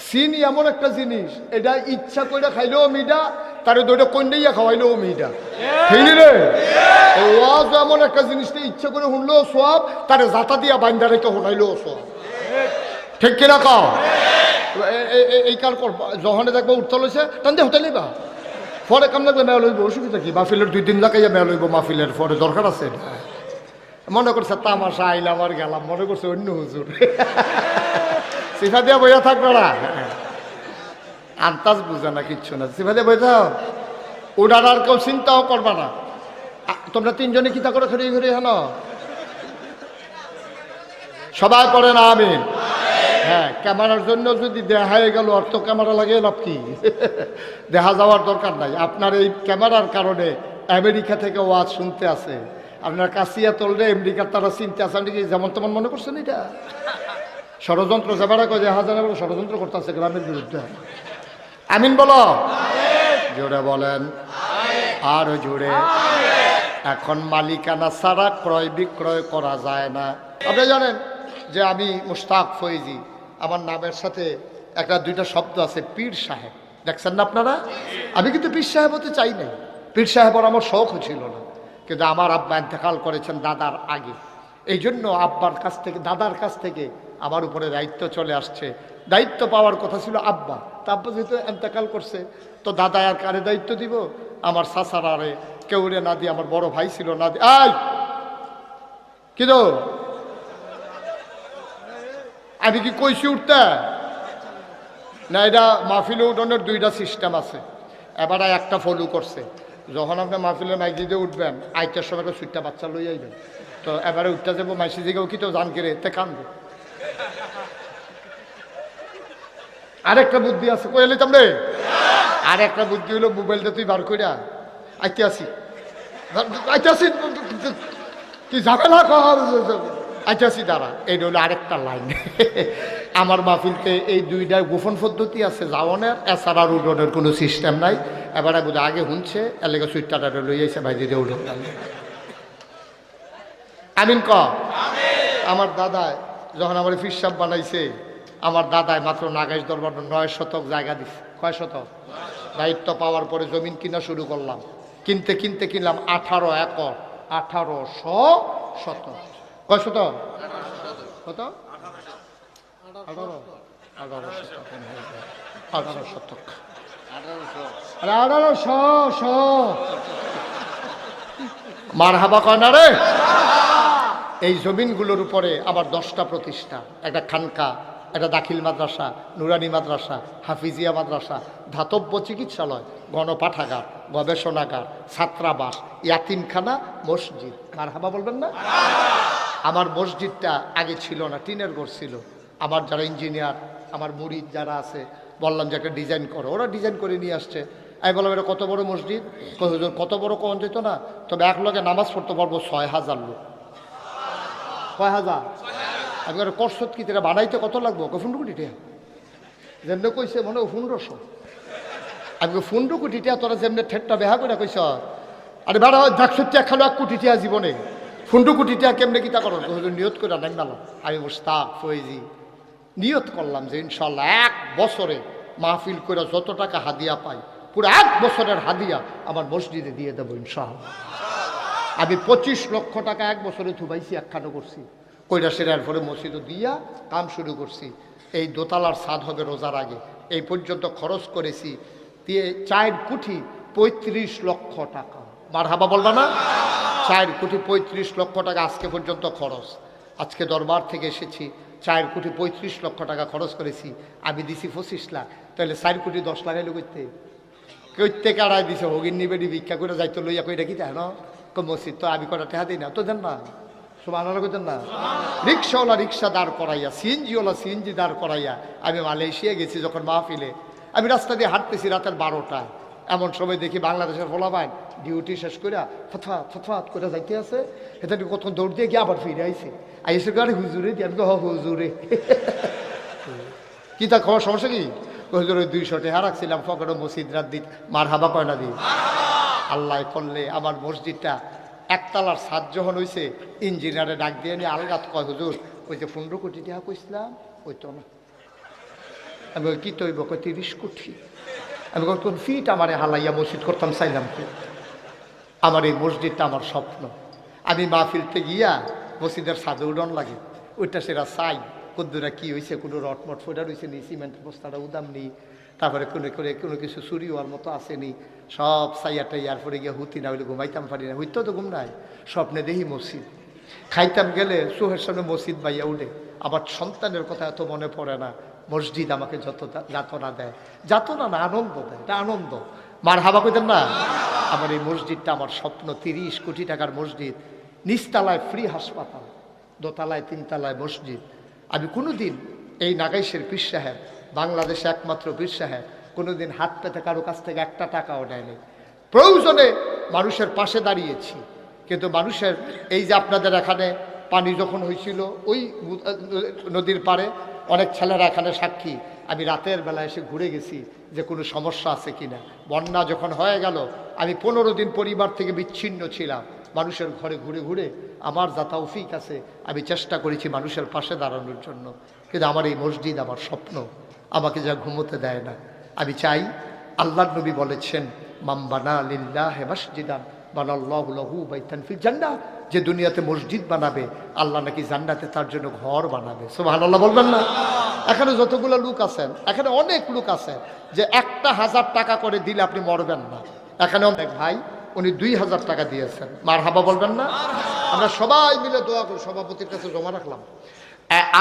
চিনি এমন একটা জিনিস, এটা ইচ্ছা করে খাইলেও মিডা, তার দুইটা কন্যাইয়া খাওয়াইলেও মিডা, ঠিক রে? ওয়াজ এমন একটা জিনিস, ইচ্ছা করে শুনলেও সব, তার জাতা দিয়া বাইন্দা রেখে শোনাইলেও সব। ঠিক কিনা কও? এই কাল কর যখন দেখবো উঠতে লইছে টান দিয়ে হোটেল বা পরে কাম লাগলে মেয়া লইব, অসুবিধা কি? মাহফিলের 2 দিন লাগাইয়া মেয়া লইব, মাহফিলের পরে দরকার আছে? মনে করছে তামাশা আইলাম আর গেলাম, মনে করছে অন্য হুজুর। সিফা দিয়া বইয়া থাকবে না, আন্তাজ বুঝে না কিচ্ছু না। সিফা দিয়া বই থাও, ওটার আর কেউ চিন্তাও করবা না। তোমরা 3 জনে কিতা করে ঘুরে ঘুরে হেন সবাই পড়ে না আমিন। হ্যাঁ, ক্যামেরার জন্য যদি দেখা গেল আর তো ক্যামেরা লাগিয়ে লাভ কি? দেখা যাওয়ার দরকার নাই। আপনার এই ক্যামেরার কারণে আমেরিকা থেকে ওয়াজ শুনতে আছে, আপনার কাছিয়া তলরে আমেরিকার তারা চিনতে আছে। আপনি কি যেমন তেমন মনে করছেন? এটা ষড়যন্ত্র। যাবারা কয় দেখা যায় না, ষড়যন্ত্র করতে আছে গ্রামের বিরুদ্ধে। আমিন বলো, জোরে বলেন আর জোরে। এখন মালিকানা ছাড়া ক্রয় বিক্রয় করা যায় না। আপনি জানেন যে আমি মুশতাক ফৈজি, আমার নামের সাথে 1-2টা শব্দ আছে, পীর সাহেব। দেখছেন না আপনারা? আমি কিন্তু পীর সাহেব হতে চাই নাই, পীর সাহেব আমার শখও ছিল না। কিন্তু আমার আব্বা ইন্তেকাল করেছেন দাদার আগে, এই জন্য আব্বার কাছ থেকে, দাদার কাছ থেকে আমার উপরে দায়িত্ব চলে আসছে। দায়িত্ব পাওয়ার কথা ছিল আব্বা, তা আব্বা যেহেতু ইন্তেকাল করছে তো দাদা আর কারে দায়িত্ব দিব? আমার চাচারারে কেউরে না দিয়ে, আমার বড় ভাই ছিল না দিয়ে। আই কি দো, আমি কি কইছি উঠতে না? এটা মাহফিলে উঠানোর 2টা সিস্টেম আছে। এবারে একটা ফলো করছে, যখন আপনি মাহফিলে মাইক দিয়ে উঠবেন, আইটার সময় একটা সুইটটা বাচ্চা লই আইবেন। তো এবারে উঠতে যাবো, মাইসি দিকেও কি তো জান কেড়ে তে কানবে। আরেকটা বুদ্ধি আছে, কই এলি তোমরে? আরেকটা বুদ্ধি হলো, মোবাইলটা তুই বার কইরা আইতে আসি কি ঝামেলা আইতাছি দাঁড়া। এইটা হলো আরেকটা লাইন। আমার মাহফিলতে এই 2টা গোপন পদ্ধতি আছে যাওয়ানের, এছাড়া আর উঠোনের কোনো সিস্টেম নাই। এবারে বোধ আগে শুনছে, এলাকা সুইটটা লই আইসে ভাই দিদি উঠে। আমিন ক। আমার দাদায় যখন আমার ফিরসাব বানাইছে, আমার দাদায় মাত্র নাগাইশ দরবার 9 শতক জায়গা দিছে। কয় শতক? দায়িত্ব পাওয়ার পরে জমিন কিনা শুরু করলাম, কিনতে কিনতে কিনলাম 18 একর, 1800 শতক। কয় শতক? কত? 18 শতক। 1800 মারহাবা কয় না রে? এই জমিনগুলোর উপরে আবার 10টা প্রতিষ্ঠান, একটা খানকা, একটা দাখিল মাদ্রাসা, নুরানি মাদ্রাসা, হাফিজিয়া মাদ্রাসা, ধাতব্য চিকিৎসালয়, গণপাঠাগার, গবেষণাগার, ছাত্রাবাস, ইয়াতিমখানা, মসজিদ। মারহাবা বলবেন না? আমার মসজিদটা আগে ছিল না, টিনের ঘর ছিল। আমার যারা ইঞ্জিনিয়ার, আমার মুরিদ যারা আছে, বললাম যে একটা ডিজাইন করো, ওরা ডিজাইন করে নিয়ে আসছে। আমি বললাম এটা কত বড় মসজিদ? কত বড় কখন যেত না, তবে এক লগে নামাজ পড়তে পারবো 6000 লোক। কয় হাজার? আমি করছত কি তেরা বানাইতে কত লাগবো? 15 কোটি টাকা। যেমনি কইছে মনে হয় 1500। আমি 15 কোটি টাকা তোরা যেমনি ঠেটটা বেহা করে কইস, আরে বাড়া দেখছি খালো 1 কোটি টাকা জীবনে, 15 কোটি টাকা কেমনে কিতা করো? নিয়ত করে নাই নাম। আমি মুশতাক ফৈজি নিয়ত করলাম যে ইনশাল্লাহ 1 বছরে মাহফিল করে যত টাকা হাদিয়া পাই, পুরো 1 বছরের হাদিয়া আমার মসজিদে দিয়ে দেবো ইনশাআল্লাহ। আমি 25 লক্ষ টাকা 1 বছরে থুবাইছি, একখানো করছি, কইরা সেরার পরে মসজিদও দিয়া কাম শুরু করছি। এই দোতলার ছাদ হবে রোজার আগে। এই পর্যন্ত খরচ করেছি 4 কোটি 35 লক্ষ টাকা। মারহাবা বলবা না? 4 কোটি 35 লক্ষ টাকা আজকে পর্যন্ত খরচ। আজকে দরবার থেকে এসেছি, 4 কোটি 35 লক্ষ টাকা খরচ করেছি। আমি দিছি 25 লাখ, তাহলে 4 কোটি 10 লাখ এলো কইতে কাড়াই দিছে। হগিন নিবেদি ভিক্ষা করে যাইতো লইয়া কই রাখি তাই না মসজিদ তো আমি কটা টেহা দিই না তো, দেন না সুবহানাল্লাহ কইতেন না? রিক্সাওয়ালা রিক্সা দাঁড় করাইয়া, সিএনজিওয়ালা সিএনজি দাঁড় করাইয়া আমি মালয়েশিয়া গেছি। যখন মাহফিলে আমি রাস্তা দিয়ে হাঁটতেছি রাতের 12টায়, এমন সময় দেখি বাংলাদেশের ফলাফাইন ডিউটি শেষ করে ফতফাত করে যাইতে আছে। এটা কত দৌড় দিয়ে গিয়ে আবার ফিরে আইসি। আইসে আরে হুজুরে দিয়ে, আমি হুজুরে কি তা খবর, সমস্যা কি? হুজুর ওই 200 টাকা রাখছিলাম ফকর মসজিদ রাত দিন। মারহাবা কয় না দি? আল্লাহ করলে আমার মসজিদটা একতলার ছাদ যখন হয়েছে, ইঞ্জিনিয়ারে ডাক দিয়ে নিয়ে আলগাত কয়, হুজুর ওই যে 15 কোটি টাকা কইছিলাম ওই তো না। আমি কি তৈব? 30 কোটি। আমি কোন ফিট আমারে হালাইয়া মসজিদ করতাম চাইলাম কি? আমার এই মসজিদটা আমার স্বপ্ন। আমি মাহফিলতে গিয়া মসজিদের ছাদে উডন লাগে, ওইটা সেরা চাই। কদ্দুরা কি হয়েছে, কোনো রটমট ফোটা রয়েছে নি, সিমেন্টের বস্তাটা উদাম নি, তারপরে কোনো কিছু চুরি হওয়ার মতো আসেনি, সব সাইয়াটা ইয়ার পরে গিয়ে হুতি না হইলে ঘুমাইতাম পারি না, হইতেও তো ঘুম নাই। স্বপ্নে দেখি মসজিদ, খাইতাম গেলে চোখের সামনে মসজিদ বাইয়া উঠে। আমার সন্তানের কথা এত মনে পড়ে না, মসজিদ আমাকে যত যাতনা দেয়, যাতনা না আনন্দ দেয়, এটা আনন্দ। মার হাবা কইতেন না? আমার এই মসজিদটা আমার স্বপ্ন, 30 কোটি টাকার মসজিদ, নিচতলায় ফ্রি হাসপাতাল, দোতলায় 3তলায় মসজিদ। আমি কোনোদিন এই নাগাইশের পীর সাহেব, বাংলাদেশে একমাত্র পীর সাহেব, কোনোদিন হাত পেতে কারো কাছ থেকে একটা টাকাও নেয়নি। প্রয়োজনে মানুষের পাশে দাঁড়িয়েছি, কিন্তু মানুষের এই যে আপনাদের এখানে পানি যখন হয়েছিল ওই নদীর পাড়ে, অনেক ছেলেরা এখানে সাক্ষী, আমি রাতের বেলা এসে ঘুরে গেছি যে কোনো সমস্যা আছে কিনা। বন্যা যখন হয়ে গেল, আমি 15 দিন পরিবার থেকে বিচ্ছিন্ন ছিলাম, মানুষের ঘরে ঘুরে ঘুরে আমার যা তৌফিক আছে আমি চেষ্টা করেছি মানুষের পাশে দাঁড়ানোর জন্য। কিন্তু আমার এই মসজিদ আমার স্বপ্ন, আমাকে যা ঘুমোতে দেয় না। আমি চাই, আল্লাহর নবী বলেছেন, মান বানা লিল্লাহি মাসজিদান বানাল্লাহু লাহু বাইতান ফিল জান্নাহ, যে দুনিয়াতে মসজিদ বানাবে আল্লাহ নাকি জান্নাতে তার জন্য ঘর বানাবে। সুবহানাল্লাহ বলবেন না? এখানে যতগুলো লোক আছেন, এখানে অনেক লোক আছেন যে 1000 টাকা করে দিলে আপনি মরবেন না। এখানে অনেক ভাই, উনি 2000 টাকা দিয়েছেন, মারহাবা বলবেন না? আমরা সবাই মিলে দোয়া করি, সভাপতির কাছে জমা রাখলাম।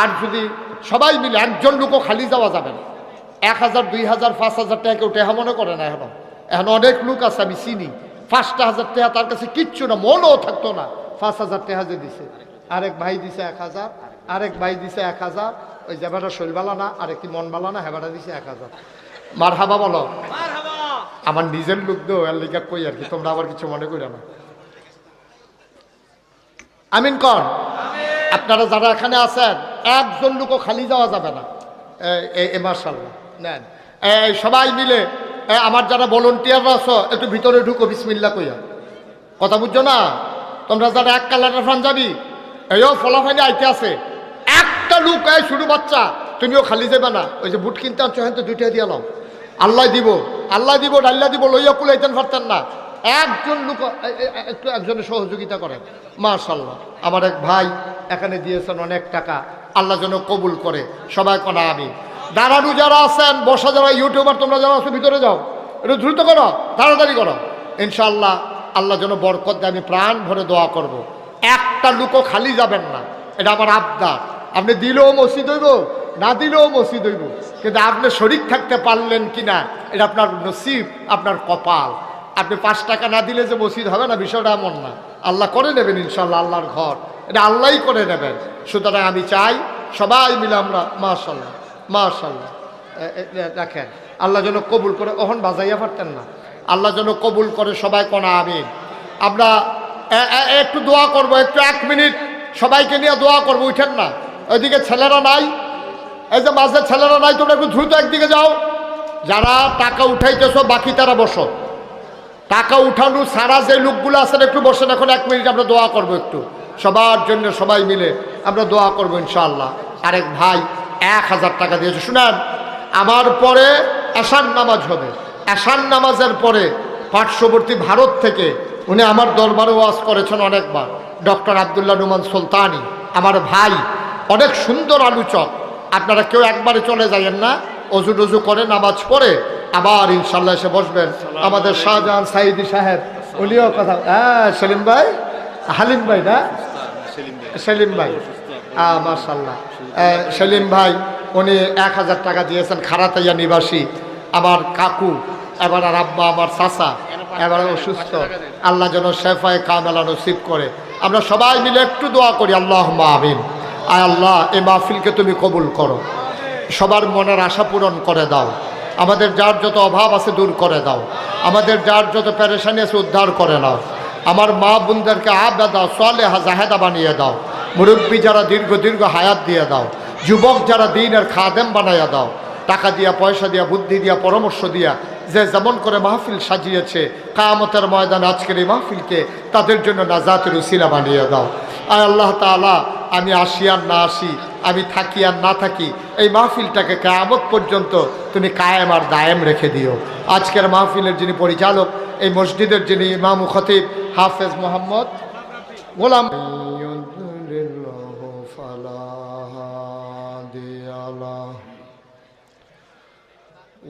আর যদি সবাই মিলে, একজন লোকও খালি যাওয়া যাবে না। 1000, 2000, 5000 টাকা কেউ টেহা মনে করে না। এখন অনেক লোক আছে আমি চিনি, 5000 টাকা তার কাছে কিচ্ছু না, মনও থাকতো না। 5000 টাকা যে দিছে, আরেক ভাই দিছে 1000, আরেক ভাই দিছে 1000, ওই যেবাটা শৈলবালা না, আরেকটি মন বালা না, হেবাটা দিছে 1000। মারহাবা বলো। আমার নিজের লোক দো এর লিখা কই আর কি, তোমরা আবার কিছু মনে করো না। আমিন কর। আপনারা যারা এখানে আছেন, একজন লোকও খালি যাওয়া যাবে না। মাশাআল্লাহ নেন, সবাই মিলে। আমার যারা ভলেন্টিয়াররা আছো, একটু ভিতরে ঢুকো বিসমিল্লাহ কইয়া, কথা বুঝছো না? তোমরা যারা এক কালারের পাঞ্জাবি, এইও ফলাফাইলে আইতে আছে, একটা লোক শুরু বাচ্চা, তুমিও খালি যাবে না। ওই যে বুট কিনতে আনছো, হ্যাঁ তো 2টা দিয়ে নাও, আল্লাহ দিব, আল্লাহ দিব, ডাল্লা দিব, লইয়া কুলাইতেন পারতেন না। একজন লোক একটু একজনের সহযোগিতা করেন। মাশাআল্লাহ, আমার এক ভাই এখানে দিয়েছেন অনেক টাকা, আল্লাহ যেন কবুল করে। সবাই কোনা আমি। দাঁড়ানো যারা আছেন, বসা যারা ইউটিউবার, তোমরা যারা আছো ভিতরে যাও, একটু দ্রুত করো, তাড়াতাড়ি করো। ইনশাআল্লাহ আল্লাহ যেন বরকত দেয়, আমি প্রাণ ভরে দোয়া করব। একটা লোকও খালি যাবেন না, এটা আমার আবদার। আপনি দিলেও মসজিদ হইব, না দিলেও মসজিদ হইব, কিন্তু আপনি শরীক থাকতে পারলেন কিনা এটা আপনার নসিব, আপনার কপাল। আপনি 5 টাকা না দিলে যে মসজিদ হবে না, বিষয়টা এমন না। আল্লাহ করে নেবেন ইনশাআল্লাহ, আল্লাহর ঘর এটা আল্লাহই করে নেবেন। সুতরাং আমি চাই সবাই মিলে আমরা মাশাআল্লাহ মাশাআল্লাহ রাখেন, আল্লাহ যেন কবুল করে। ওহন বাজাইয়া পারতেন না, আল্লাহ যেন কবুল করে। সবাই কোনা আমিন। আমরা একটু দোয়া করব, একটু 1 মিনিট সবাইকে নিয়ে দোয়া করবো। উঠেন না, ওইদিকে ছেলেরা নাই, এই যে মাঝে ছেলেরা নাই, তোমরা একটু দ্রুত একদিকে যাও। যারা টাকা উঠাইতেছো বাকি তারা বসো। টাকা উঠানো সারা যে লোকগুলো আছেন একটু বসেন। এখন 1 মিনিট আমরা দোয়া করব, একটু সবার জন্য সবাই মিলে আমরা দোয়া করবো ইনশাআল্লাহ। আরেক ভাই 1000 টাকা দিয়েছে। শুনেন, আমার পরে এশার নামাজ হবে, এশার নামাজের পরে পার্শ্ববর্তী ভারত থেকে উনি আমার দরবারে ওয়াজ করেছেন অনেকবার, ডক্টর আব্দুল্লাহ নুমান সুলতানি, আমার ভাই, অনেক সুন্দর আলোচক। আপনারা কেউ একবারে চলে যাবেন না, অজু টজু করে নামাজ পড়ে আবার ইনশাল্লাহ এসে বসবেন। আমাদের শাহজাহান সাইদি সাহেব, উনিও কথা, হ্যাঁ সেলিম ভাই, হালিম ভাই না, সেলিম ভাই, মাশাআল্লাহ, সেলিম ভাই উনি 1000 টাকা দিয়েছেন। খারাতাইয়া নিবাসী আমার কাকু, এবার আর আব্বা, আমার চাচা এবার অসুস্থ, আল্লাহ যেন শেফায়ে কামেলা নসিব করে। আমরা সবাই মিলে একটু দোয়া করি, আল্লাহুম্মা আমিন। আয় আল্লাহ, এই মাহফিলকে তুমি কবুল করো, সবার মনের আশা পূরণ করে দাও, আমাদের যার যত অভাব আছে দূর করে দাও, আমাদের যার যত পেরেশানি আছে উদ্ধার করে নাও। আমার মা বোনদেরকে আবেদা সালেহা জাহেদা বানিয়ে দাও, মুরব্বী যারা দীর্ঘ হায়াত দিয়ে দাও, যুবক যারা দ্বীনের খাদেম বানাইয়া দাও। টাকা দিয়া, পয়সা দিয়া, বুদ্ধি দিয়া, পরামর্শ দিয়া যে যেমন করে মাহফিল সাজিয়েছে, কিয়ামতের ময়দানে আজকের এই মাহফিলকে তাদের জন্য নাজাতের উসিলা বানিয়ে দাও। আয় আল্লাহ তাআলা, আমি আসি আর না আসি, আমি থাকি আর না থাকি, এই মাহফিলটাকে কিয়ামত পর্যন্ত তুমি কায়েম আর দায়েম রেখে দিও। আজকের মাহফিলের যিনি পরিচালক, এই মসজিদের যিনি ইমাম ও খতিব হাফেজ মোহাম্মদ গোলাম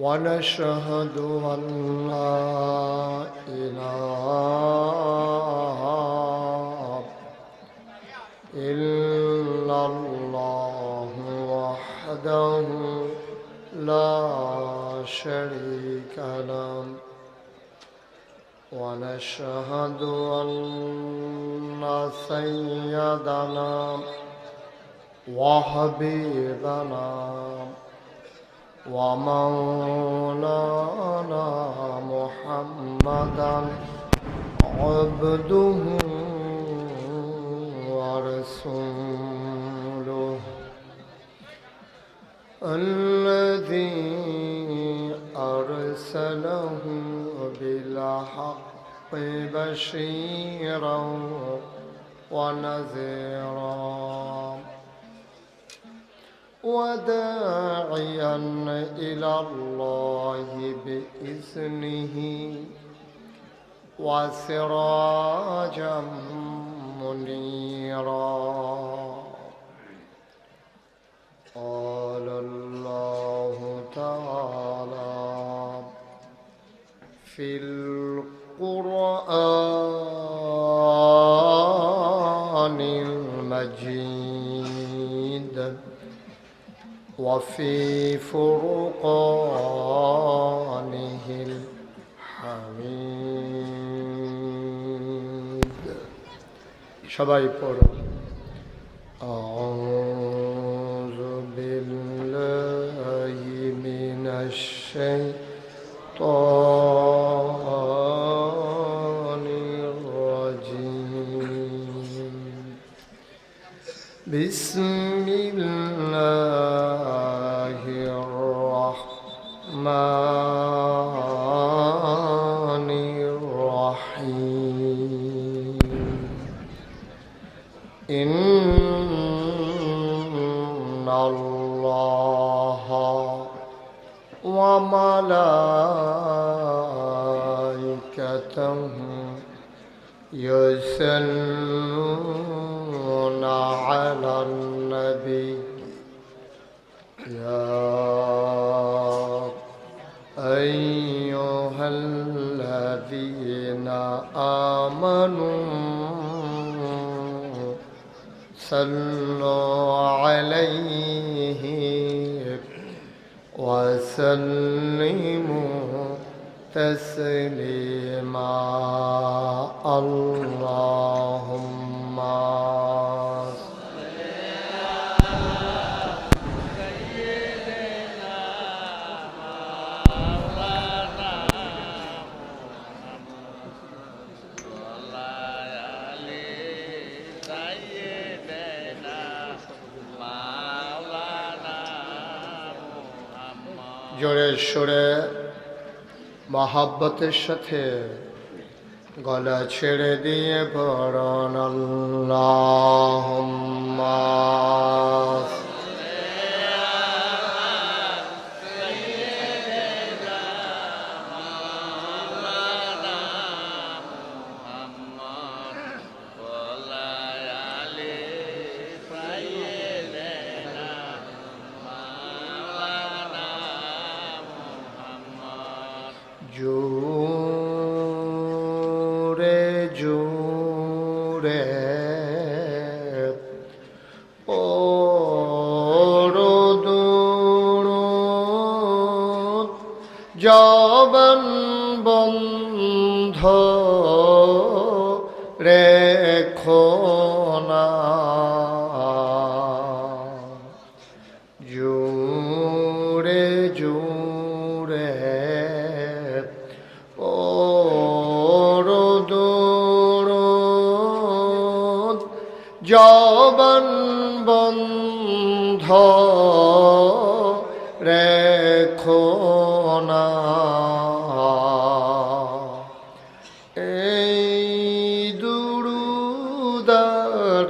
ونشهد أن لا إله إلا الله وحده لا شريك له ونشهد أن سيدنا وحبيبنا ومولانا محمدا عبده ورسوله الذي أرسله بالحق بشيرا ونذيرا وداعيا إلى الله بإذنه وسراجا منيرا قال الله تعالى في القرآن المجيد وفي فرقانه الحميد সবাই পড়ো أعوذ بالله من الشيطان الرجيم بسم الله الرحمن الرحيم إن الله وملائكته يصلون على النبي يا أيها الذين آمنوا صلوا عليه وسلموا تسليما اللهم জোরে সুরে মহাব্বতের সাথে গলা ছেড়ে দিয়ে পড়ুন আল্লাহুম্মা জোরে জোরে পড়ুন জবান বন্ধ রেখো না জোরে জোরে জবান বন্ধ রেখো না এই দুরুদার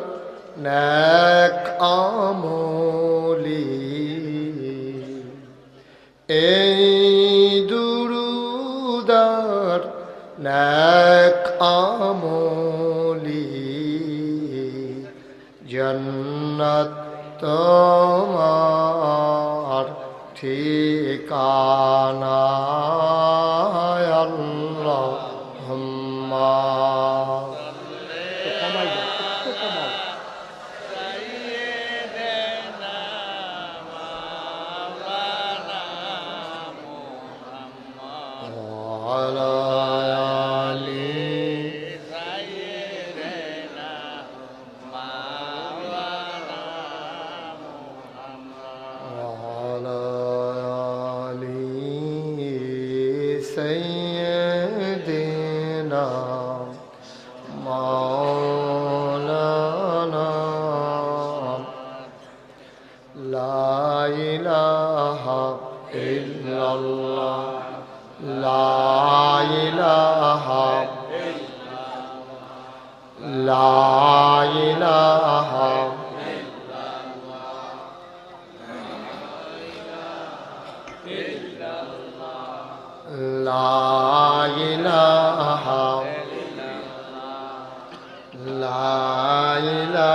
নেক আমলি এই দুরুদার নেক আমলি জান্নাত তোমার ঠিক ঠিকানা আল্লাহুম্মা কমাই দাও, একটু কমাও। وعلى آل وعلى آل سيدنا مولانا لا إله إلا الله لا إله لا إله لا إله لا إله لا إله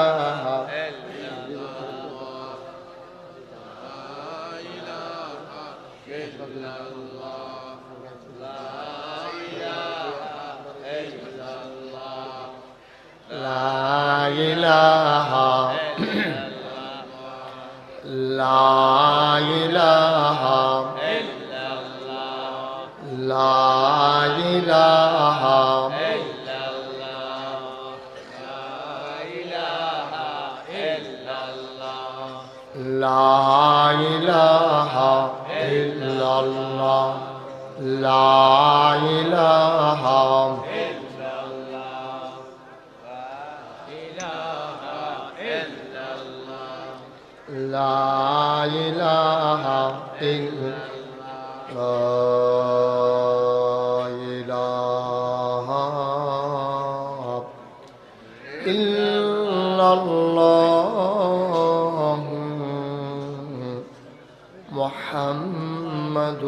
لا إله لا إله لا إله إلا الله لا إله لا إله إلا لا إله إلا الله محمد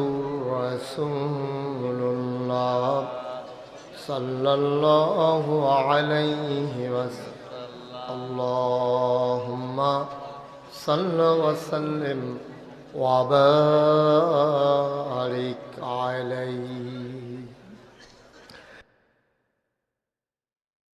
رسول الله صلى الله عليه وسلم اللهم صل وسلم وبارك عليه